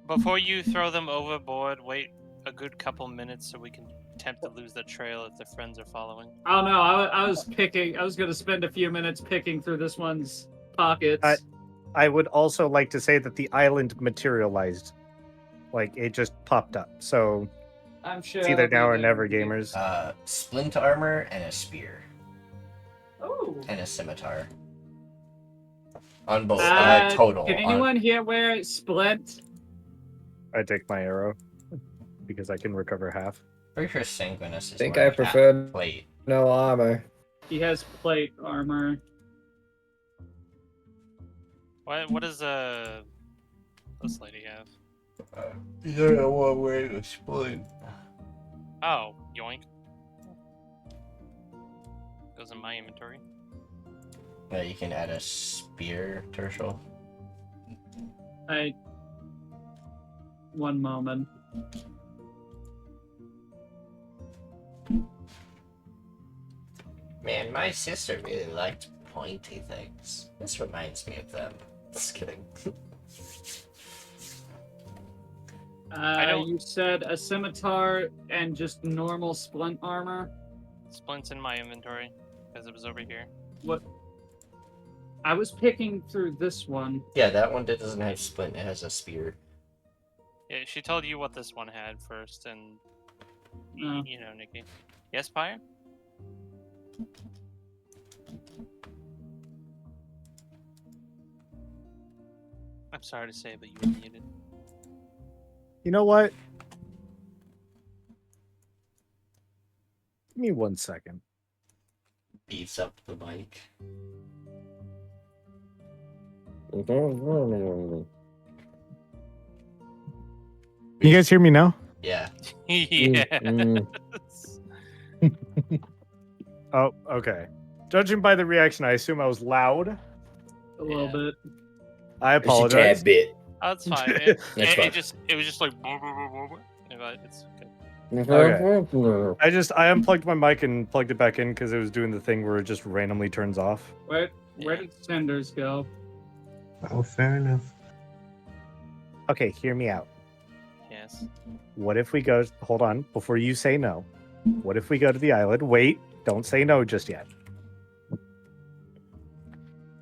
[SPEAKER 3] Before you throw them overboard, wait a good couple minutes so we can attempt to lose the trail if their friends are following.
[SPEAKER 5] Oh no, I was going to spend a few minutes picking through this one's pockets.
[SPEAKER 6] I would also like to say that the island materialized. Like, it just popped up. So
[SPEAKER 5] I'm sure.
[SPEAKER 6] it's either
[SPEAKER 5] I'll be
[SPEAKER 6] now or
[SPEAKER 5] there
[SPEAKER 6] never,
[SPEAKER 5] when we get-
[SPEAKER 6] gamers.
[SPEAKER 1] Splint armor and a spear
[SPEAKER 5] Oh.
[SPEAKER 1] and a scimitar. On both.
[SPEAKER 5] Uh,
[SPEAKER 1] Total.
[SPEAKER 5] Can anyone here wear Splint?
[SPEAKER 6] I take my arrow because I can recover half.
[SPEAKER 1] Pretty sure Sanguis is
[SPEAKER 4] Think
[SPEAKER 1] wearing
[SPEAKER 4] I prefer
[SPEAKER 1] half plate.
[SPEAKER 4] no armor.
[SPEAKER 5] He has plate armor.
[SPEAKER 3] What does this lady have?
[SPEAKER 1] You don't want to wear a splint.
[SPEAKER 3] Oh, yoink. Goes in my inventory.
[SPEAKER 1] Yeah, you can add a spear, Tirsheal.
[SPEAKER 5] One moment.
[SPEAKER 1] Man, my sister really liked pointy things. This reminds me of them. Just kidding.
[SPEAKER 3] don't-
[SPEAKER 5] You said a scimitar and just normal splint armor.
[SPEAKER 3] Splint's in my inventory because it was over here.
[SPEAKER 5] What? I was picking through this one.
[SPEAKER 1] Yeah, that one doesn't have splint, it has a spear.
[SPEAKER 3] Yeah, she told you what this one had first, and
[SPEAKER 5] Oh.
[SPEAKER 3] you know, Nikki. Yes, Pyre? I'm sorry to say, but you were muted.
[SPEAKER 6] You know what? me 1 second.
[SPEAKER 1] Beats up the mic.
[SPEAKER 6] Can you guys hear me now?
[SPEAKER 1] Yeah.
[SPEAKER 3] Yes.
[SPEAKER 6] Oh, okay. Judging by the reaction, I assume I was loud.
[SPEAKER 5] A little bit.
[SPEAKER 6] I
[SPEAKER 4] Just a
[SPEAKER 6] apologize.
[SPEAKER 4] tad bit.
[SPEAKER 3] That's fine.
[SPEAKER 4] That's fine.
[SPEAKER 3] It was just like. But it's okay.
[SPEAKER 6] I unplugged my mic and plugged it back in because it was doing the thing where it just randomly turns off.
[SPEAKER 5] Where did Cinders go?
[SPEAKER 2] Oh, fair enough.
[SPEAKER 6] Okay, hear me out.
[SPEAKER 3] Yes.
[SPEAKER 6] What if we go? Hold on, before you say no. What if we go to the island? Wait, don't say no just yet.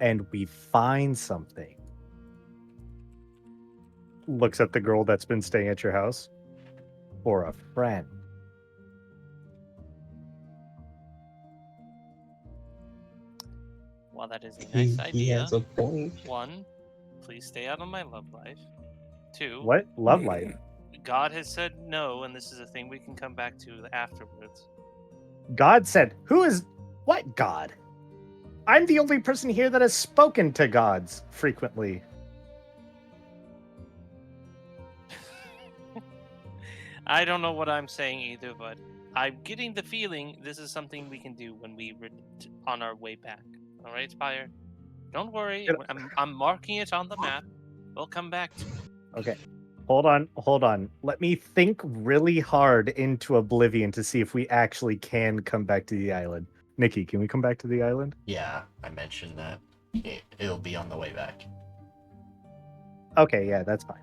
[SPEAKER 6] And we find something. Looks at the girl that's been staying at your house. Or a friend.
[SPEAKER 3] Well, that is a nice
[SPEAKER 2] He
[SPEAKER 3] idea.
[SPEAKER 2] has a point.
[SPEAKER 3] 1, please stay out of my love life. 2,
[SPEAKER 6] What? Love life?
[SPEAKER 3] God has said no, and this is a thing we can come back to afterwards.
[SPEAKER 6] God said, who is... What God? I'm the only person here that has spoken to gods frequently.
[SPEAKER 3] I don't know what I'm saying either, but I'm getting the feeling this is something we can do when on our way back. All right, Pyre? Don't worry. I'm marking it on the map. We'll come back to it.
[SPEAKER 6] Okay. Hold on. Let me think really hard into oblivion to see if we actually can come back to the island. Nikki, can we come back to the island?
[SPEAKER 1] Yeah, I mentioned that. It'll be on the way back.
[SPEAKER 6] Okay, yeah, that's fine.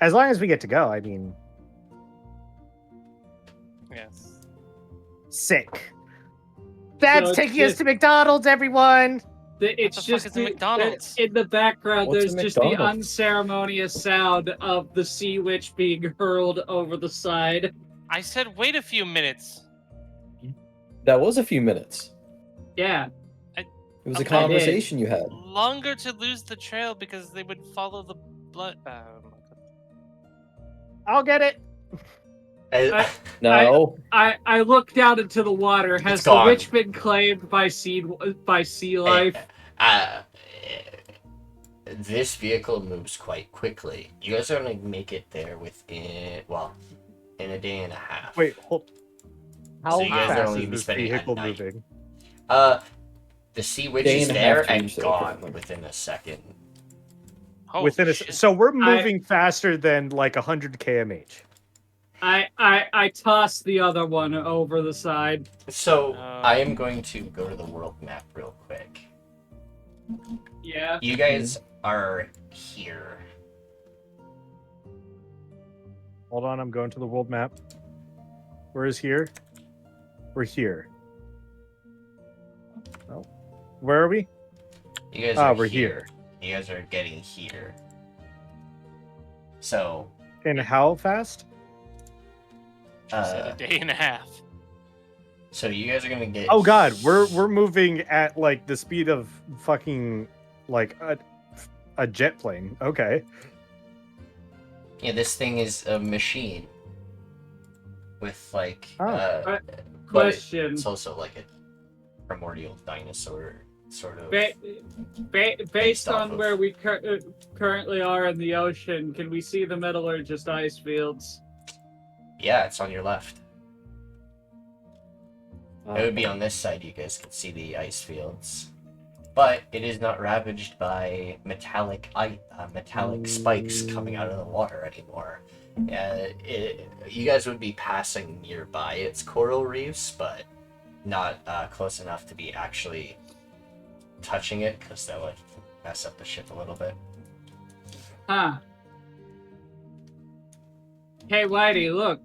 [SPEAKER 6] As long as we get to go, I mean...
[SPEAKER 3] Yes.
[SPEAKER 6] Sick. That's
[SPEAKER 5] So
[SPEAKER 6] taking us to McDonald's, everyone!
[SPEAKER 5] It's
[SPEAKER 3] What the
[SPEAKER 5] just
[SPEAKER 3] fuck is a McDonald's?
[SPEAKER 5] in the background.
[SPEAKER 4] What's
[SPEAKER 5] There's
[SPEAKER 4] a
[SPEAKER 5] just the
[SPEAKER 4] McDonald's?
[SPEAKER 5] unceremonious sound of the sea witch being hurled over the side.
[SPEAKER 3] I said wait a few minutes.
[SPEAKER 4] That was a few minutes.
[SPEAKER 5] Yeah,
[SPEAKER 4] It was a
[SPEAKER 3] Okay.
[SPEAKER 4] conversation you had.
[SPEAKER 3] Longer to lose the trail because they would follow the blood. Oh my god.
[SPEAKER 6] I'll get it!
[SPEAKER 4] No.
[SPEAKER 5] I look down into the water. Has
[SPEAKER 1] It's
[SPEAKER 5] the
[SPEAKER 1] gone.
[SPEAKER 5] witch been claimed by sea life?
[SPEAKER 1] This vehicle moves quite quickly. You guys are gonna make it there in a day and a half.
[SPEAKER 6] Wait, hold... How
[SPEAKER 1] So you guys are
[SPEAKER 6] fast
[SPEAKER 1] only
[SPEAKER 6] is
[SPEAKER 1] gonna be
[SPEAKER 6] this
[SPEAKER 1] spending
[SPEAKER 6] vehicle
[SPEAKER 1] at night.
[SPEAKER 6] moving?
[SPEAKER 1] The sea witch
[SPEAKER 4] Day
[SPEAKER 1] is
[SPEAKER 4] and a
[SPEAKER 1] there
[SPEAKER 4] half to
[SPEAKER 1] and
[SPEAKER 4] reach the
[SPEAKER 1] gone
[SPEAKER 4] equipment.
[SPEAKER 1] within a second.
[SPEAKER 3] Holy
[SPEAKER 6] Within a...
[SPEAKER 3] shit.
[SPEAKER 6] So we're moving faster than like 100 kmh.
[SPEAKER 5] I toss the other one over the side.
[SPEAKER 1] So I am going to go to the world map real quick.
[SPEAKER 5] Yeah.
[SPEAKER 1] You guys are here.
[SPEAKER 6] Hold on, I'm going to the world map. Where is here? We're here. Oh. Where are we?
[SPEAKER 1] You guys are
[SPEAKER 6] we're
[SPEAKER 1] here. You guys are getting here. So
[SPEAKER 6] And how fast?
[SPEAKER 3] She said a day and a half.
[SPEAKER 1] so you guys are gonna get
[SPEAKER 6] Oh god, we're moving at like the speed of fucking like a jet plane. Okay.
[SPEAKER 1] Yeah, this thing is a machine with like
[SPEAKER 6] Oh.
[SPEAKER 1] but
[SPEAKER 5] Question.
[SPEAKER 1] it's also like a primordial dinosaur sort of.
[SPEAKER 5] Based
[SPEAKER 1] off
[SPEAKER 5] on
[SPEAKER 1] of-
[SPEAKER 5] where we currently are in the ocean, can we see the metallurgist ice fields?
[SPEAKER 1] Yeah, it's on your left. It would be
[SPEAKER 4] Uh,
[SPEAKER 1] on this side. You guys can see the ice fields, but it is not ravaged by metallic spikes coming out of the water anymore. You guys would be passing nearby its coral reefs, but not close enough to be actually touching it, because that would mess up the ship a little bit.
[SPEAKER 5] Huh. Hey, Whitey, look.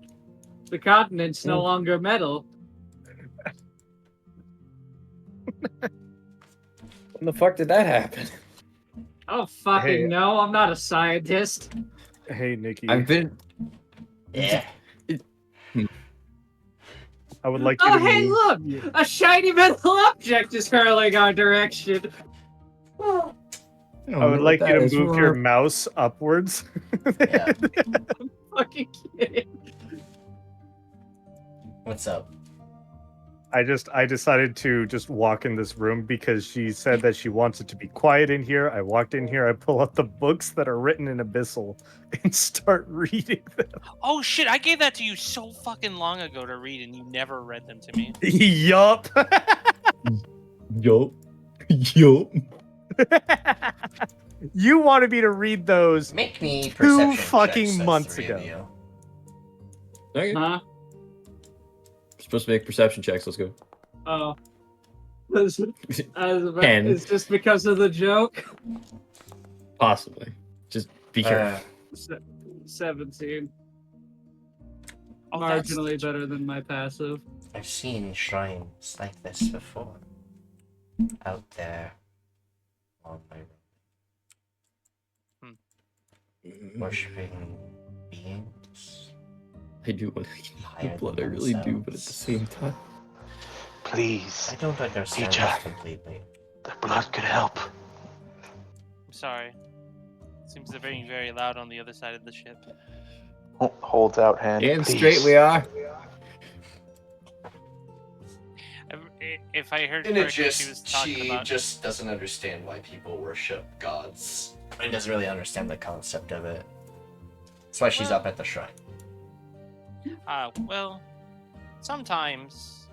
[SPEAKER 5] The continent's no longer metal.
[SPEAKER 4] when the fuck did that happen?
[SPEAKER 5] Oh, fucking
[SPEAKER 6] Hey.
[SPEAKER 5] no, I'm not a scientist.
[SPEAKER 6] Hey Nikki,
[SPEAKER 4] I've been.
[SPEAKER 1] Yeah.
[SPEAKER 6] I would like you
[SPEAKER 5] Oh,
[SPEAKER 6] to
[SPEAKER 5] hey,
[SPEAKER 6] move.
[SPEAKER 5] look! A shiny metal object is hurling our direction.
[SPEAKER 6] I would like you to move your mouse upwards.
[SPEAKER 1] Yeah.
[SPEAKER 5] Fucking kidding.
[SPEAKER 1] What's up?
[SPEAKER 6] I decided to just walk in this room because she said that she wants it to be quiet in here. I walked in here, I pull out the books that are written in Abyssal and start reading them.
[SPEAKER 3] Oh shit! I gave that to you so fucking long ago to read, and you never read them to me.
[SPEAKER 6] Yup.
[SPEAKER 4] Yup. Yup.
[SPEAKER 6] You wanted me to read those
[SPEAKER 1] Make me
[SPEAKER 6] 2
[SPEAKER 1] perception
[SPEAKER 6] fucking
[SPEAKER 1] checks, the
[SPEAKER 6] months
[SPEAKER 1] 3 of
[SPEAKER 6] ago.
[SPEAKER 1] you.
[SPEAKER 4] Okay.
[SPEAKER 5] Huh?
[SPEAKER 4] Supposed to make perception checks. Let's go.
[SPEAKER 5] Oh.
[SPEAKER 4] Ten.
[SPEAKER 5] It's just because of the joke.
[SPEAKER 4] Possibly. Just be careful.
[SPEAKER 5] 17.
[SPEAKER 3] Oh, that's-
[SPEAKER 5] Marginally better than my passive.
[SPEAKER 1] I've seen shrines like this before. Out there. On my road. Worshipping beings.
[SPEAKER 4] I do want to eat
[SPEAKER 1] higher
[SPEAKER 4] blood. I
[SPEAKER 1] than
[SPEAKER 4] really do, but at the
[SPEAKER 1] themselves.
[SPEAKER 4] same time.
[SPEAKER 7] Please,
[SPEAKER 1] I don't understand
[SPEAKER 7] Teacher.
[SPEAKER 1] this completely.
[SPEAKER 7] the blood could help.
[SPEAKER 3] I'm sorry. Seems they're very, very loud on the other side of the ship.
[SPEAKER 7] Holds out hand.
[SPEAKER 4] Damn
[SPEAKER 7] Please.
[SPEAKER 4] straight we are.
[SPEAKER 3] If I heard
[SPEAKER 1] And it
[SPEAKER 3] correctly, she was
[SPEAKER 1] just,
[SPEAKER 3] talking
[SPEAKER 1] she
[SPEAKER 3] about.
[SPEAKER 1] just doesn't understand why people worship gods. And doesn't really understand the concept of it. That's why she's
[SPEAKER 3] Well-
[SPEAKER 1] up at the shrine.
[SPEAKER 3] Well, sometimes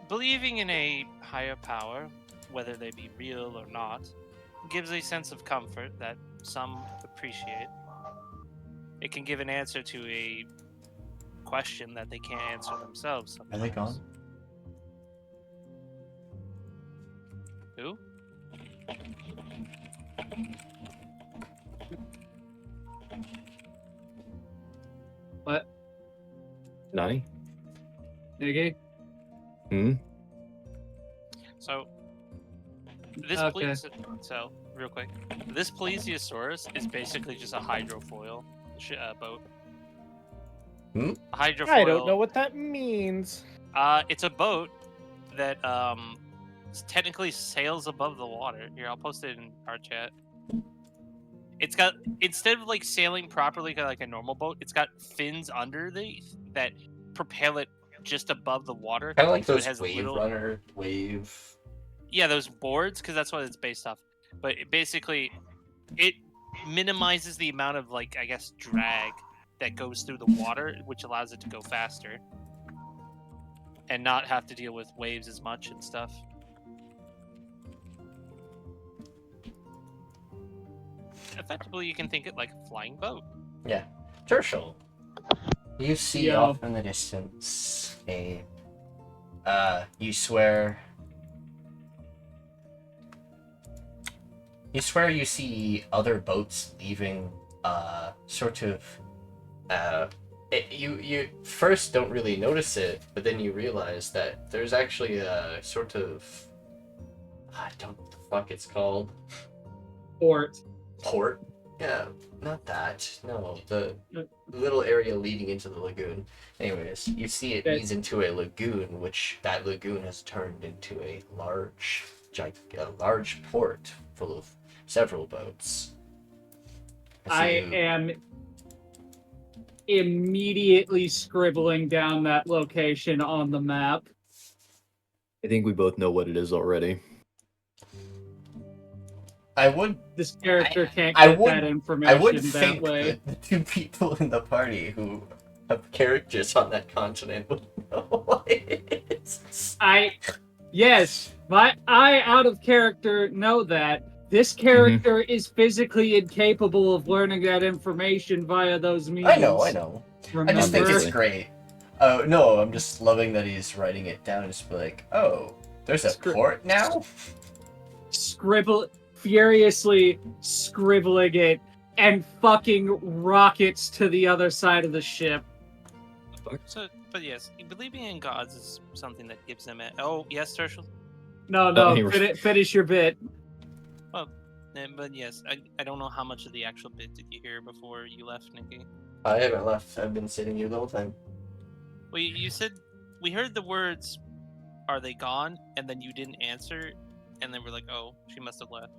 [SPEAKER 3] believing in a higher power, whether they be real or not, gives a sense of comfort that some appreciate. It can give an answer to a question that they can't answer themselves.
[SPEAKER 1] Are they
[SPEAKER 3] sometimes.
[SPEAKER 1] gone?
[SPEAKER 3] Who?
[SPEAKER 5] What?
[SPEAKER 4] Nani?
[SPEAKER 5] Nikki?
[SPEAKER 4] Hmm?
[SPEAKER 3] So, this
[SPEAKER 5] Okay.
[SPEAKER 3] so real quick, this plesiosaurus is basically just a hydrofoil boat.
[SPEAKER 1] Hmm?
[SPEAKER 3] A hydrofoil.
[SPEAKER 6] I don't know what that means.
[SPEAKER 3] It's a boat that technically sails above the water. Here, I'll post it in our chat. It's got, instead of like sailing properly like a normal boat, it's got fins underneath that propel it just above the water.
[SPEAKER 1] Kind of like
[SPEAKER 3] so it
[SPEAKER 1] those
[SPEAKER 3] has
[SPEAKER 1] wave
[SPEAKER 3] little-
[SPEAKER 1] runner, wave...
[SPEAKER 3] Yeah, those boards, because that's what it's based off. But it basically, it minimizes the amount of, like, I guess, drag that goes through the water, which allows it to go faster. And not have to deal with waves as much and stuff. Effectively, you can think it like a flying boat.
[SPEAKER 1] Yeah. Tirsheal. You see
[SPEAKER 5] Yeah.
[SPEAKER 1] off in the distance a... you swear... You swear you see other boats leaving, sort of, you first don't really notice it, but then you realize that there's actually a sort of, I don't know what the fuck it's called.
[SPEAKER 5] Port.
[SPEAKER 1] Port? Yeah, not that. No, the little area leading into the lagoon. Anyways, you see it
[SPEAKER 5] Okay.
[SPEAKER 1] leads into a lagoon, which that lagoon has turned into a large port full of several boats. So
[SPEAKER 5] I
[SPEAKER 1] you-
[SPEAKER 5] am immediately scribbling down that location on the map.
[SPEAKER 4] I think we both know what it is already.
[SPEAKER 1] I would
[SPEAKER 5] This character can't
[SPEAKER 1] I
[SPEAKER 5] get
[SPEAKER 1] would-
[SPEAKER 5] that
[SPEAKER 1] I
[SPEAKER 5] information
[SPEAKER 1] would
[SPEAKER 5] that
[SPEAKER 1] think
[SPEAKER 5] way.
[SPEAKER 1] that the two people in the party who have characters on that continent would know what it is.
[SPEAKER 5] Yes, I out of character know that. This
[SPEAKER 1] Mm-hmm.
[SPEAKER 5] character is physically incapable of learning that information via those means.
[SPEAKER 1] I know. I just think
[SPEAKER 5] Remember?
[SPEAKER 1] it's great. Oh no, I'm just loving that he's writing it down. Just be like, oh, there's a port now.
[SPEAKER 5] Furiously scribbling it and fucking rockets to the other side of the ship.
[SPEAKER 3] So, but yes, believing in gods is something that gives them a... Oh, yes, Tirsheal?
[SPEAKER 5] No,
[SPEAKER 4] he-
[SPEAKER 5] finish your bit.
[SPEAKER 3] But yes, I don't know how much of the actual bit did you hear before you left, Nikki.
[SPEAKER 1] I haven't left. I've been sitting here the whole time.
[SPEAKER 3] Well, you said we heard the words, "Are they gone?" and then you didn't answer, and then we're like, "Oh, she must have left."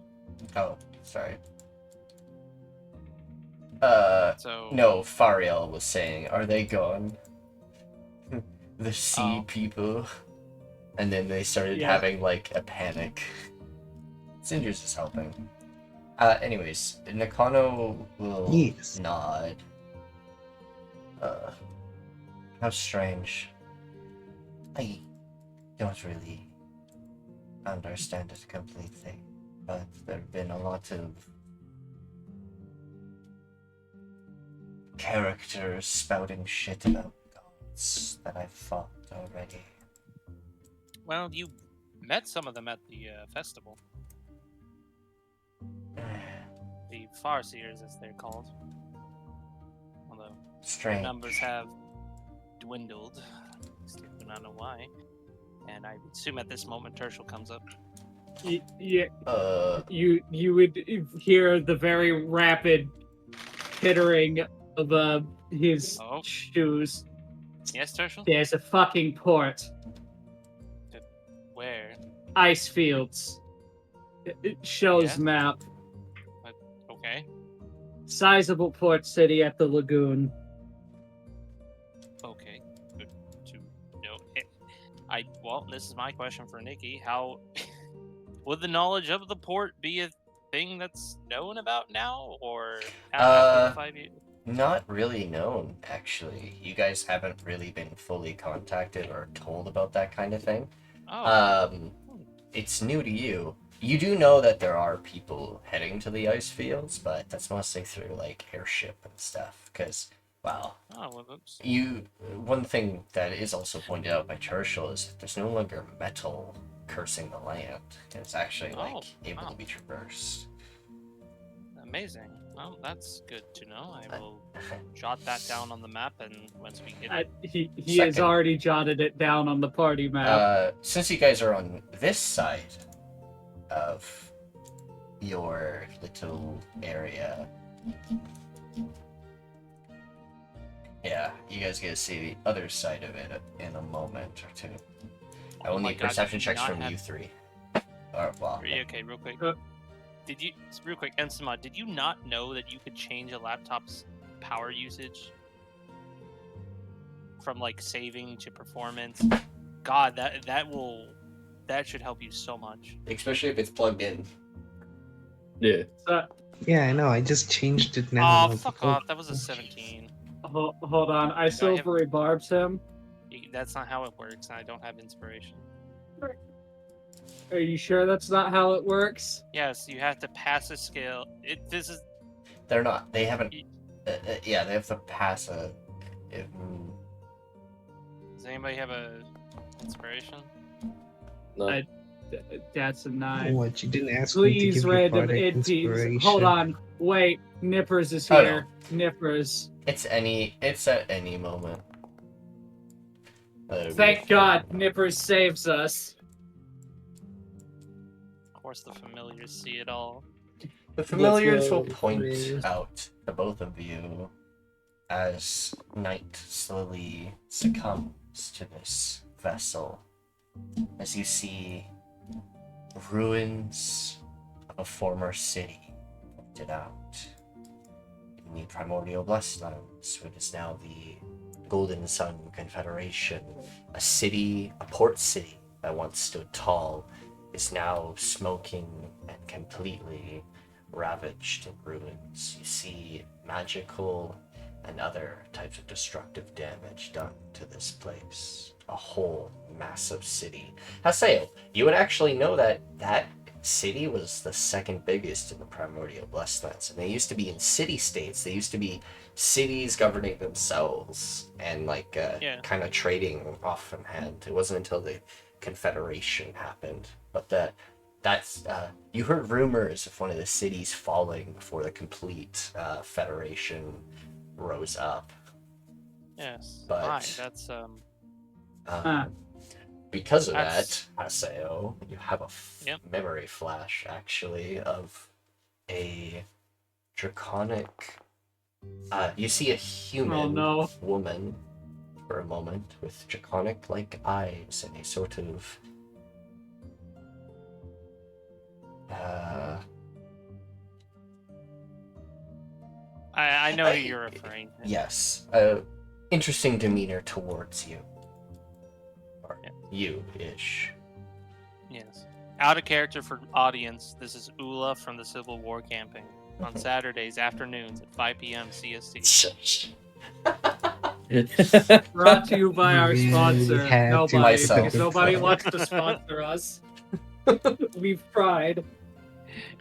[SPEAKER 1] Oh, sorry.
[SPEAKER 3] So
[SPEAKER 1] No, Fariel was saying, are they gone? The sea
[SPEAKER 3] Oh.
[SPEAKER 1] people. And then they started
[SPEAKER 5] Yeah.
[SPEAKER 1] having like a panic. Singer's is helping. Anyways, Nakano will
[SPEAKER 2] Yes.
[SPEAKER 1] nod. How strange. I don't really understand it completely, but there have been a lot of characters spouting shit about gods that I've fought already.
[SPEAKER 3] Well, you met some of them at the festival. The Farseers, as they're called. Although their
[SPEAKER 1] Strange.
[SPEAKER 3] numbers have dwindled. Still do not know why. And I assume at this moment Tirsheal comes up.
[SPEAKER 5] Yeah,
[SPEAKER 1] Uh,
[SPEAKER 5] you would hear the very rapid pittering of his
[SPEAKER 3] Oh.
[SPEAKER 5] shoes.
[SPEAKER 3] Yes, Tirsheal?
[SPEAKER 5] There's a fucking port.
[SPEAKER 3] Where?
[SPEAKER 5] Ice fields. It shows
[SPEAKER 3] Yeah?
[SPEAKER 5] map.
[SPEAKER 3] Okay.
[SPEAKER 5] Sizable port city at the lagoon.
[SPEAKER 3] Okay. Good to know. Well, this is my question for Nikki. How would the knowledge of the port be a thing that's known about now, or after the 5 years?
[SPEAKER 1] not really known, actually. You guys haven't really been fully contacted or told about that kind of thing.
[SPEAKER 3] Oh.
[SPEAKER 1] It's new to you. You do know that there are people heading to the ice fields, but that's mostly through like airship and stuff. Because, well,
[SPEAKER 3] Oops.
[SPEAKER 1] one thing that is also pointed out by Tirsheal is that there's no longer metal cursing the land. It's actually like able to be traversed.
[SPEAKER 3] Amazing. Well, that's good to know. I will jot that down on the map, and once we get
[SPEAKER 5] He has
[SPEAKER 1] Second.
[SPEAKER 5] already jotted it down on the party map.
[SPEAKER 1] Since you guys are on this side of your little area, yeah, you guys get to see the other side of it in a moment or two. I will
[SPEAKER 3] Oh my
[SPEAKER 1] need
[SPEAKER 3] God,
[SPEAKER 1] perception
[SPEAKER 3] did you
[SPEAKER 1] checks
[SPEAKER 3] not
[SPEAKER 1] from
[SPEAKER 3] have-
[SPEAKER 1] you three. Or, well,
[SPEAKER 3] Okay, real quick.
[SPEAKER 5] Uh,
[SPEAKER 3] Did you, real quick, Ensima, did you not know that you could change a laptop's power usage from like saving to performance? God, that should help you so much.
[SPEAKER 1] especially if it's plugged in.
[SPEAKER 4] Yeah.
[SPEAKER 2] Yeah, I know. I just changed it now. and I
[SPEAKER 3] Oh,
[SPEAKER 2] was
[SPEAKER 3] fuck
[SPEAKER 2] like,
[SPEAKER 3] off! That was a 17.
[SPEAKER 5] Hold on, I silvery barbs him.
[SPEAKER 3] That's not how it works, and I don't have inspiration.
[SPEAKER 5] Are you sure that's not how it works?
[SPEAKER 3] Yes, you have to pass a skill.
[SPEAKER 1] They're not. They haven't. Yeah, they have to pass a.
[SPEAKER 3] Does anybody have a inspiration?
[SPEAKER 4] No.
[SPEAKER 5] That's a 9.
[SPEAKER 2] What? You didn't ask me to
[SPEAKER 5] Please,
[SPEAKER 2] give you
[SPEAKER 5] random
[SPEAKER 2] bardic
[SPEAKER 5] NPCs.
[SPEAKER 2] inspiration.
[SPEAKER 5] Hold on. Wait, Nippers is
[SPEAKER 1] Oh,
[SPEAKER 5] here. Nippers.
[SPEAKER 1] It's at any moment.
[SPEAKER 5] Thank God, Nippers saves us.
[SPEAKER 3] Of course, the familiars see it all.
[SPEAKER 1] The familiars
[SPEAKER 4] go,
[SPEAKER 1] will point
[SPEAKER 4] familiars.
[SPEAKER 1] out to both of you as night slowly succumbs to this vessel. As you see ruins of a former city pointed out in the primordial Blesslands, what is now the Golden Sun Confederation. A port city that once stood tall, is now smoking and completely ravaged in ruins. You see magical and other types of destructive damage done to this place. A whole massive city. Haseo, you would actually know that that city was the second biggest in the primordial Blesslands, and they used to be in city-states. They used to be cities governing themselves and like kind of trading off in hand. It wasn't until the Confederation happened, but that's you heard rumors of one of the cities falling before the complete Federation rose up.
[SPEAKER 3] Yes.
[SPEAKER 1] But-
[SPEAKER 3] Fine. That's
[SPEAKER 1] Because of
[SPEAKER 3] That's-
[SPEAKER 1] that, Haseo, you have a
[SPEAKER 3] Yep.
[SPEAKER 1] memory flash actually of a draconic. You see a human
[SPEAKER 5] Oh no.
[SPEAKER 1] woman for a moment with draconic-like eyes and a sort of
[SPEAKER 3] I know who you're referring to.
[SPEAKER 1] yes, interesting demeanor towards you. you-ish.
[SPEAKER 3] Yes. Out of character for audience, this is Ula from the Civil War camping on Saturdays afternoons at 5 p.m. CST.
[SPEAKER 5] Brought to you by our
[SPEAKER 2] We
[SPEAKER 5] sponsor,
[SPEAKER 2] had to
[SPEAKER 5] nobody,
[SPEAKER 1] Myself.
[SPEAKER 5] because nobody wants to sponsor us. We've tried.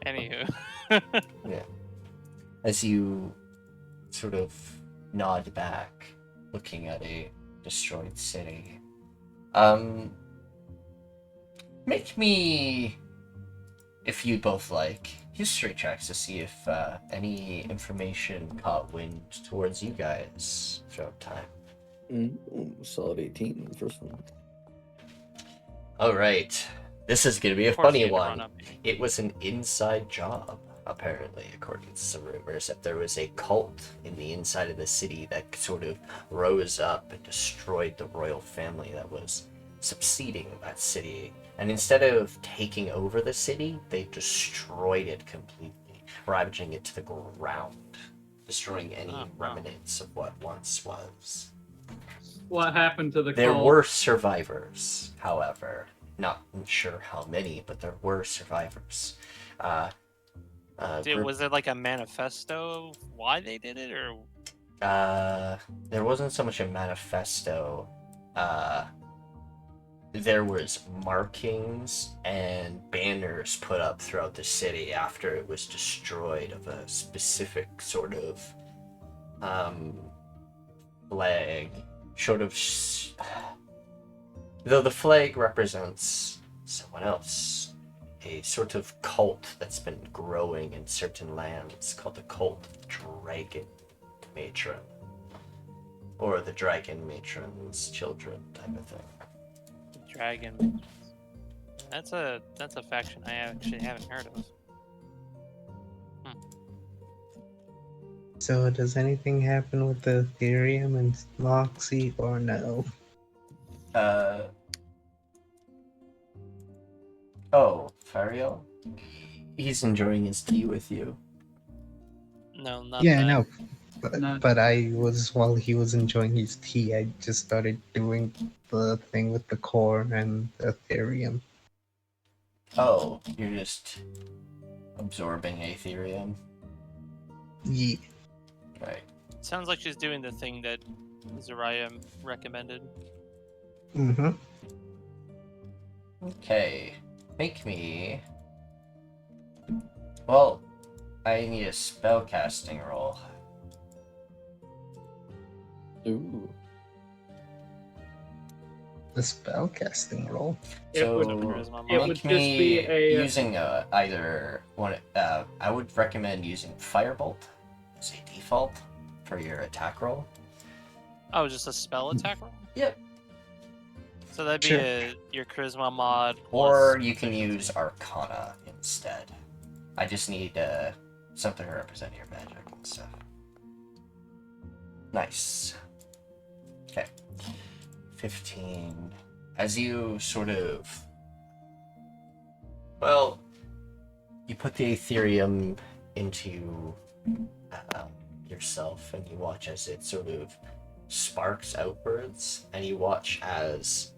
[SPEAKER 3] Anywho.
[SPEAKER 1] Yeah. As you sort of nod back, looking at a destroyed city. Make me, if you both like, history checks to see if any information caught wind towards you guys throughout time.
[SPEAKER 4] Solid 18, first one.
[SPEAKER 1] Alright. This is gonna be a
[SPEAKER 3] Of course
[SPEAKER 1] funny
[SPEAKER 3] you had to run
[SPEAKER 1] one.
[SPEAKER 3] up.
[SPEAKER 1] It was an inside job, apparently, according to some rumors, that there was a cult in the inside of the city that sort of rose up and destroyed the royal family that was succeeding that city. And instead of taking over the city, they destroyed it completely, ravaging it to the ground, destroying any
[SPEAKER 3] wow.
[SPEAKER 1] remnants of what once was.
[SPEAKER 5] What happened to the
[SPEAKER 1] There
[SPEAKER 5] cult?
[SPEAKER 1] were survivors, however. Not sure how many, but there were survivors.
[SPEAKER 3] Was there like a manifesto of why they did it, or
[SPEAKER 1] There wasn't so much a manifesto. There was markings and banners put up throughout the city after it was destroyed of a specific sort of flag. Though the flag represents someone else, a sort of cult that's been growing in certain lands called the cult of the Dragon Matron, or the Dragon Matron's children type of thing.
[SPEAKER 3] dragon? That's a faction I actually haven't heard of.
[SPEAKER 2] So does anything happen with the Ethereum and Moxie or no?
[SPEAKER 1] Fariel? He's enjoying his tea with you.
[SPEAKER 3] No, not
[SPEAKER 2] Yeah,
[SPEAKER 3] that.
[SPEAKER 2] I know.
[SPEAKER 5] No.
[SPEAKER 2] But I was, while he was enjoying his tea, I just started doing the thing with the core and the Ethereum.
[SPEAKER 1] Oh, you're just absorbing Aetherium?
[SPEAKER 2] Yeah.
[SPEAKER 1] Right.
[SPEAKER 3] Sounds like she's doing the thing that Zariah recommended.
[SPEAKER 2] Mm-hmm.
[SPEAKER 1] Okay. Make me... Well, I need a spellcasting roll.
[SPEAKER 4] Ooh.
[SPEAKER 2] The spellcasting roll.
[SPEAKER 5] It
[SPEAKER 1] So,
[SPEAKER 5] would-
[SPEAKER 3] Charisma
[SPEAKER 5] it
[SPEAKER 3] mod.
[SPEAKER 5] would
[SPEAKER 1] make me
[SPEAKER 5] just be a-
[SPEAKER 1] using either one. I would recommend using Firebolt as a default for your attack roll.
[SPEAKER 3] Oh, just a spell attack roll?
[SPEAKER 1] Yep.
[SPEAKER 3] So that'd be
[SPEAKER 2] Sure.
[SPEAKER 3] your charisma mod.
[SPEAKER 1] Or
[SPEAKER 3] plus
[SPEAKER 1] you can
[SPEAKER 3] proficiency.
[SPEAKER 1] use Arcana instead. I just need something to represent your magic and stuff. Nice. Okay. 15. As you sort of... Well, you put the Aetherium into yourself and you watch as it sort of sparks outwards, and you watch as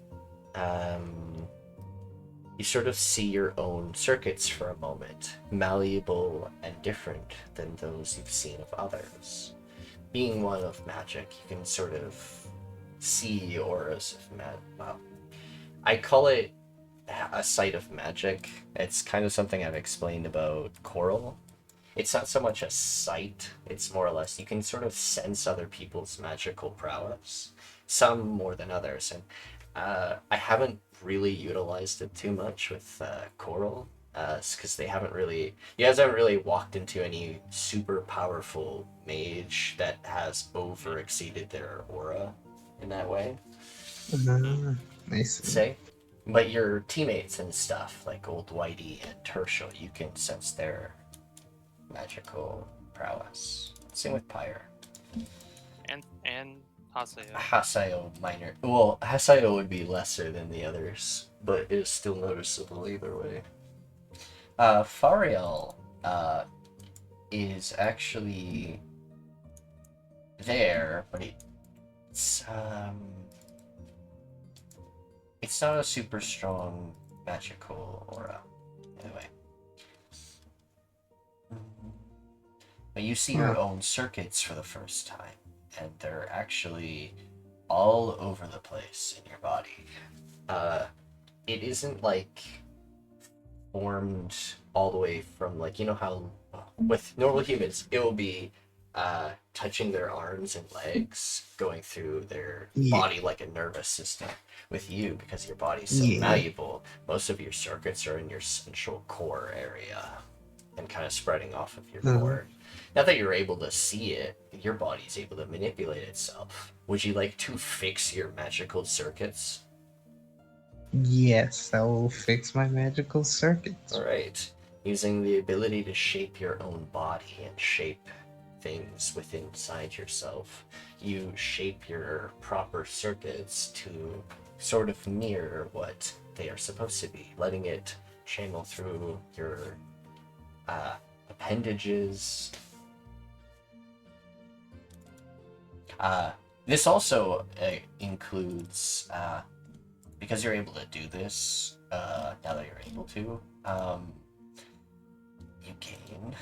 [SPEAKER 1] you sort of see your own circuits for a moment, malleable and different than those you've seen of others. Being one of magic, you can sort of see auras of well, I call it a sight of magic. It's kind of something I've explained about Coral. It's not so much a sight, it's more or less you can sort of sense other people's magical prowess, some more than others, and I haven't really utilized it too much with Coral, because he hasn't really walked into any super powerful mage that has over exceeded their aura in that way.
[SPEAKER 2] Nice.
[SPEAKER 1] Say, but your teammates and stuff like Old Whitey and Tirsheal, you can sense their magical prowess. Same with Pyre.
[SPEAKER 3] And Haseo.
[SPEAKER 1] Haseo minor. Well, Haseo would be lesser than the others, but is still noticeable either way. Fariel is actually there, but it's it's not a super strong magical aura. Anyway. But you see your own circuits for the first time, and they're actually all over the place in your body. It isn't like formed all the way from, like, you know how with normal humans it will be touching their arms and legs, going through their body like a nervous system. With you, because your body's so malleable, most of your circuits are in your central core area and kind of spreading off of your core. Now that you're able to see it, your body's able to manipulate itself. Would you like to fix your magical circuits?
[SPEAKER 2] Yes, I will fix my magical circuits.
[SPEAKER 1] Alright. Using the ability to shape your own body and shape things within inside yourself, you shape your proper circuits to sort of mirror what they are supposed to be, letting it channel through your appendages. This also includes, because you're able to do this, now that you're able to, you gain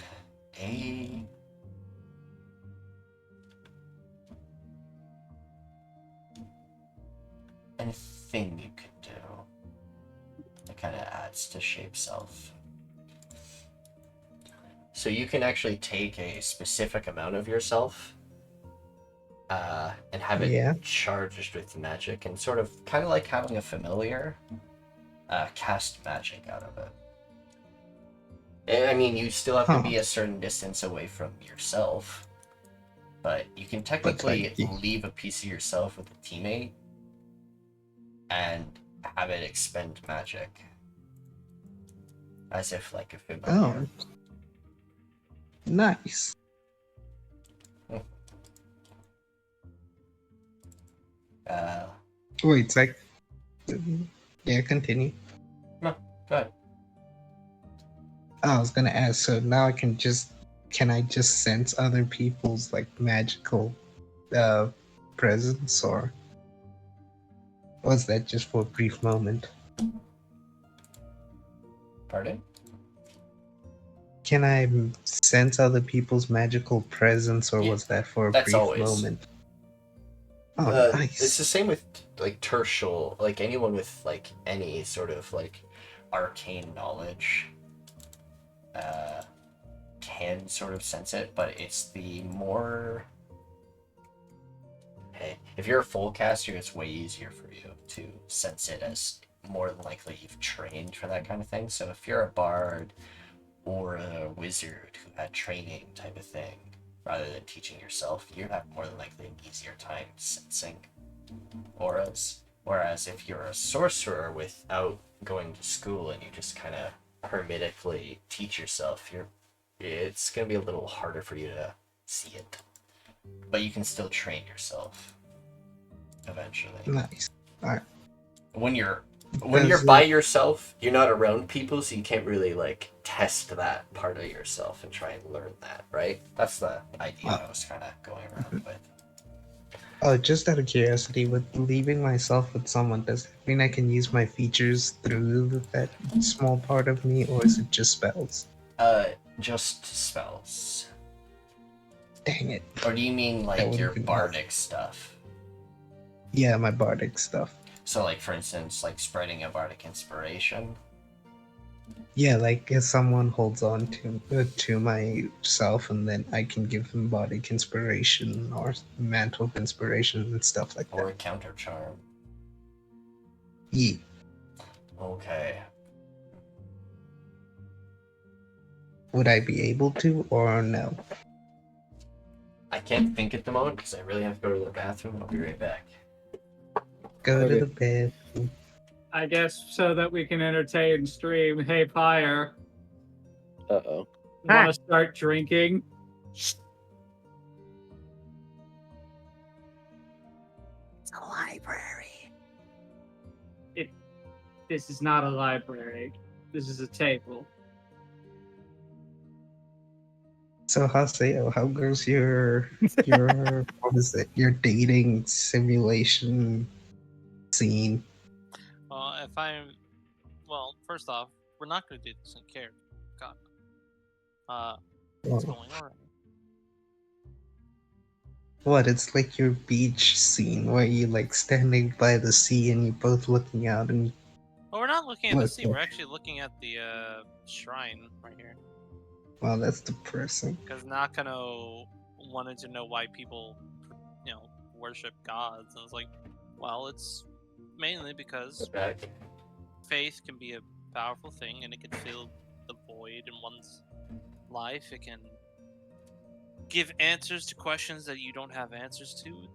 [SPEAKER 1] a thing you can do. It kind of adds to shape self. So you can actually take a specific amount of yourself and have it charged with magic, and sort of kind of like having a familiar cast magic out of it. I mean, you still have to be a certain distance away from yourself, but you can technically leave a piece of yourself with a teammate and have it expend magic. As if like a familiar.
[SPEAKER 2] Oh. Nice. Wait, it's like... Yeah, continue.
[SPEAKER 1] No, go ahead.
[SPEAKER 2] I was gonna ask, so now I can I just sense other people's like magical presence, or was that just for a brief moment?
[SPEAKER 1] Pardon?
[SPEAKER 2] Can I sense other people's magical presence, or was that for a brief moment? Oh, nice.
[SPEAKER 1] It's the same with like Tirsheal, like anyone with like any sort of like arcane knowledge can sort of sense it, but it's the more... Hey, if you're a full caster, it's way easier for you to sense it, as more than likely you've trained for that kind of thing. So if you're a bard or a wizard who had training type of thing, rather than teaching yourself, you have more than likely an easier time sensing auras. Whereas if you're a sorcerer without going to school and you just kind of hermetically teach yourself, it's going to be a little harder for you to see it. But you can still train yourself eventually.
[SPEAKER 2] Nice. Alright.
[SPEAKER 1] When you're by yourself, you're not around people, so you can't really like test that part of yourself and try and learn that, right? That's the idea I was kind of going around with.
[SPEAKER 2] Oh, just out of curiosity, with leaving myself with someone, does that mean I can use my features through that small part of me, or is it just spells?
[SPEAKER 1] Just spells.
[SPEAKER 2] Dang it.
[SPEAKER 1] Or do you mean like your bardic stuff?
[SPEAKER 2] Yeah, my bardic stuff.
[SPEAKER 1] So like, for instance, like spreading a bardic inspiration?
[SPEAKER 2] Yeah, like if someone holds on to myself, and then I can give them bardic inspiration or mantle of inspiration and stuff like that.
[SPEAKER 1] Or a counter charm.
[SPEAKER 2] Yeah.
[SPEAKER 1] Okay.
[SPEAKER 2] Would I be able to, or no?
[SPEAKER 1] I can't think at the moment because I really have to go to the bathroom. I'll be right back.
[SPEAKER 2] Go to the bed.
[SPEAKER 5] I guess so that we can entertain stream. Hey, Pyre.
[SPEAKER 4] Uh-oh.
[SPEAKER 5] Want to start drinking?
[SPEAKER 8] It's a library.
[SPEAKER 5] This is not a library. This is a table.
[SPEAKER 2] So Haseo, how goes your what is it? Your dating simulation scene?
[SPEAKER 3] Well, if I'm, well, first off, we're not going to do this in character. God. What's
[SPEAKER 2] Well,
[SPEAKER 3] going on?
[SPEAKER 2] what? It's like your beach scene where you like standing by the sea and you're both looking out and
[SPEAKER 3] Well, we're not looking at the
[SPEAKER 2] What
[SPEAKER 3] sea.
[SPEAKER 2] the-
[SPEAKER 3] We're actually looking at the shrine right here.
[SPEAKER 2] well, that's depressing.
[SPEAKER 3] Because Nakano wanted to know why people, worship gods. And I was like, well, it's mainly because
[SPEAKER 1] Back.
[SPEAKER 3] faith can be a powerful thing and it can fill the void in one's life. It can give answers to questions that you don't have answers to.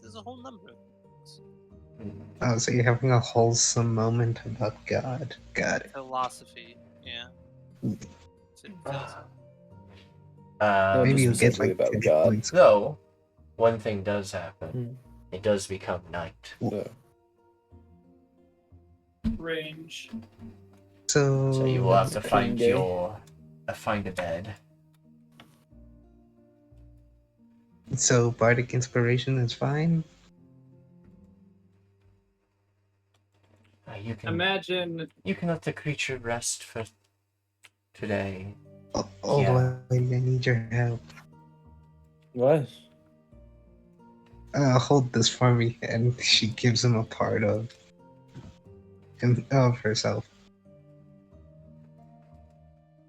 [SPEAKER 3] There's a whole number of things.
[SPEAKER 2] Oh, so you're having a wholesome moment about God. Got it.
[SPEAKER 3] Philosophy, yeah. It feels
[SPEAKER 4] No,
[SPEAKER 2] Maybe
[SPEAKER 4] just
[SPEAKER 2] you'll get
[SPEAKER 4] specifically
[SPEAKER 2] like
[SPEAKER 4] about
[SPEAKER 2] 10
[SPEAKER 4] God.
[SPEAKER 2] points.
[SPEAKER 1] Though, one thing does happen.
[SPEAKER 4] Hmm.
[SPEAKER 1] It does become night.
[SPEAKER 4] So,
[SPEAKER 5] Range.
[SPEAKER 1] So you will have to
[SPEAKER 4] King
[SPEAKER 1] find
[SPEAKER 4] Day.
[SPEAKER 1] find a bed.
[SPEAKER 2] So bardic inspiration is fine.
[SPEAKER 1] You can
[SPEAKER 5] Imagine
[SPEAKER 1] let the creature rest for today.
[SPEAKER 2] Old
[SPEAKER 1] Yeah.
[SPEAKER 2] Whitey, I need your help.
[SPEAKER 4] what?
[SPEAKER 2] Hold this for me, and she gives him a part of herself.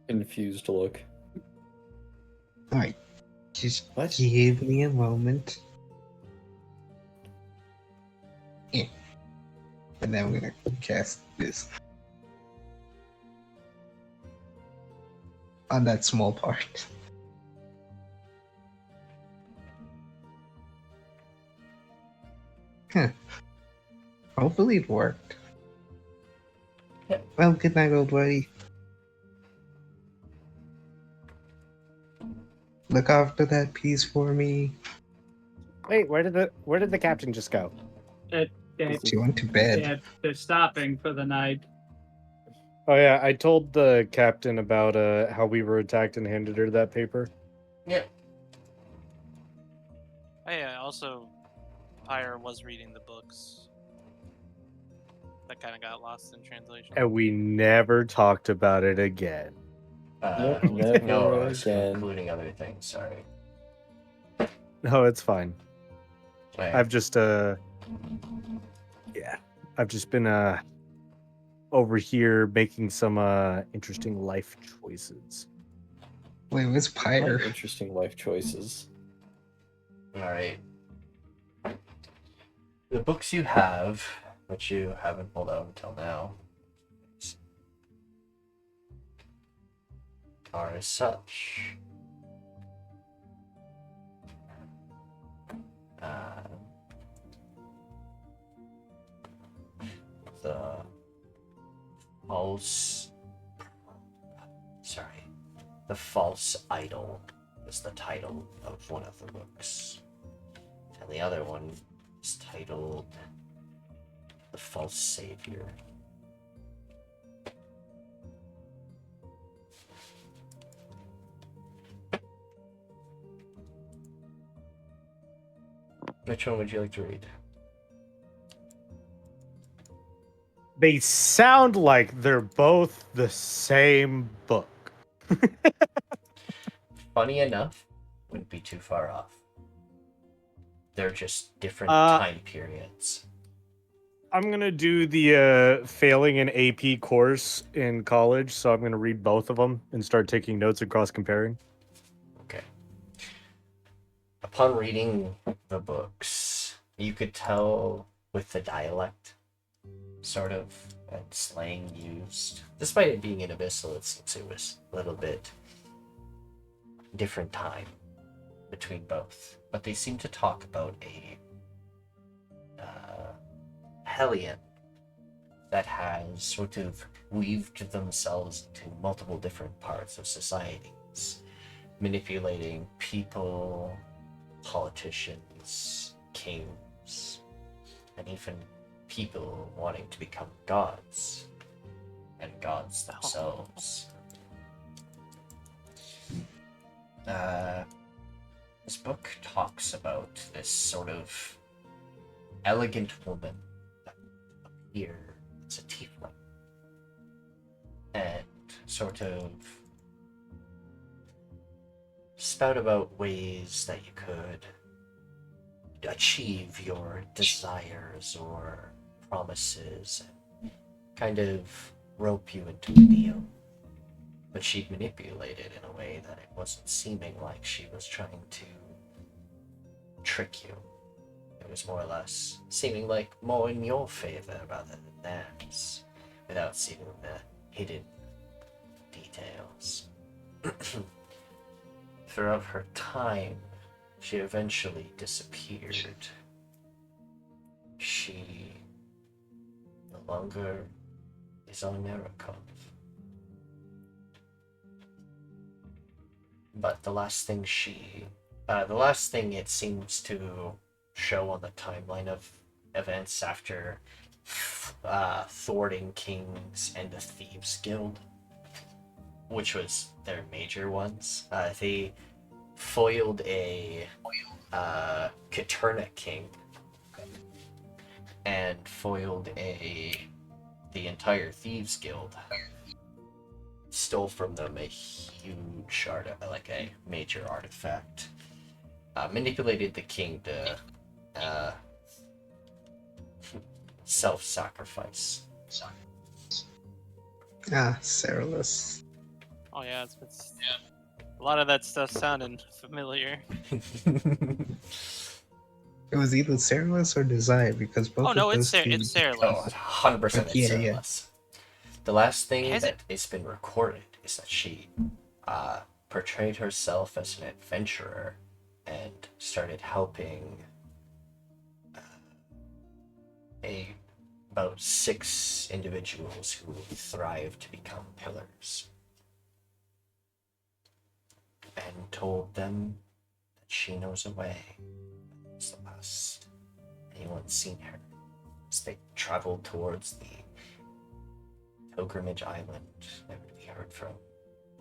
[SPEAKER 4] Confused look.
[SPEAKER 2] Alright, just
[SPEAKER 4] What?
[SPEAKER 2] give me a moment. Yeah. And then we're gonna cast this on that small part. Huh. Hopefully it worked.
[SPEAKER 1] Yeah.
[SPEAKER 2] Well, good night, old buddy. Look after that piece for me.
[SPEAKER 6] Wait, where did the captain just go?
[SPEAKER 2] She went to bed.
[SPEAKER 5] they're stopping for the night.
[SPEAKER 6] Oh yeah, I told the captain about how we were attacked and handed her that paper.
[SPEAKER 1] Yeah.
[SPEAKER 3] Hey, also, Pyre was reading the books. That kind of got lost in translation.
[SPEAKER 6] And we never talked about it again.
[SPEAKER 4] Nope, never
[SPEAKER 1] No, I was
[SPEAKER 4] again.
[SPEAKER 1] including other things. Sorry.
[SPEAKER 6] No, it's fine.
[SPEAKER 1] Right.
[SPEAKER 6] I've just I've just been over here making some interesting life choices.
[SPEAKER 2] Wait, where's
[SPEAKER 4] What
[SPEAKER 2] Pyre?
[SPEAKER 4] interesting life choices.
[SPEAKER 1] All right. The books you have, which you haven't pulled out until now, are as such. The false idol is the title of one of the books, and the other one is titled The False Savior. Which one would you like to read?
[SPEAKER 6] They sound like they're both the same book.
[SPEAKER 1] Funny enough, wouldn't be too far off. They're just different time periods.
[SPEAKER 6] I'm gonna do the failing an AP course in college, so I'm gonna read both of them and start taking notes and cross comparing.
[SPEAKER 1] Okay. Upon reading the books, you could tell with the dialect, sort of, and slang used. Despite it being in Abyssal, it seems it was a little bit different time between both. But they seem to talk about a Hellion that has sort of weaved themselves into multiple different parts of societies, manipulating people, politicians, kings, and even people wanting to become gods, and gods themselves. This book talks about this sort of elegant woman that appears tiefling and sort of spout about ways that you could achieve your desires or promises and kind of rope you into a deal. But she'd manipulate it in a way that it wasn't seeming like she was trying to trick you. It was more or less seeming like more in your favor rather than theirs, without seeing the hidden details. Throughout her time, she eventually disappeared. She no longer is on Narrakov. But the last thing it seems to show on the timeline of events after thwarting Kings and the Thieves Guild, which was their major ones, they foiled a Katerna King and foiled the entire Thieves Guild. Stole from them a huge like a major artifact. Manipulated the king to self-sacrifice.
[SPEAKER 2] Seralus.
[SPEAKER 3] Oh yeah, a lot of that stuff sounded familiar.
[SPEAKER 2] It was either Seralus or Desire because both
[SPEAKER 3] Oh no,
[SPEAKER 2] of
[SPEAKER 3] it's
[SPEAKER 2] those two...
[SPEAKER 3] it's Seralus.
[SPEAKER 1] Oh, 100% it's
[SPEAKER 2] Yeah,
[SPEAKER 1] Sanguis. The last thing
[SPEAKER 3] Has
[SPEAKER 1] that it's been recorded is that she portrayed herself as an adventurer and started helping about 6 individuals who thrived to become pillars, and told them that she knows a way. It's the last anyone's seen her as they traveled towards the pilgrimage island never to be heard from.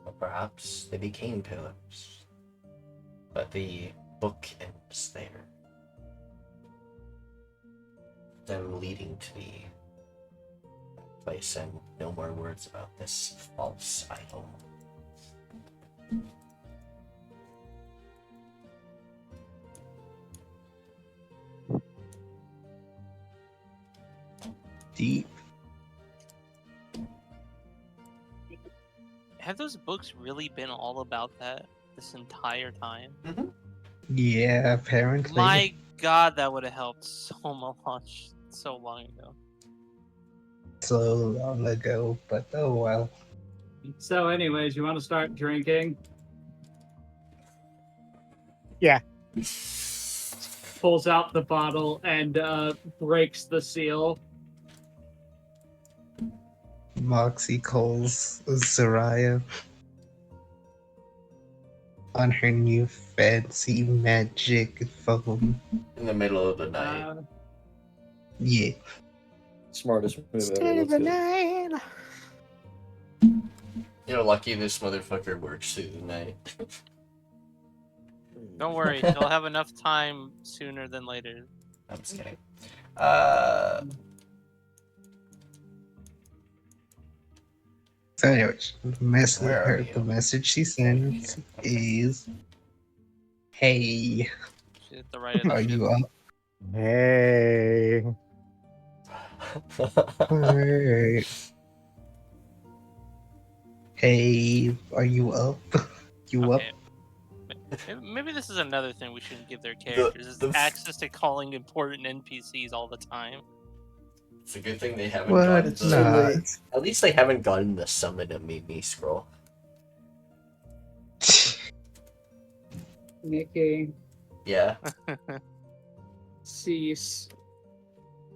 [SPEAKER 1] Or perhaps they became pillars. But the book ends there. Them leading to the place, and no more words about this false idol.
[SPEAKER 2] Deep.
[SPEAKER 3] Have those books really been all about that this entire time?
[SPEAKER 2] Yeah, apparently.
[SPEAKER 3] My god, that would have helped so much so long ago.
[SPEAKER 2] So long ago, but oh well.
[SPEAKER 5] So, anyways, you want to start drinking?
[SPEAKER 6] Yeah.
[SPEAKER 5] Pulls out the bottle and breaks the seal.
[SPEAKER 2] Moxie calls Zaraya on her new fancy magic phone.
[SPEAKER 1] In the middle of the night.
[SPEAKER 2] Yeah.
[SPEAKER 4] Smartest move ever. Let's go.
[SPEAKER 1] You're lucky this motherfucker works through the night.
[SPEAKER 3] Don't worry, he'll have enough time sooner than later.
[SPEAKER 1] I'm just kidding.
[SPEAKER 2] So anyways,
[SPEAKER 1] Where are you?
[SPEAKER 2] the message she sends is, "Hey,
[SPEAKER 3] She's at the right of the
[SPEAKER 2] are
[SPEAKER 3] ship.
[SPEAKER 2] you up?
[SPEAKER 6] Hey.
[SPEAKER 2] Hey, hey, are you up? You up?"
[SPEAKER 3] Okay. Maybe this is another thing we shouldn't give their characters, is access to calling important NPCs all the time.
[SPEAKER 1] It's a good thing they haven't
[SPEAKER 2] What?
[SPEAKER 1] gotten
[SPEAKER 2] It's
[SPEAKER 1] the...
[SPEAKER 2] not.
[SPEAKER 1] At least they haven't gotten the summon a Mimi scroll.
[SPEAKER 5] Nikki,
[SPEAKER 1] Yeah.
[SPEAKER 5] cease.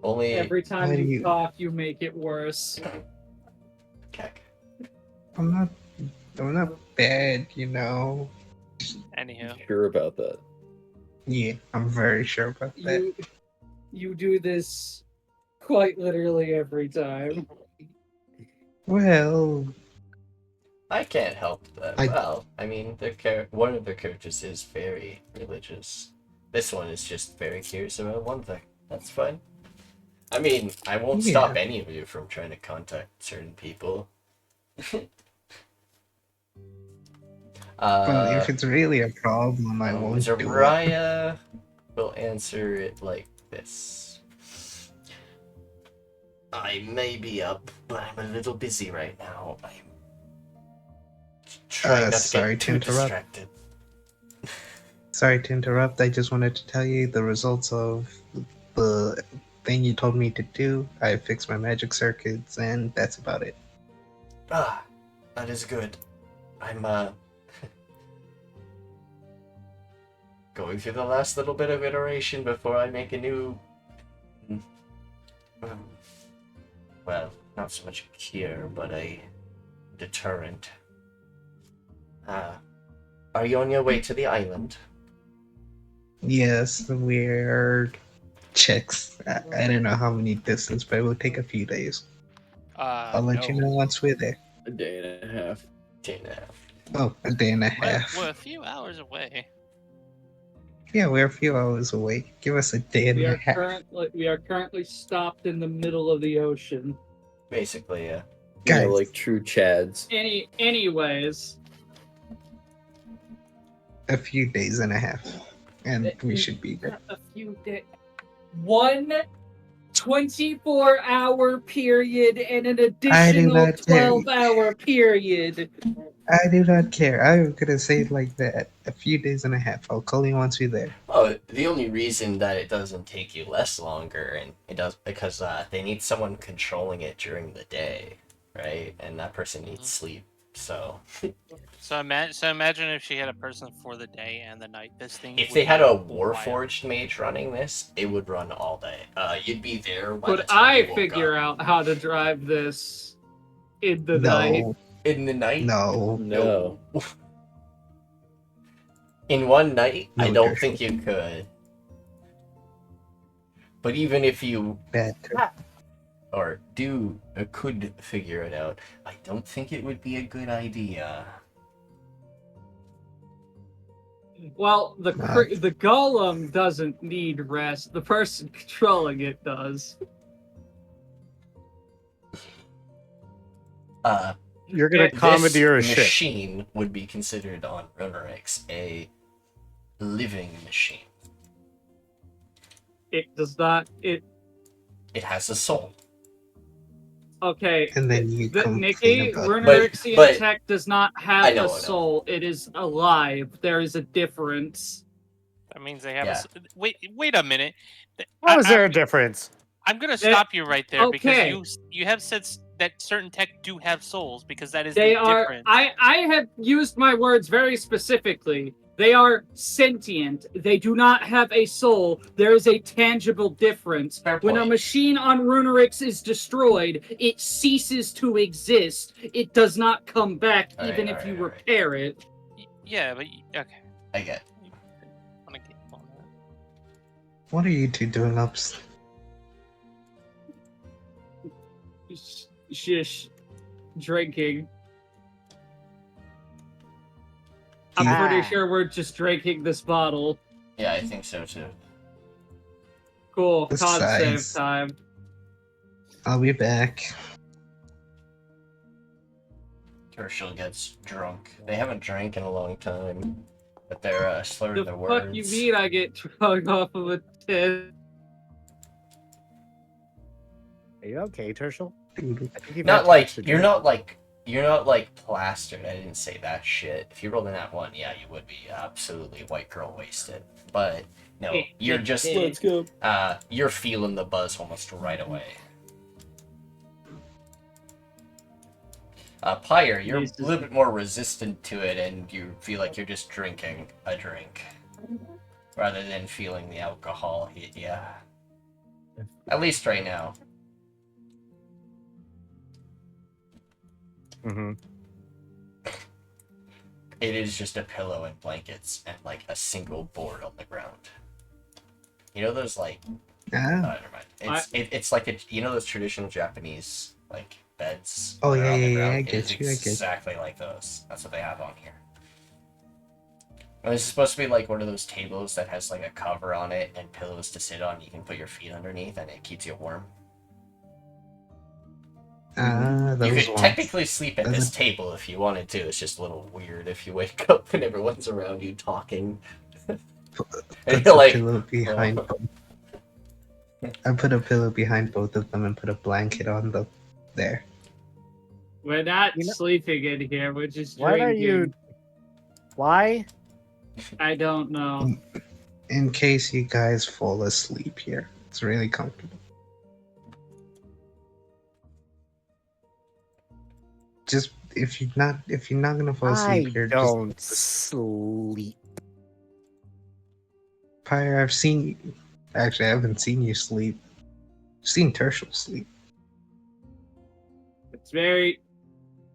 [SPEAKER 1] Only...
[SPEAKER 5] Every
[SPEAKER 2] Why
[SPEAKER 5] time
[SPEAKER 2] do
[SPEAKER 5] you
[SPEAKER 2] you-
[SPEAKER 5] talk, you make it worse.
[SPEAKER 1] Heck.
[SPEAKER 2] I'm not bad, you know.
[SPEAKER 3] Anywho.
[SPEAKER 4] Sure about that.
[SPEAKER 2] Yeah, I'm very sure about that.
[SPEAKER 5] You do this quite literally every time.
[SPEAKER 2] Well,
[SPEAKER 1] I can't help that.
[SPEAKER 2] I-
[SPEAKER 1] Well, I mean, one of their characters is very religious. This one is just very curious about one thing. That's fine. I mean, I won't
[SPEAKER 2] Yeah.
[SPEAKER 1] stop any of you from trying to contact certain people.
[SPEAKER 2] Well, if it's really a problem, I won't do it.
[SPEAKER 1] Zariah will answer it like this. I may be up, but I'm a little busy right now. I'm trying not to
[SPEAKER 2] sorry
[SPEAKER 1] get
[SPEAKER 2] to
[SPEAKER 1] too
[SPEAKER 2] interrupt.
[SPEAKER 1] distracted.
[SPEAKER 2] Sorry to interrupt. I just wanted to tell you the results of the thing you told me to do. I fixed my magic circuits, and that's about it.
[SPEAKER 1] Ah, that is good. I'm going through the last little bit of iteration before I make a new well, not so much a cure, but a deterrent. Are you on your way to the island?
[SPEAKER 2] Yes, we're checks. I don't know how many distance, but it will take a few days. I'll let you know once we're there.
[SPEAKER 4] A day and a half.
[SPEAKER 1] Day and a half.
[SPEAKER 2] Oh, a day and a half.
[SPEAKER 3] We're a few hours away.
[SPEAKER 2] Yeah, we're a few hours away. Give us a day and
[SPEAKER 5] We
[SPEAKER 2] a
[SPEAKER 5] are
[SPEAKER 2] half.
[SPEAKER 5] currently stopped in the middle of the ocean.
[SPEAKER 1] Basically, yeah.
[SPEAKER 4] You know,
[SPEAKER 2] Guys.
[SPEAKER 4] like true Chads.
[SPEAKER 5] Anyways,
[SPEAKER 2] A few days and a half. And we should be there.
[SPEAKER 5] a few days. 1 24-hour period and an additional
[SPEAKER 2] not care.
[SPEAKER 5] 12-hour period.
[SPEAKER 2] I do not care. I'm gonna say it like that. A few days and a half. I'll call you once we're there.
[SPEAKER 1] Oh, the only reason that it doesn't take you less longer, and it does because they need someone controlling it during the day, right? And that person needs sleep. So
[SPEAKER 3] So imagine if she had a person for the day and the night. This thing.
[SPEAKER 1] if
[SPEAKER 3] would
[SPEAKER 1] they had
[SPEAKER 3] be
[SPEAKER 1] a
[SPEAKER 3] wild.
[SPEAKER 1] Warforged mage running this, it would run all day. You'd be there. By the
[SPEAKER 5] Could
[SPEAKER 1] time
[SPEAKER 5] I
[SPEAKER 1] you woke
[SPEAKER 5] figure
[SPEAKER 1] up.
[SPEAKER 5] out how to drive this in the night?
[SPEAKER 2] No.
[SPEAKER 1] In the night?
[SPEAKER 2] No.
[SPEAKER 4] No.
[SPEAKER 1] In one night? I
[SPEAKER 2] No,
[SPEAKER 1] don't
[SPEAKER 2] Tirsheal.
[SPEAKER 1] think you could. But even if you
[SPEAKER 2] Bad.
[SPEAKER 1] or do could figure it out, I don't think it would be a good idea.
[SPEAKER 5] Well, the golem doesn't need rest. The person controlling it does.
[SPEAKER 6] You're gonna
[SPEAKER 5] This
[SPEAKER 6] commandeer a
[SPEAKER 1] This
[SPEAKER 6] ship.
[SPEAKER 1] machine would be considered on Runnerix a living machine.
[SPEAKER 5] It does not. It
[SPEAKER 1] It has a soul.
[SPEAKER 5] okay.
[SPEAKER 2] And then you complain
[SPEAKER 5] Nikki,
[SPEAKER 2] about
[SPEAKER 5] Runerixian
[SPEAKER 1] but-
[SPEAKER 5] tech does not
[SPEAKER 1] I
[SPEAKER 5] have
[SPEAKER 1] know,
[SPEAKER 5] a soul. It is alive. There is a difference.
[SPEAKER 3] That means they have
[SPEAKER 1] Yeah.
[SPEAKER 3] Wait a minute.
[SPEAKER 6] How is there a difference?
[SPEAKER 3] I'm gonna stop you right there
[SPEAKER 5] okay.
[SPEAKER 3] because you have said that certain tech do have souls because that is
[SPEAKER 5] They
[SPEAKER 3] the
[SPEAKER 5] are.
[SPEAKER 3] difference.
[SPEAKER 5] I have used my words very specifically. They are sentient. They do not have a soul. There is a tangible difference.
[SPEAKER 1] Fair
[SPEAKER 5] When a
[SPEAKER 1] point.
[SPEAKER 5] machine on Runerix is destroyed, it ceases to exist. It does not come back even if you repair it.
[SPEAKER 3] Yeah, but okay.
[SPEAKER 1] I get.
[SPEAKER 3] Wanna get on that.
[SPEAKER 2] What are you two doing up?
[SPEAKER 5] Shish. Drinking. I'm pretty sure we're just drinking this bottle.
[SPEAKER 1] Yeah, I think so too.
[SPEAKER 5] Cool.
[SPEAKER 2] The
[SPEAKER 5] Con save
[SPEAKER 2] size.
[SPEAKER 5] time.
[SPEAKER 2] I'll be back.
[SPEAKER 1] Tirsheal gets drunk. They haven't drank in a long time, but they're slurring
[SPEAKER 5] The
[SPEAKER 1] their
[SPEAKER 5] fuck
[SPEAKER 1] words.
[SPEAKER 5] you mean I get drunk off of a 10?
[SPEAKER 6] Are you okay, Tirsheal? I think you've
[SPEAKER 1] Not
[SPEAKER 6] had
[SPEAKER 1] like
[SPEAKER 6] too much to
[SPEAKER 1] you're
[SPEAKER 6] drink.
[SPEAKER 1] not like plastered. I didn't say that shit. If you rolled in that one, yeah, you would be absolutely white girl wasted. But no, you're just
[SPEAKER 4] Let's go.
[SPEAKER 1] you're feeling the buzz almost right away. Pyre, you're a little bit more resistant to it, and you feel like you're just drinking a drink rather than feeling the alcohol hit ya. At least right now.
[SPEAKER 6] Mm-hmm.
[SPEAKER 1] It is just a pillow and blankets and like a single board on the ground. You know those like never mind. It's like a those traditional Japanese like beds.
[SPEAKER 2] Oh,
[SPEAKER 1] that are
[SPEAKER 2] yeah,
[SPEAKER 1] on the
[SPEAKER 2] yeah,
[SPEAKER 1] ground?
[SPEAKER 2] I
[SPEAKER 1] It
[SPEAKER 2] get
[SPEAKER 1] is
[SPEAKER 2] you, I get you.
[SPEAKER 1] exactly like those. That's what they have on here. This is supposed to be like one of those tables that has like a cover on it and pillows to sit on. You can put your feet underneath and it keeps you warm. You
[SPEAKER 2] those
[SPEAKER 1] could
[SPEAKER 2] ones.
[SPEAKER 1] technically sleep at
[SPEAKER 2] Does
[SPEAKER 1] this
[SPEAKER 2] it-
[SPEAKER 1] table if you wanted to. It's just a little weird if you wake up and everyone's around you talking. And
[SPEAKER 2] Put
[SPEAKER 1] you're
[SPEAKER 2] a
[SPEAKER 1] like,
[SPEAKER 2] pillow behind.
[SPEAKER 1] oh.
[SPEAKER 2] I put a pillow behind both of them and put a blanket on them. There.
[SPEAKER 5] We're not
[SPEAKER 6] You know-
[SPEAKER 5] sleeping in here. We're just
[SPEAKER 6] Why
[SPEAKER 5] drinking.
[SPEAKER 6] are you? Why?
[SPEAKER 5] I don't know.
[SPEAKER 2] In case you guys fall asleep here. It's really comfortable. Just if you're not gonna fall asleep here,
[SPEAKER 6] don't
[SPEAKER 2] just
[SPEAKER 6] sleep.
[SPEAKER 2] Pyre, I've seen actually I haven't seen you sleep. I've seen Tirsheal sleep.
[SPEAKER 5] It's very.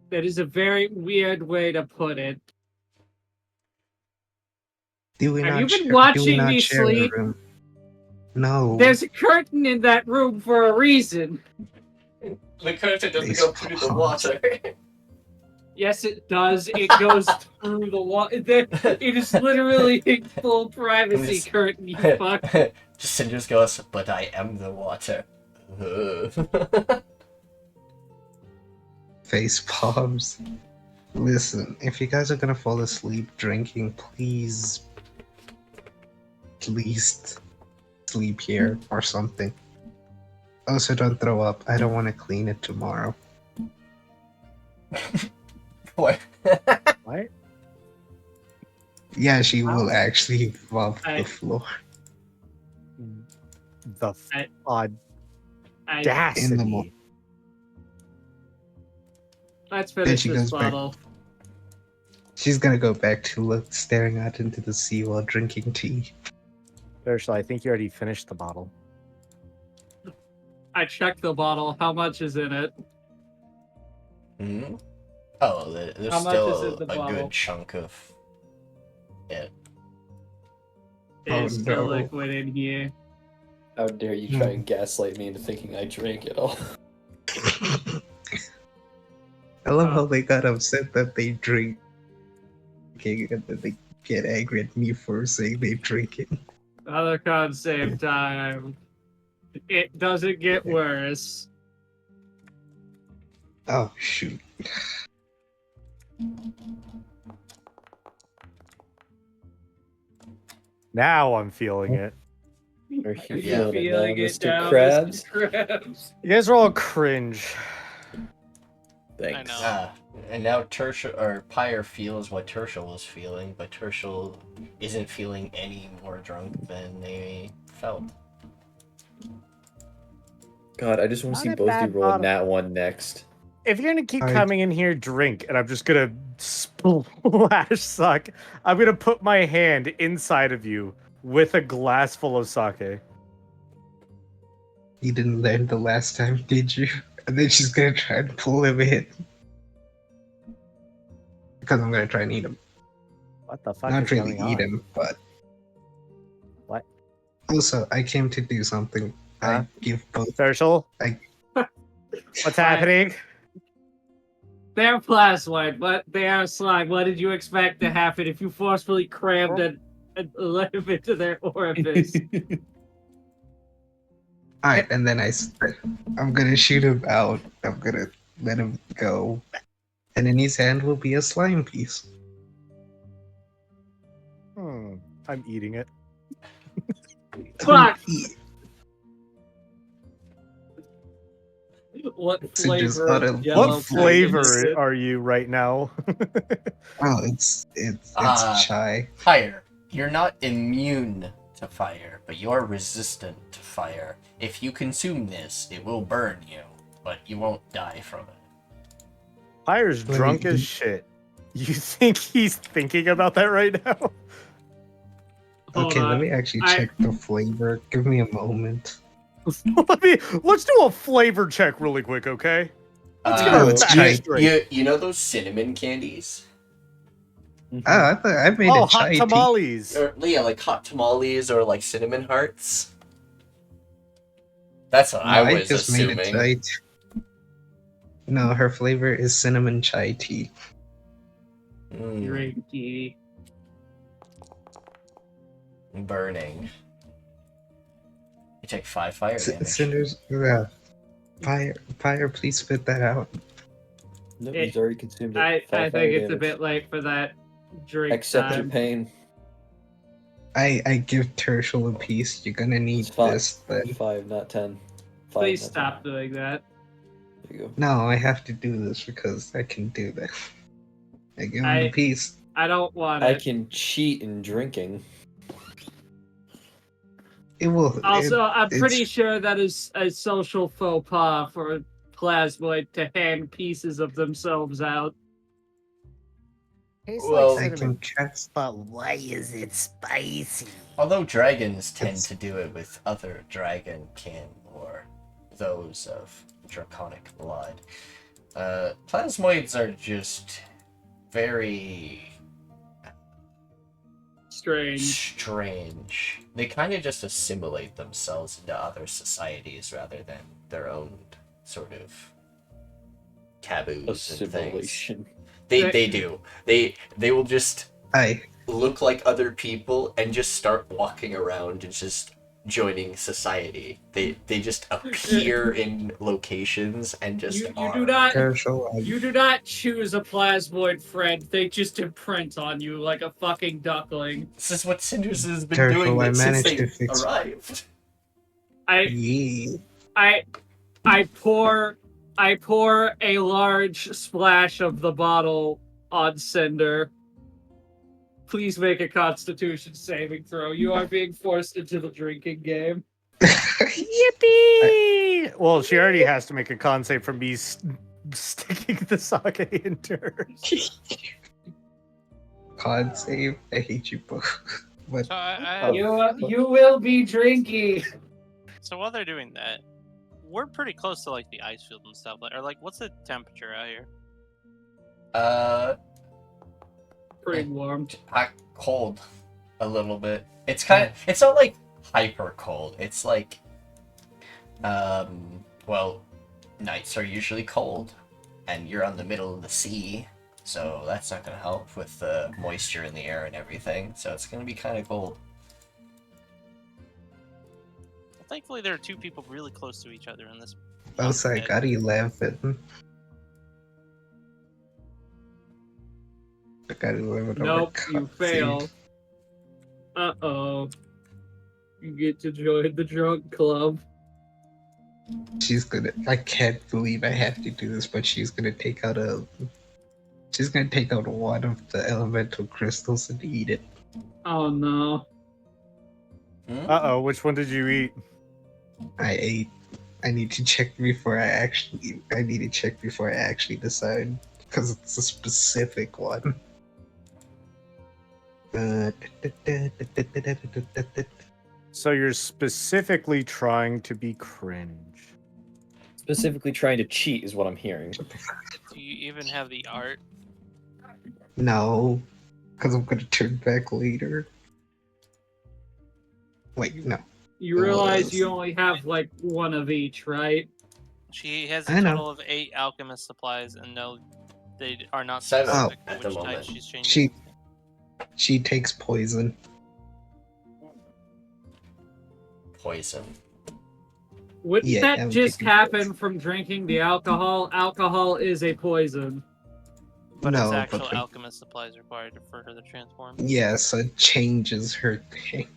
[SPEAKER 5] That is a very weird way to put it.
[SPEAKER 2] Do we
[SPEAKER 5] Have
[SPEAKER 2] not
[SPEAKER 5] you been
[SPEAKER 2] share, do we
[SPEAKER 5] watching
[SPEAKER 2] not
[SPEAKER 5] me
[SPEAKER 2] share a
[SPEAKER 5] sleep?
[SPEAKER 2] room? No.
[SPEAKER 5] There's a curtain in that room for a reason.
[SPEAKER 1] The curtain doesn't
[SPEAKER 2] These
[SPEAKER 1] go through the
[SPEAKER 2] palms.
[SPEAKER 1] water.
[SPEAKER 5] Yes, it does. It goes through the wall. It is literally a full privacy
[SPEAKER 1] Yes.
[SPEAKER 5] curtain, you fuck.
[SPEAKER 1] Cinder goes, but I am the water.
[SPEAKER 2] Face palms. Listen, if you guys are gonna fall asleep drinking, please at least sleep here or something. Also, don't throw up. I don't want to clean it tomorrow.
[SPEAKER 1] What?
[SPEAKER 6] What?
[SPEAKER 2] Yeah, she will actually mop
[SPEAKER 5] I-
[SPEAKER 2] the floor
[SPEAKER 6] The
[SPEAKER 5] I-
[SPEAKER 6] audacity.
[SPEAKER 2] in the morning.
[SPEAKER 5] Let's
[SPEAKER 2] Then
[SPEAKER 5] finish
[SPEAKER 2] she
[SPEAKER 5] this
[SPEAKER 2] goes back.
[SPEAKER 5] bottle.
[SPEAKER 2] She's gonna go back to staring out into the sea while drinking tea.
[SPEAKER 6] Tirsheal, I think you already finished the bottle.
[SPEAKER 5] I checked the bottle. How much is in it?
[SPEAKER 1] Hmm? Oh, there's
[SPEAKER 5] How much is
[SPEAKER 1] still
[SPEAKER 5] in the
[SPEAKER 1] a
[SPEAKER 5] bottle?
[SPEAKER 1] good chunk of it.
[SPEAKER 5] There's
[SPEAKER 2] Oh,
[SPEAKER 5] still
[SPEAKER 2] no.
[SPEAKER 5] liquid in here.
[SPEAKER 4] How dare you try and gaslight me into thinking I drank it all?
[SPEAKER 2] I love how they got upset that they drink and then they get angry at me for saying they drinking.
[SPEAKER 5] Other con same time. It doesn't get worse.
[SPEAKER 2] Oh shoot.
[SPEAKER 6] Now I'm feeling it.
[SPEAKER 4] Are you
[SPEAKER 1] Yeah.
[SPEAKER 4] feeling it now,
[SPEAKER 5] it
[SPEAKER 4] Mr.
[SPEAKER 5] now,
[SPEAKER 4] Krabs?
[SPEAKER 5] Mr. Krabs.
[SPEAKER 6] You guys are all cringe.
[SPEAKER 4] Thanks.
[SPEAKER 3] know.
[SPEAKER 1] And now Tirsheal or Pyre feels what Tirsheal was feeling, but Tirsheal isn't feeling any more drunk than they felt.
[SPEAKER 4] God, I just want to
[SPEAKER 6] Not
[SPEAKER 4] see
[SPEAKER 6] a
[SPEAKER 4] both of you
[SPEAKER 6] bad
[SPEAKER 4] roll a
[SPEAKER 6] bottom.
[SPEAKER 4] nat one next.
[SPEAKER 6] If you're gonna keep
[SPEAKER 2] I-
[SPEAKER 6] coming in here, drink, and I'm just gonna splash suck. I'm gonna put my hand inside of you with a glass full of sake.
[SPEAKER 2] You didn't learn the last time, did you? And then she's gonna try and pull him in. Because I'm gonna try and eat him.
[SPEAKER 6] What the fuck
[SPEAKER 2] Not
[SPEAKER 6] is
[SPEAKER 2] really
[SPEAKER 6] going
[SPEAKER 2] eat
[SPEAKER 6] on?
[SPEAKER 2] him, but
[SPEAKER 6] What?
[SPEAKER 2] also I came to do something.
[SPEAKER 6] Huh?
[SPEAKER 2] I give both
[SPEAKER 6] Tirsheal?
[SPEAKER 2] I-
[SPEAKER 6] What's happening?
[SPEAKER 5] They're plasmoid, but they are slime. What did you expect to happen if you forcefully crammed a limb into their orifice?
[SPEAKER 2] Alright, and then I'm gonna shoot him out. I'm gonna let him go. And in his hand will be a slime piece.
[SPEAKER 6] I'm eating it.
[SPEAKER 5] Fuck!
[SPEAKER 2] Eat.
[SPEAKER 5] What
[SPEAKER 2] So just
[SPEAKER 5] flavor?
[SPEAKER 2] utter-
[SPEAKER 5] of yellow
[SPEAKER 6] What flavor
[SPEAKER 5] is it?
[SPEAKER 6] are you right now?
[SPEAKER 2] Oh, it's
[SPEAKER 1] Ah.
[SPEAKER 2] chai.
[SPEAKER 1] Pyre, you're not immune to fire, but you're resistant to fire. If you consume this, it will burn you, but you won't die from it.
[SPEAKER 6] Pyre's
[SPEAKER 2] Let me
[SPEAKER 6] drunk as
[SPEAKER 2] eat.
[SPEAKER 6] shit. You think he's thinking about that right now?
[SPEAKER 5] Hold
[SPEAKER 2] Okay, let
[SPEAKER 5] on.
[SPEAKER 2] me actually
[SPEAKER 5] I-
[SPEAKER 2] check the flavor. Give me a moment.
[SPEAKER 6] Let's do a flavor check really quick, okay? Let's get
[SPEAKER 2] Oh,
[SPEAKER 6] our
[SPEAKER 2] it's
[SPEAKER 6] facts
[SPEAKER 2] chai.
[SPEAKER 6] straight.
[SPEAKER 1] You know those cinnamon candies?
[SPEAKER 2] Oh, I thought I made
[SPEAKER 6] Oh,
[SPEAKER 2] a chai
[SPEAKER 6] hot
[SPEAKER 2] tea.
[SPEAKER 6] tamales.
[SPEAKER 1] Or yeah, like hot tamales or like cinnamon hearts? That's what
[SPEAKER 2] No,
[SPEAKER 1] I was
[SPEAKER 2] just made a
[SPEAKER 1] assuming.
[SPEAKER 2] chai tea. No, her flavor is cinnamon chai tea.
[SPEAKER 1] Mm.
[SPEAKER 5] Drinky.
[SPEAKER 1] burning. You take 5 fire damage.
[SPEAKER 2] Cinders, Pyre, please spit that out.
[SPEAKER 4] No,
[SPEAKER 5] It-
[SPEAKER 4] he's already consumed it.
[SPEAKER 5] I
[SPEAKER 4] 5 fire
[SPEAKER 5] think it's a
[SPEAKER 4] damage.
[SPEAKER 5] bit late for that drink
[SPEAKER 4] Accept your
[SPEAKER 5] time.
[SPEAKER 4] pain.
[SPEAKER 2] I give Tirsheal a piece. You're gonna need
[SPEAKER 4] It's 5.
[SPEAKER 2] this, then.
[SPEAKER 4] 5, not 10. 5,
[SPEAKER 5] Please
[SPEAKER 4] not
[SPEAKER 5] stop doing that.
[SPEAKER 4] 10. There you go.
[SPEAKER 2] No, I have to do this because I can do that. I give him
[SPEAKER 5] I-
[SPEAKER 2] a piece.
[SPEAKER 5] I don't want
[SPEAKER 4] I
[SPEAKER 5] it.
[SPEAKER 4] can cheat in drinking.
[SPEAKER 2] It will.
[SPEAKER 5] Also, I'm
[SPEAKER 2] it's-
[SPEAKER 5] pretty sure that is a social faux pas for a plasmoid to hand pieces of themselves out.
[SPEAKER 6] Tastes
[SPEAKER 1] Well,
[SPEAKER 6] like
[SPEAKER 2] I
[SPEAKER 6] cinnamon.
[SPEAKER 2] can cast.
[SPEAKER 8] But why is it spicy?
[SPEAKER 1] Although dragons tend
[SPEAKER 2] It's-
[SPEAKER 1] to do it with other dragon kin or those of draconic blood, plasmoids are just very strange. They kind of just assimilate themselves into other societies rather than their own sort of taboos and things.
[SPEAKER 4] Assimilation.
[SPEAKER 1] They do. They will just
[SPEAKER 2] I
[SPEAKER 1] look like other people and just start walking around and just joining society. They just appear in locations and just
[SPEAKER 5] You
[SPEAKER 1] are.
[SPEAKER 5] do not
[SPEAKER 2] Tirsheal.
[SPEAKER 5] you do not choose a plasmoid friend. They just imprint on you like a fucking duckling.
[SPEAKER 1] This is what Cinders has been
[SPEAKER 2] Careful,
[SPEAKER 1] doing
[SPEAKER 2] I
[SPEAKER 1] since
[SPEAKER 2] managed
[SPEAKER 1] they
[SPEAKER 2] to fix-
[SPEAKER 1] arrived.
[SPEAKER 2] Yeah.
[SPEAKER 5] I pour a large splash of the bottle on Cinder. Please make a Constitution saving throw. You are being forced into the drinking game.
[SPEAKER 6] Yippee! Well, she already has to make a con save from me sticking the sake into her.
[SPEAKER 2] Con save. I hate you both. But
[SPEAKER 3] So
[SPEAKER 5] You will be drinking.
[SPEAKER 3] So while they're doing that, we're pretty close to like the ice field and stuff. Or like, what's the temperature out here?
[SPEAKER 5] Pretty warm.
[SPEAKER 1] Cold, a little bit. It's kind of. It's not like hyper cold. It's like, well, nights are usually cold, and you're on the middle of the sea, so that's not gonna help with the moisture in the air and everything. So it's gonna be kind of cold.
[SPEAKER 3] Well, thankfully, there are two people really close to each other in this.
[SPEAKER 2] also, I got 11. I got 11.
[SPEAKER 5] Nope, you fail. Uh-oh. You get to join the drunk club.
[SPEAKER 2] She's gonna. I can't believe I have to do this, but she's gonna take out a. She's gonna take out one of the elemental crystals and eat it.
[SPEAKER 5] Oh no.
[SPEAKER 6] Uh-oh, which one did you eat?
[SPEAKER 2] I ate. I need to check before I actually. I need to check before I actually decide because it's a specific one.
[SPEAKER 6] So you're specifically trying to be cringe.
[SPEAKER 4] Specifically trying to cheat is what I'm hearing.
[SPEAKER 3] Do you even have the art?
[SPEAKER 2] No, because I'm gonna turn back later. Wait, no.
[SPEAKER 5] You realize you only have like one of each, right?
[SPEAKER 3] She has a
[SPEAKER 2] I know.
[SPEAKER 3] total of 8 alchemist supplies, and no, they are not
[SPEAKER 1] 7
[SPEAKER 3] specific
[SPEAKER 1] at
[SPEAKER 3] to
[SPEAKER 1] the
[SPEAKER 3] which type
[SPEAKER 1] moment.
[SPEAKER 3] she's changing.
[SPEAKER 2] She takes poison.
[SPEAKER 1] Poison.
[SPEAKER 5] Wouldn't
[SPEAKER 2] Yeah,
[SPEAKER 5] that
[SPEAKER 2] I'm
[SPEAKER 5] just
[SPEAKER 2] taking
[SPEAKER 5] happen
[SPEAKER 2] poison.
[SPEAKER 5] from drinking the alcohol? Alcohol is a poison.
[SPEAKER 3] But
[SPEAKER 2] no,
[SPEAKER 3] it's actual
[SPEAKER 2] but the,
[SPEAKER 3] alchemist supplies required for her to transform.
[SPEAKER 2] yeah, so it changes her thing.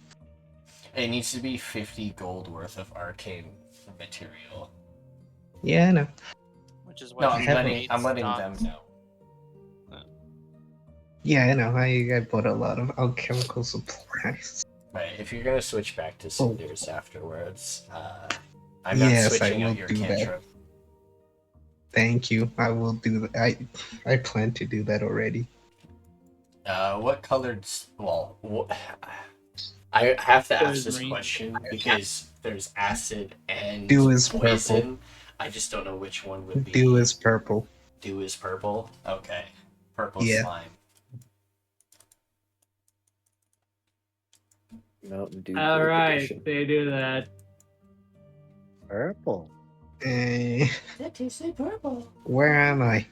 [SPEAKER 1] It needs to be 50 gold worth of arcane material.
[SPEAKER 2] Yeah, I know.
[SPEAKER 3] Which is
[SPEAKER 1] No,
[SPEAKER 3] why
[SPEAKER 1] I'm
[SPEAKER 3] she had
[SPEAKER 1] letting
[SPEAKER 3] 8
[SPEAKER 1] them
[SPEAKER 3] stocks.
[SPEAKER 1] know.
[SPEAKER 2] Yeah, I know. I bought a lot of alchemical supplies.
[SPEAKER 1] Right, if you're gonna switch back to
[SPEAKER 2] Oh.
[SPEAKER 1] cinders afterwards, I'm not
[SPEAKER 2] Yes, I
[SPEAKER 1] switching
[SPEAKER 2] will
[SPEAKER 1] out your
[SPEAKER 2] do that.
[SPEAKER 1] cantrip.
[SPEAKER 2] Thank you. I will do that. I plan to do that already.
[SPEAKER 1] What colored? Well, I have to ask
[SPEAKER 5] There's
[SPEAKER 1] this
[SPEAKER 5] green.
[SPEAKER 1] question because there's acid and
[SPEAKER 2] Dew is
[SPEAKER 1] poison.
[SPEAKER 2] purple.
[SPEAKER 1] I just don't know which one would be.
[SPEAKER 2] Dew is purple.
[SPEAKER 1] Dew is purple. Okay, purple
[SPEAKER 2] Yeah.
[SPEAKER 1] slime.
[SPEAKER 4] Mountain Dew.
[SPEAKER 5] All right,
[SPEAKER 4] edition.
[SPEAKER 5] they do that.
[SPEAKER 6] Purple.
[SPEAKER 1] That tastes like purple.
[SPEAKER 2] Where am I?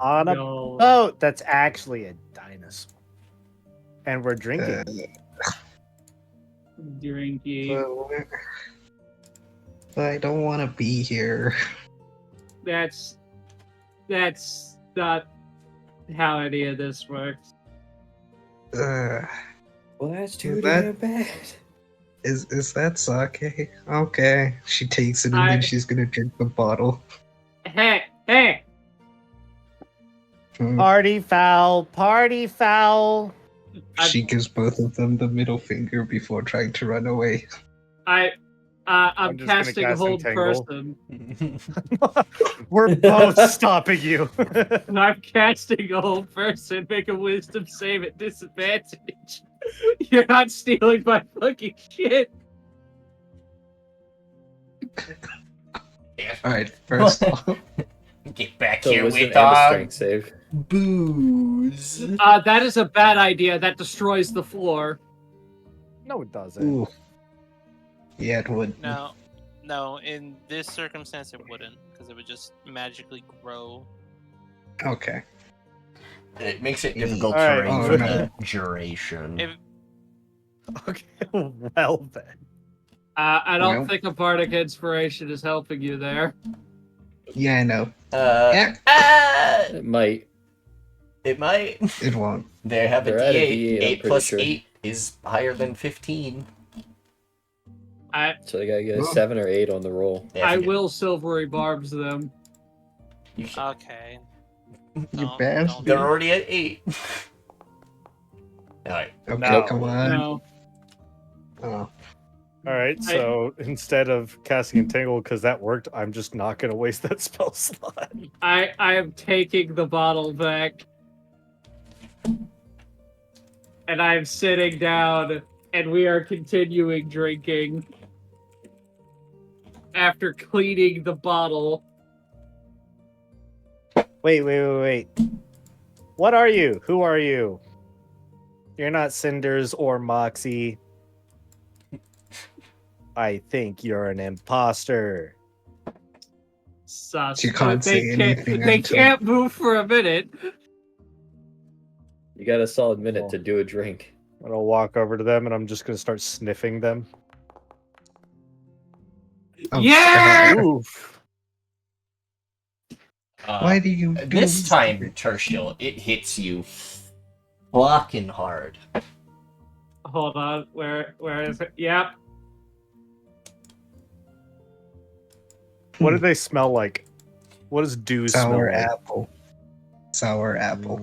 [SPEAKER 6] On a
[SPEAKER 5] Yo,
[SPEAKER 6] boat that's actually a dinosaur. And we're drinking.
[SPEAKER 5] Drinking.
[SPEAKER 2] But I don't want to be here.
[SPEAKER 5] That's not how any of this works.
[SPEAKER 2] Uh,
[SPEAKER 4] Well, that's too
[SPEAKER 2] That-
[SPEAKER 4] damn bad.
[SPEAKER 2] is that sake? Okay. She takes it and
[SPEAKER 5] I-
[SPEAKER 2] then she's gonna drink the bottle.
[SPEAKER 5] Hey!
[SPEAKER 2] Hmm.
[SPEAKER 6] Party foul! Party foul!
[SPEAKER 2] She gives both of them the middle finger before trying to run away.
[SPEAKER 5] I'm
[SPEAKER 6] I'm just gonna
[SPEAKER 5] casting
[SPEAKER 6] cast
[SPEAKER 5] hold
[SPEAKER 6] Entangle.
[SPEAKER 5] person.
[SPEAKER 6] We're both stopping you.
[SPEAKER 5] I'm casting hold person. Make a wisdom save at disadvantage. You're not stealing my fucking shit.
[SPEAKER 2] Alright, first off,
[SPEAKER 1] Get back
[SPEAKER 4] So
[SPEAKER 1] here,
[SPEAKER 4] wisdom
[SPEAKER 1] with
[SPEAKER 4] and a
[SPEAKER 1] dog.
[SPEAKER 4] strength save.
[SPEAKER 1] Booze.
[SPEAKER 5] That is a bad idea. That destroys the floor.
[SPEAKER 6] No, it doesn't.
[SPEAKER 2] ooh. Yeah, it would.
[SPEAKER 3] No. In this circumstance, it wouldn't, because it would just magically grow.
[SPEAKER 2] Okay.
[SPEAKER 1] It makes it difficult
[SPEAKER 6] Alright.
[SPEAKER 1] terrain
[SPEAKER 2] Oh,
[SPEAKER 1] for
[SPEAKER 2] no.
[SPEAKER 1] the duration.
[SPEAKER 3] If
[SPEAKER 6] Okay, well then.
[SPEAKER 5] I don't
[SPEAKER 2] Well.
[SPEAKER 5] think a bardic inspiration is helping you there.
[SPEAKER 2] Yeah, I know. Yeah.
[SPEAKER 4] It might.
[SPEAKER 1] It might.
[SPEAKER 2] It won't.
[SPEAKER 1] They have a
[SPEAKER 4] They're at a
[SPEAKER 1] D8.
[SPEAKER 4] D8, I'm
[SPEAKER 1] 8
[SPEAKER 4] pretty
[SPEAKER 1] plus
[SPEAKER 4] sure.
[SPEAKER 1] 8 is higher than 15.
[SPEAKER 4] So they gotta get a
[SPEAKER 2] Oh.
[SPEAKER 4] 7 or 8 on the roll.
[SPEAKER 1] They have
[SPEAKER 5] I
[SPEAKER 1] to get-
[SPEAKER 5] will silvery barbs them.
[SPEAKER 1] You should-
[SPEAKER 3] okay,
[SPEAKER 2] You
[SPEAKER 3] No,
[SPEAKER 2] bastard.
[SPEAKER 3] don't.
[SPEAKER 1] They're already at 8. Alright.
[SPEAKER 2] Okay,
[SPEAKER 6] No.
[SPEAKER 2] come on.
[SPEAKER 5] No.
[SPEAKER 2] Oh.
[SPEAKER 6] Alright, so instead of casting Entangle, because that worked, I'm just not going to waste that spell slot.
[SPEAKER 5] I am taking the bottle back. And I'm sitting down, and we are continuing drinking. After cleaning the bottle.
[SPEAKER 6] Wait. What are you? Who are you? You're not Cinders or Moxie. I think you're an imposter.
[SPEAKER 5] Sus.
[SPEAKER 2] You can't
[SPEAKER 5] But they
[SPEAKER 2] say
[SPEAKER 5] can't-
[SPEAKER 2] anything
[SPEAKER 5] They
[SPEAKER 2] until-
[SPEAKER 5] can't move for a minute.
[SPEAKER 4] You got a solid minute
[SPEAKER 6] Cool.
[SPEAKER 4] to do a drink.
[SPEAKER 6] I'm gonna walk over to them and I'm just gonna start sniffing them.
[SPEAKER 2] Oh,
[SPEAKER 5] Yeah!
[SPEAKER 2] God.
[SPEAKER 6] Oof.
[SPEAKER 2] Why do you do
[SPEAKER 1] This time, Tirsheal, it hits you fucking hard.
[SPEAKER 5] Hold on. Where is it? Yep.
[SPEAKER 6] What do they smell like? What does dew smell
[SPEAKER 2] Sour
[SPEAKER 6] like?
[SPEAKER 2] apple. Sour apple.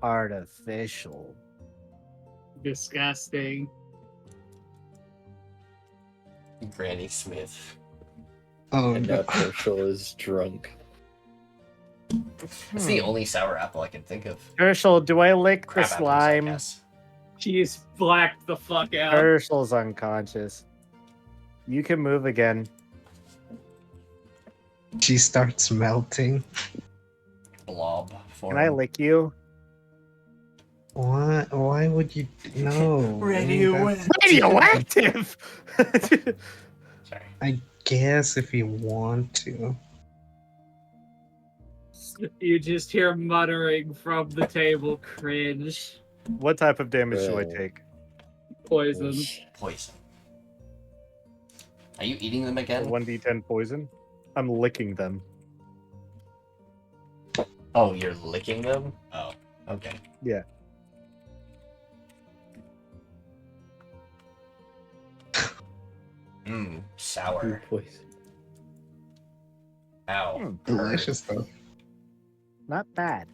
[SPEAKER 6] Artificial.
[SPEAKER 5] Disgusting.
[SPEAKER 1] Granny Smith.
[SPEAKER 2] Oh
[SPEAKER 4] And
[SPEAKER 2] no.
[SPEAKER 4] now Tirsheal is drunk.
[SPEAKER 1] It's the only sour apple I can think of.
[SPEAKER 6] Tirsheal, do I lick the
[SPEAKER 1] Crab apples, I
[SPEAKER 6] slime?
[SPEAKER 1] guess.
[SPEAKER 5] She's blacked the fuck out.
[SPEAKER 6] Tirsheal's unconscious. You can move again.
[SPEAKER 2] She starts melting.
[SPEAKER 1] Blob form.
[SPEAKER 6] Can I lick you?
[SPEAKER 2] What? Why would you? No.
[SPEAKER 1] Radioactive.
[SPEAKER 6] Radioactive!
[SPEAKER 1] Sorry.
[SPEAKER 2] I guess if you want to.
[SPEAKER 5] You just hear muttering from the table. Cringe.
[SPEAKER 6] What type of damage do I
[SPEAKER 4] Well.
[SPEAKER 6] take?
[SPEAKER 5] Poison.
[SPEAKER 1] Poison. Are you eating them again?
[SPEAKER 6] 1d10 poison? I'm licking them.
[SPEAKER 1] Oh, you're licking them? Oh, okay.
[SPEAKER 6] Yeah.
[SPEAKER 1] Sour.
[SPEAKER 4] Poison.
[SPEAKER 1] Ow.
[SPEAKER 2] Delicious though.
[SPEAKER 6] Not bad.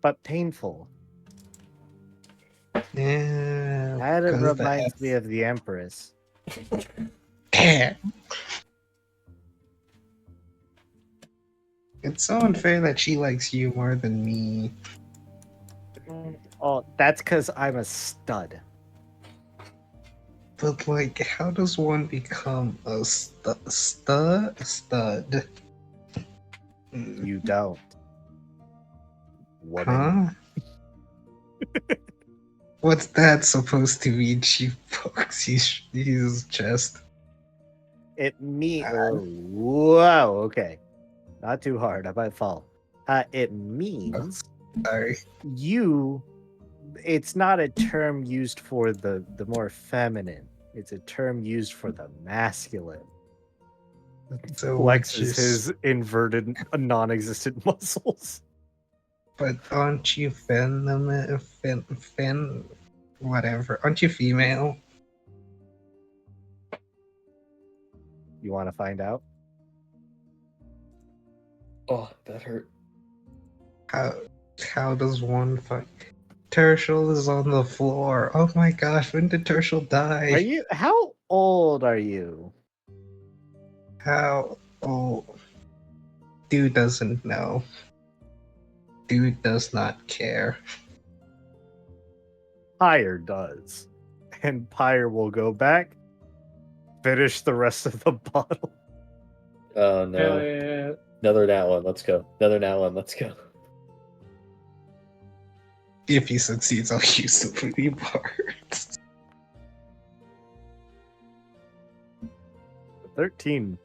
[SPEAKER 6] But painful.
[SPEAKER 2] Yeah.
[SPEAKER 6] That
[SPEAKER 2] 'cause the
[SPEAKER 6] reminds me of the Empress.
[SPEAKER 2] It's so unfair that she likes you more than me.
[SPEAKER 6] Oh, that's because I'm a stud.
[SPEAKER 2] But like, how does one become a stud?
[SPEAKER 6] You don't. What?
[SPEAKER 2] Huh? What's that supposed to mean? She pokes his chest.
[SPEAKER 6] It means. Whoa, okay. Not too hard. I might fall. It means
[SPEAKER 2] Sorry.
[SPEAKER 6] It's not a term used for the more feminine. It's a term used for the masculine.
[SPEAKER 2] So
[SPEAKER 6] Flexes
[SPEAKER 2] which is,
[SPEAKER 6] his inverted, non-existent muscles.
[SPEAKER 2] but aren't you whatever? Aren't you female?
[SPEAKER 6] You want to find out?
[SPEAKER 4] Oh, that hurt.
[SPEAKER 2] How does one fight? Tirsheal is on the floor. Oh my gosh, when did Tirsheal die?
[SPEAKER 6] Are you? How old are you?
[SPEAKER 2] How old? Dude doesn't know. Dude does not care.
[SPEAKER 6] Pyre does, and Pyre will go back, finish the rest of the bottle.
[SPEAKER 4] Oh
[SPEAKER 5] Hell
[SPEAKER 4] no.
[SPEAKER 5] yeah.
[SPEAKER 4] Another nat one. Let's go. Another nat one. Let's go.
[SPEAKER 2] If he succeeds, I'll use the pretty parts.
[SPEAKER 6] 13.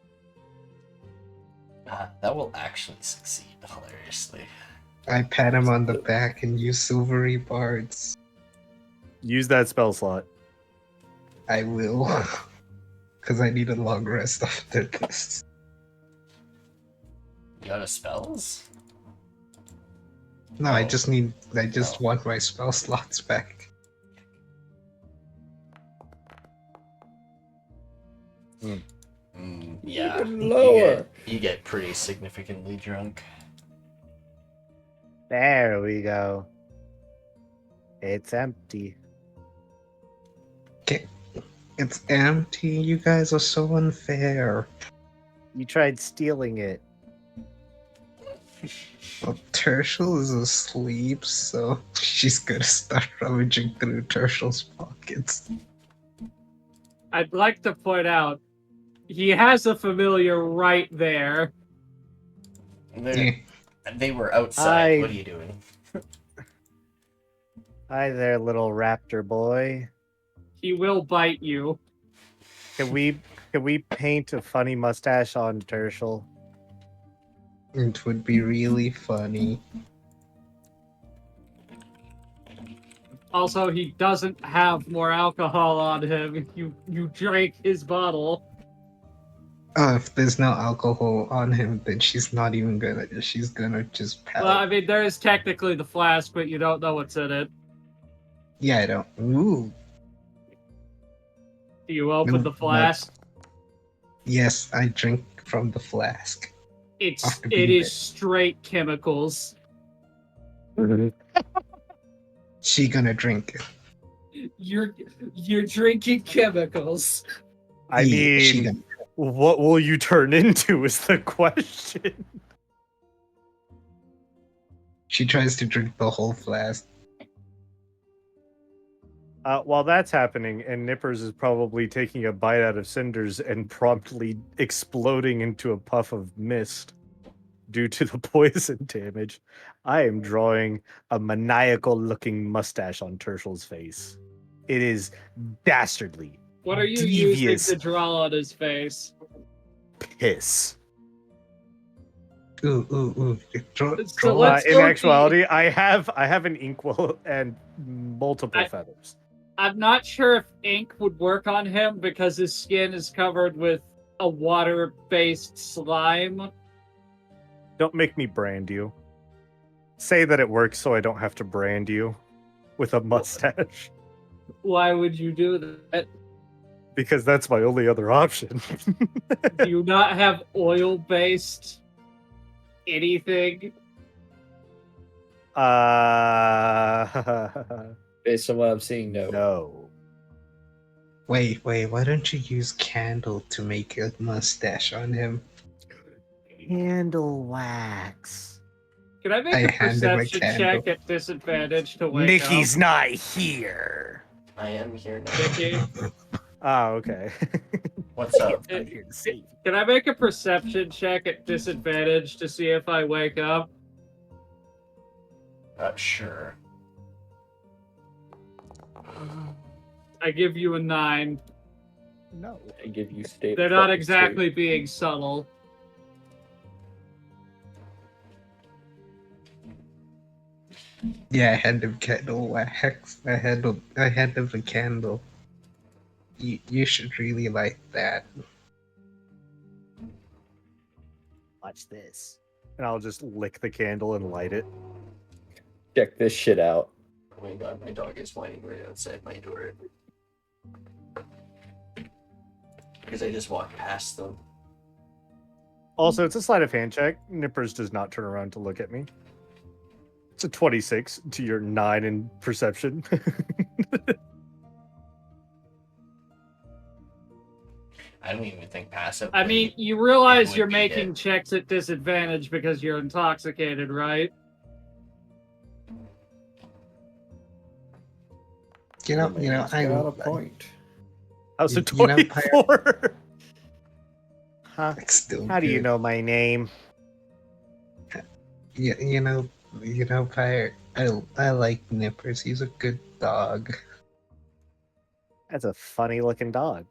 [SPEAKER 1] That will actually succeed hilariously.
[SPEAKER 2] I pat him on the back and use silvery bards.
[SPEAKER 6] Use that spell slot.
[SPEAKER 2] I will. Because I need a long rest after this.
[SPEAKER 1] You got a spells?
[SPEAKER 2] No, I just want my spell slots back.
[SPEAKER 1] Yeah.
[SPEAKER 4] Even lower.
[SPEAKER 1] You get pretty significantly drunk.
[SPEAKER 6] There we go. It's empty.
[SPEAKER 2] It's empty. You guys are so unfair.
[SPEAKER 6] You tried stealing it.
[SPEAKER 2] Well, Tirsheal is asleep, so she's gonna start rummaging through Tirsheal's pockets.
[SPEAKER 5] I'd like to point out, he has a familiar right there.
[SPEAKER 1] They were outside.
[SPEAKER 6] I-
[SPEAKER 1] What are you doing?
[SPEAKER 6] Hi there, little raptor boy.
[SPEAKER 5] He will bite you.
[SPEAKER 6] Can we paint a funny mustache on Tirsheal?
[SPEAKER 2] It would be really funny.
[SPEAKER 5] Also, he doesn't have more alcohol on him. You drank his bottle.
[SPEAKER 2] Oh, if there's no alcohol on him, then she's gonna just pout.
[SPEAKER 5] Well, I mean, there is technically the flask, but you don't know what's in it.
[SPEAKER 2] Yeah, I don't. Ooh.
[SPEAKER 5] Do you open
[SPEAKER 2] No,
[SPEAKER 5] the flask?
[SPEAKER 2] Yes, I drink from the flask.
[SPEAKER 5] It
[SPEAKER 2] be
[SPEAKER 5] is straight chemicals.
[SPEAKER 2] She gonna drink it.
[SPEAKER 5] You're drinking chemicals.
[SPEAKER 6] I
[SPEAKER 2] Yeah, she
[SPEAKER 6] mean,
[SPEAKER 2] gonna-
[SPEAKER 6] what will you turn into is the question.
[SPEAKER 2] She tries to drink the whole flask.
[SPEAKER 6] While that's happening, and Nippers is probably taking a bite out of Cinders and promptly exploding into a puff of mist due to the poison damage, I am drawing a maniacal-looking mustache on Tirsheal's face. It is dastardly.
[SPEAKER 5] What are you
[SPEAKER 6] Devious.
[SPEAKER 5] using to draw on his face?
[SPEAKER 6] Piss.
[SPEAKER 2] Ooh.
[SPEAKER 5] So let's
[SPEAKER 6] In
[SPEAKER 5] go
[SPEAKER 6] actuality, I have an inkwell and multiple feathers.
[SPEAKER 5] I'm not sure if ink would work on him because his skin is covered with a water-based slime.
[SPEAKER 6] Don't make me brand you. Say that it works so I don't have to brand you with a mustache.
[SPEAKER 5] Why would you do that?
[SPEAKER 6] Because that's my only other option.
[SPEAKER 5] Do you not have oil-based anything?
[SPEAKER 4] Based on what I'm seeing, no.
[SPEAKER 6] No.
[SPEAKER 2] Wait, why don't you use candle to make a mustache on him?
[SPEAKER 6] Candle wax.
[SPEAKER 5] Can I make
[SPEAKER 2] I
[SPEAKER 5] a
[SPEAKER 2] hand him a
[SPEAKER 5] perception
[SPEAKER 2] candle.
[SPEAKER 5] check at disadvantage to wake
[SPEAKER 6] Nikki's
[SPEAKER 5] up?
[SPEAKER 6] not here.
[SPEAKER 1] I am here now.
[SPEAKER 5] Nikki,
[SPEAKER 6] Oh, okay.
[SPEAKER 1] What's up?
[SPEAKER 6] I'm here to save you.
[SPEAKER 5] can I make a perception check at disadvantage to see if I wake up?
[SPEAKER 1] Sure.
[SPEAKER 5] I give you a 9.
[SPEAKER 6] No.
[SPEAKER 4] I give you state.
[SPEAKER 5] They're not
[SPEAKER 4] fucking
[SPEAKER 5] exactly being subtle.
[SPEAKER 2] Yeah, I had the candle wax. I had the candle. You should really like that.
[SPEAKER 6] Watch this. And I'll just lick the candle and light it.
[SPEAKER 4] Check this shit out.
[SPEAKER 1] Oh my god, my dog is whining right outside my door. Because I just walked past them.
[SPEAKER 6] Also, it's a sleight of hand check. Nippers does not turn around to look at me. It's a 26 to your 9 in perception.
[SPEAKER 1] I don't even think passive.
[SPEAKER 5] I mean, you
[SPEAKER 1] it
[SPEAKER 5] realize
[SPEAKER 1] would
[SPEAKER 5] you're
[SPEAKER 1] be
[SPEAKER 5] making
[SPEAKER 1] it.
[SPEAKER 5] checks at disadvantage because you're intoxicated, right?
[SPEAKER 2] I
[SPEAKER 4] got a point.
[SPEAKER 6] How's a
[SPEAKER 2] You know, Pyre-
[SPEAKER 6] 24? Huh?
[SPEAKER 2] It's still
[SPEAKER 6] How do you
[SPEAKER 2] good.
[SPEAKER 6] know my name?
[SPEAKER 2] Yeah, Pyre. I like Nippers. He's a good dog.
[SPEAKER 6] That's a funny looking dog.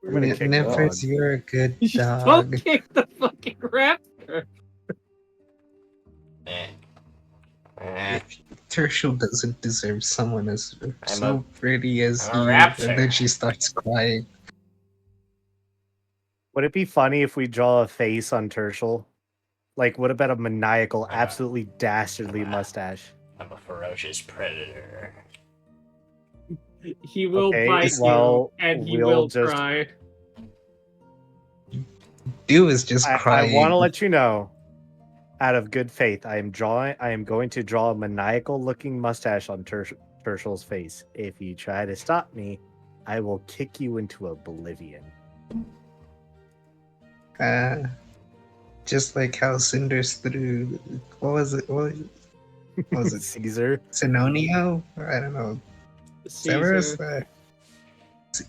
[SPEAKER 6] I'm gonna kick the
[SPEAKER 2] Nippers,
[SPEAKER 6] dog.
[SPEAKER 2] you're a good
[SPEAKER 5] Don't
[SPEAKER 2] dog.
[SPEAKER 5] kick the fucking raptor.
[SPEAKER 2] Tirsheal doesn't deserve someone as
[SPEAKER 1] I'm
[SPEAKER 2] pretty as
[SPEAKER 1] I'm a
[SPEAKER 2] you.
[SPEAKER 1] raptor.
[SPEAKER 2] And then she starts crying.
[SPEAKER 6] Would it be funny if we draw a face on Tirsheal? Like, what about a maniacal, absolutely dastardly mustache?
[SPEAKER 1] I'm a ferocious predator.
[SPEAKER 5] He will
[SPEAKER 6] Okay,
[SPEAKER 5] bite
[SPEAKER 6] well,
[SPEAKER 5] you, and he
[SPEAKER 6] we'll
[SPEAKER 5] will
[SPEAKER 6] just-
[SPEAKER 5] cry.
[SPEAKER 2] Do is just
[SPEAKER 6] I
[SPEAKER 2] crying.
[SPEAKER 6] want to let you know, out of good faith, I am going to draw a maniacal-looking mustache on Tirsheal's face. If you try to stop me, I will kick you into oblivion.
[SPEAKER 2] Just like how Cinders threw. What was it? What was it?
[SPEAKER 6] Caesar?
[SPEAKER 2] Sinonio? I don't know. Severus?
[SPEAKER 5] Caesar.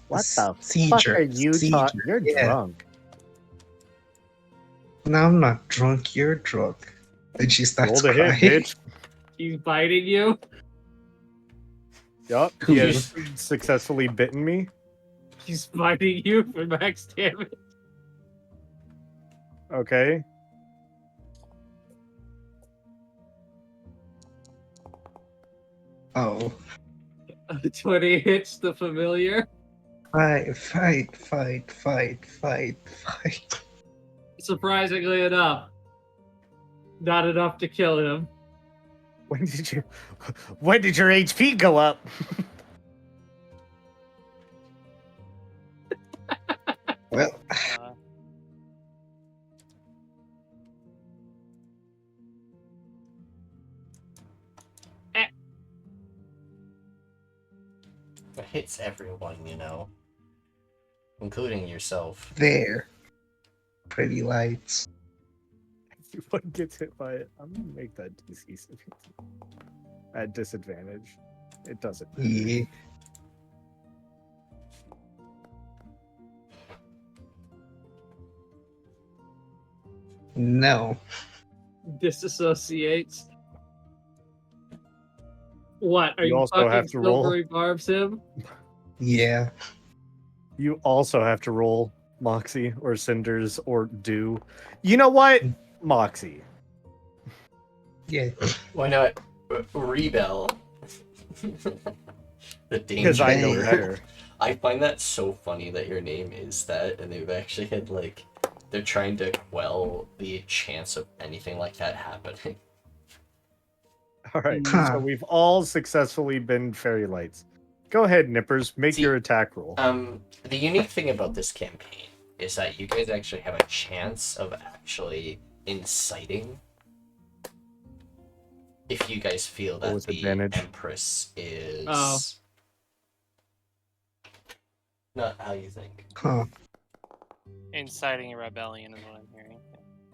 [SPEAKER 6] What the
[SPEAKER 2] Caesar.
[SPEAKER 6] fuck are you talking? You're
[SPEAKER 2] Yeah.
[SPEAKER 6] drunk.
[SPEAKER 2] No, I'm not drunk. You're drunk. And she starts
[SPEAKER 6] Roll the
[SPEAKER 2] crying.
[SPEAKER 6] hit, bitch.
[SPEAKER 5] He's biting you.
[SPEAKER 6] Yup, he has successfully bitten me.
[SPEAKER 5] He's biting you for max damage.
[SPEAKER 6] Okay.
[SPEAKER 2] Oh.
[SPEAKER 5] 20 hits the familiar.
[SPEAKER 2] Fight.
[SPEAKER 5] Surprisingly enough, not enough to kill him.
[SPEAKER 6] When did your HP go up?
[SPEAKER 2] Well,
[SPEAKER 1] It hits everyone, including yourself.
[SPEAKER 2] there. Pretty lights.
[SPEAKER 6] Everyone gets hit by it. I'm gonna make that DC at disadvantage. It doesn't matter.
[SPEAKER 2] Yeah. No.
[SPEAKER 5] Disassociates. What? Are
[SPEAKER 6] You
[SPEAKER 5] you
[SPEAKER 6] also
[SPEAKER 5] fucking
[SPEAKER 6] have to roll.
[SPEAKER 5] silvery barbs him?
[SPEAKER 2] Yeah.
[SPEAKER 6] You also have to roll Moxie or Cinders or Do. You know what? Moxie.
[SPEAKER 2] Yeah.
[SPEAKER 1] Why not rebel? The danger.
[SPEAKER 6] Because I know
[SPEAKER 2] Danger.
[SPEAKER 6] better.
[SPEAKER 1] I find that so funny that your name is that, and they've actually had they're trying to quell the chance of anything like that happening.
[SPEAKER 6] All right.
[SPEAKER 2] Huh.
[SPEAKER 6] So we've all successfully been fairy lights. Go ahead, Nippers. Make
[SPEAKER 1] See,
[SPEAKER 6] your attack roll.
[SPEAKER 1] The unique thing about this campaign is that you guys actually have a chance of actually inciting if you guys feel that
[SPEAKER 6] with
[SPEAKER 1] the
[SPEAKER 6] advantage?
[SPEAKER 1] Empress is not how you think.
[SPEAKER 2] Huh.
[SPEAKER 3] Inciting a rebellion is what I'm hearing.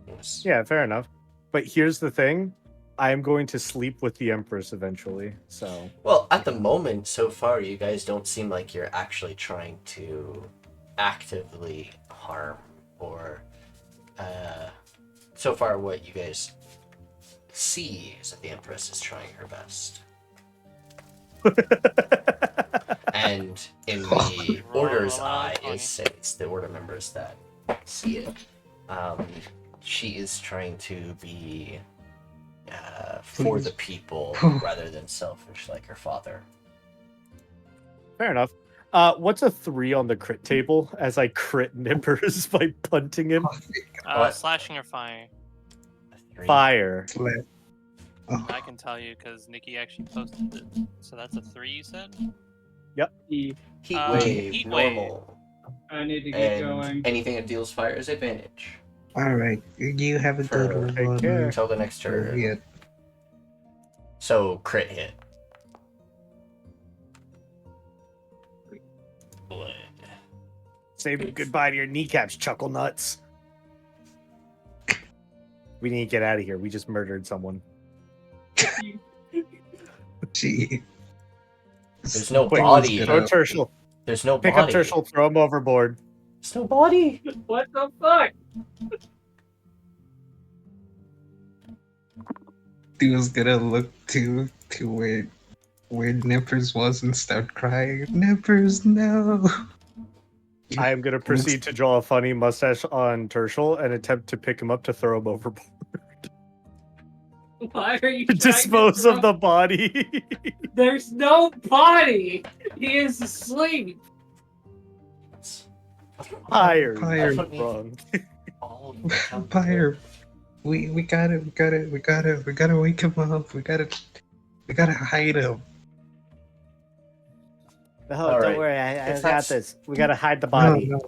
[SPEAKER 1] Yes.
[SPEAKER 6] Yeah, fair enough. But here's the thing. I am going to sleep with the Empress eventually, so...
[SPEAKER 1] Well, at the moment, so far, you guys don't seem like you're actually trying to actively harm or... so far, what you guys see is that the Empress is trying her best. And in the Order's eye, it's the Order members that see it. She is trying to be for the people rather than selfish like her father.
[SPEAKER 6] Fair enough. What's a 3 on the crit table as I crit Nippers by punting him?
[SPEAKER 3] Slashing or fire?
[SPEAKER 6] Fire.
[SPEAKER 3] I can tell you because Nikki actually posted it. So that's a 3, you said?
[SPEAKER 6] Yep.
[SPEAKER 1] Heat wave,
[SPEAKER 3] heat
[SPEAKER 1] normal.
[SPEAKER 5] I need to get going.
[SPEAKER 1] Anything that deals fire is advantage.
[SPEAKER 2] Alright, you have a total
[SPEAKER 6] Take
[SPEAKER 2] of
[SPEAKER 6] care.
[SPEAKER 1] Until the next turn.
[SPEAKER 2] Yeah.
[SPEAKER 1] So, crit hit. Blood.
[SPEAKER 6] Say goodbye to your kneecaps, chuckle nuts. We need to get out of here. We just murdered someone.
[SPEAKER 2] Gee.
[SPEAKER 1] There's no
[SPEAKER 2] Wait,
[SPEAKER 1] body.
[SPEAKER 6] Throw Tirsheal.
[SPEAKER 1] There's no
[SPEAKER 6] Pick
[SPEAKER 1] body.
[SPEAKER 6] up Tirsheal, throw him overboard.
[SPEAKER 1] There's no body.
[SPEAKER 5] What the fuck?
[SPEAKER 2] He was gonna look to where Nippers was and start crying. Nippers, no.
[SPEAKER 6] I am going to proceed to draw a funny mustache on Tirsheal and attempt to pick him up to throw him overboard.
[SPEAKER 5] Why are you
[SPEAKER 6] Dispose of the body.
[SPEAKER 5] There's no body! He is asleep!
[SPEAKER 6] Pyre.
[SPEAKER 2] Pyre.
[SPEAKER 6] Wrong.
[SPEAKER 2] Pyre. We gotta wake him up. We gotta hide him.
[SPEAKER 6] No,
[SPEAKER 1] All
[SPEAKER 6] don't
[SPEAKER 1] right.
[SPEAKER 6] worry. I
[SPEAKER 1] If
[SPEAKER 6] got
[SPEAKER 1] that's-
[SPEAKER 6] this. We gotta hide the body.
[SPEAKER 2] No.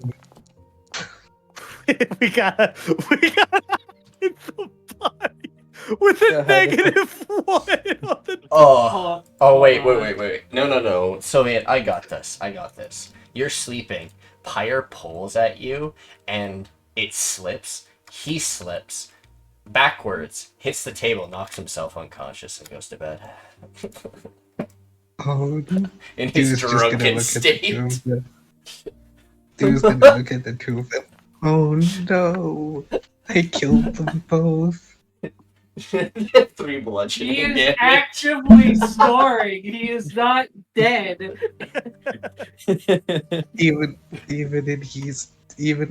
[SPEAKER 6] we gotta hide the body with a
[SPEAKER 4] Yeah, hide the-
[SPEAKER 6] -1 on the
[SPEAKER 1] Oh, wait. No. Soviet, I got this. You're sleeping. Pyre pulls at you, and it slips. He slips backwards, hits the table, knocks himself unconscious, and goes to bed.
[SPEAKER 2] Oh,
[SPEAKER 1] In his drunken state.
[SPEAKER 2] Dude's gonna look at the two of them. Oh no! I killed them both.
[SPEAKER 1] 3 bludgeoning
[SPEAKER 5] He is
[SPEAKER 1] damage.
[SPEAKER 5] actively snoring. He is not dead.
[SPEAKER 2] Even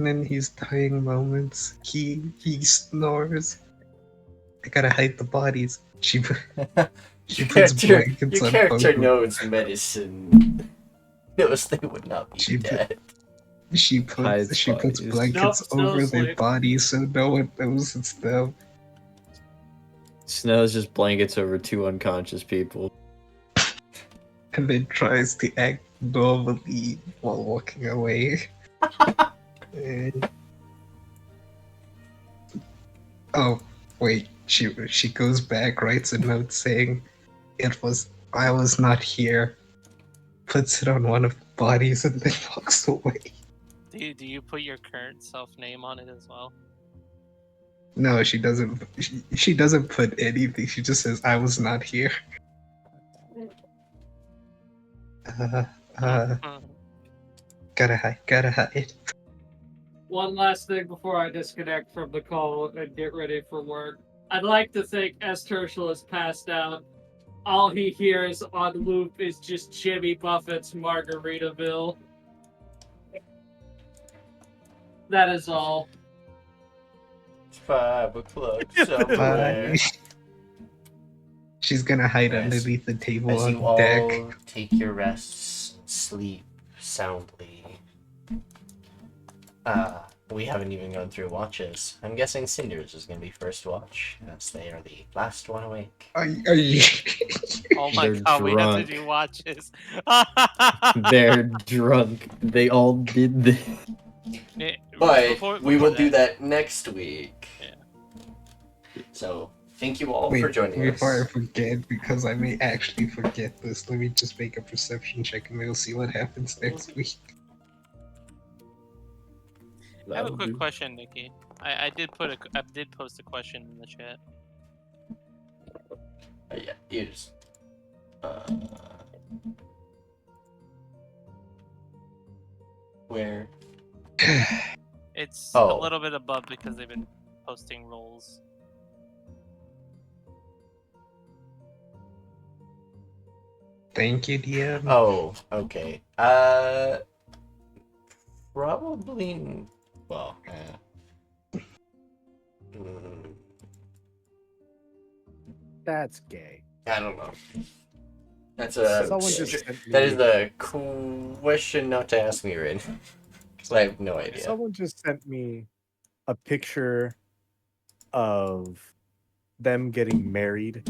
[SPEAKER 2] in his dying moments, he snores. I gotta hide the bodies. She puts blankets
[SPEAKER 1] Your
[SPEAKER 2] on
[SPEAKER 1] character
[SPEAKER 2] both.
[SPEAKER 1] knows medicine. Knows they would not be
[SPEAKER 2] She put-
[SPEAKER 1] dead.
[SPEAKER 2] She
[SPEAKER 4] Hides
[SPEAKER 2] puts
[SPEAKER 4] bodies.
[SPEAKER 2] blankets
[SPEAKER 5] Nope,
[SPEAKER 2] over
[SPEAKER 5] Snow's
[SPEAKER 2] their
[SPEAKER 5] sleep.
[SPEAKER 2] bodies so no one knows it's them.
[SPEAKER 4] Snow's just blankets over 2 unconscious people.
[SPEAKER 2] And then tries to act normally while walking away. And- Oh, wait. She goes back, writes a note saying, I was not here. Puts it on one of the bodies and then walks away.
[SPEAKER 3] Do you put your current self name on it as well?
[SPEAKER 2] No, she doesn't. She doesn't put anything. She just says, "I was not here." Gotta hide.
[SPEAKER 5] One last thing before I disconnect from the call and get ready for work. I'd like to think as Tirsheal is passed out, all he hears on loop is just Jimmy Buffett's Margaritaville. That is all.
[SPEAKER 1] 5 o'clock somewhere.
[SPEAKER 2] Bye. She's gonna hide
[SPEAKER 1] As-
[SPEAKER 2] underneath the table
[SPEAKER 1] As
[SPEAKER 2] on
[SPEAKER 1] you
[SPEAKER 2] the
[SPEAKER 1] all
[SPEAKER 2] deck.
[SPEAKER 1] take your rests, sleep soundly. We haven't even gone through watches. I'm guessing Cinders is going to be first watch, as they are the last one awake.
[SPEAKER 2] Are you?
[SPEAKER 3] Oh my
[SPEAKER 4] They're
[SPEAKER 3] god, we have to
[SPEAKER 4] drunk.
[SPEAKER 3] do watches.
[SPEAKER 4] They're drunk. They all did this.
[SPEAKER 1] But
[SPEAKER 3] Before
[SPEAKER 1] we will do
[SPEAKER 3] that.
[SPEAKER 1] that next week.
[SPEAKER 3] Yeah.
[SPEAKER 1] So, thank you all
[SPEAKER 2] Wait,
[SPEAKER 1] for joining
[SPEAKER 2] before I
[SPEAKER 1] us.
[SPEAKER 2] forget, because I may actually forget this, let me just make a perception check and we'll see what happens next week.
[SPEAKER 3] I have a quick question, Nikki. I did post a question in the chat.
[SPEAKER 1] Yeah, you just... Where?
[SPEAKER 3] It's
[SPEAKER 1] Oh.
[SPEAKER 3] a little bit above because they've been posting rolls.
[SPEAKER 2] Thank you, DM.
[SPEAKER 1] Oh, okay. Probably... Well, mm,
[SPEAKER 6] That's gay.
[SPEAKER 1] I don't know. That's a
[SPEAKER 6] Someone just sent
[SPEAKER 1] that is
[SPEAKER 6] me-
[SPEAKER 1] the question not to ask me, Rin. Because I have no idea.
[SPEAKER 6] Someone just sent me a picture of them getting married,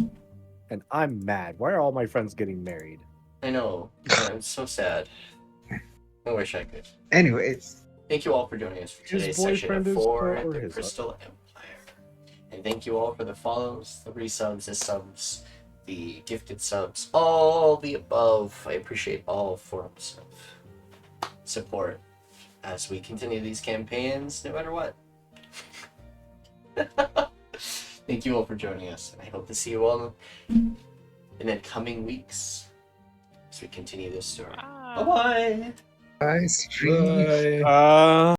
[SPEAKER 6] and I'm mad. Why are all my friends getting married?
[SPEAKER 1] I know. It's so sad. I wish I could.
[SPEAKER 2] Anyways,
[SPEAKER 1] Thank you all for joining us for
[SPEAKER 6] His
[SPEAKER 1] today's session of
[SPEAKER 6] boyfriend is
[SPEAKER 1] 4
[SPEAKER 6] or
[SPEAKER 1] the
[SPEAKER 6] his
[SPEAKER 1] Crystal Empire. And thank you all for the follows, the resubs, the subs, the gifted subs, all the above. I appreciate all forms of support as we continue these campaigns, no matter what. Thank you all for joining us, and I hope to see you all in the coming weeks as we continue this story.
[SPEAKER 3] Ah.
[SPEAKER 1] Bye-bye!
[SPEAKER 2] bye, stream.
[SPEAKER 4] Bye.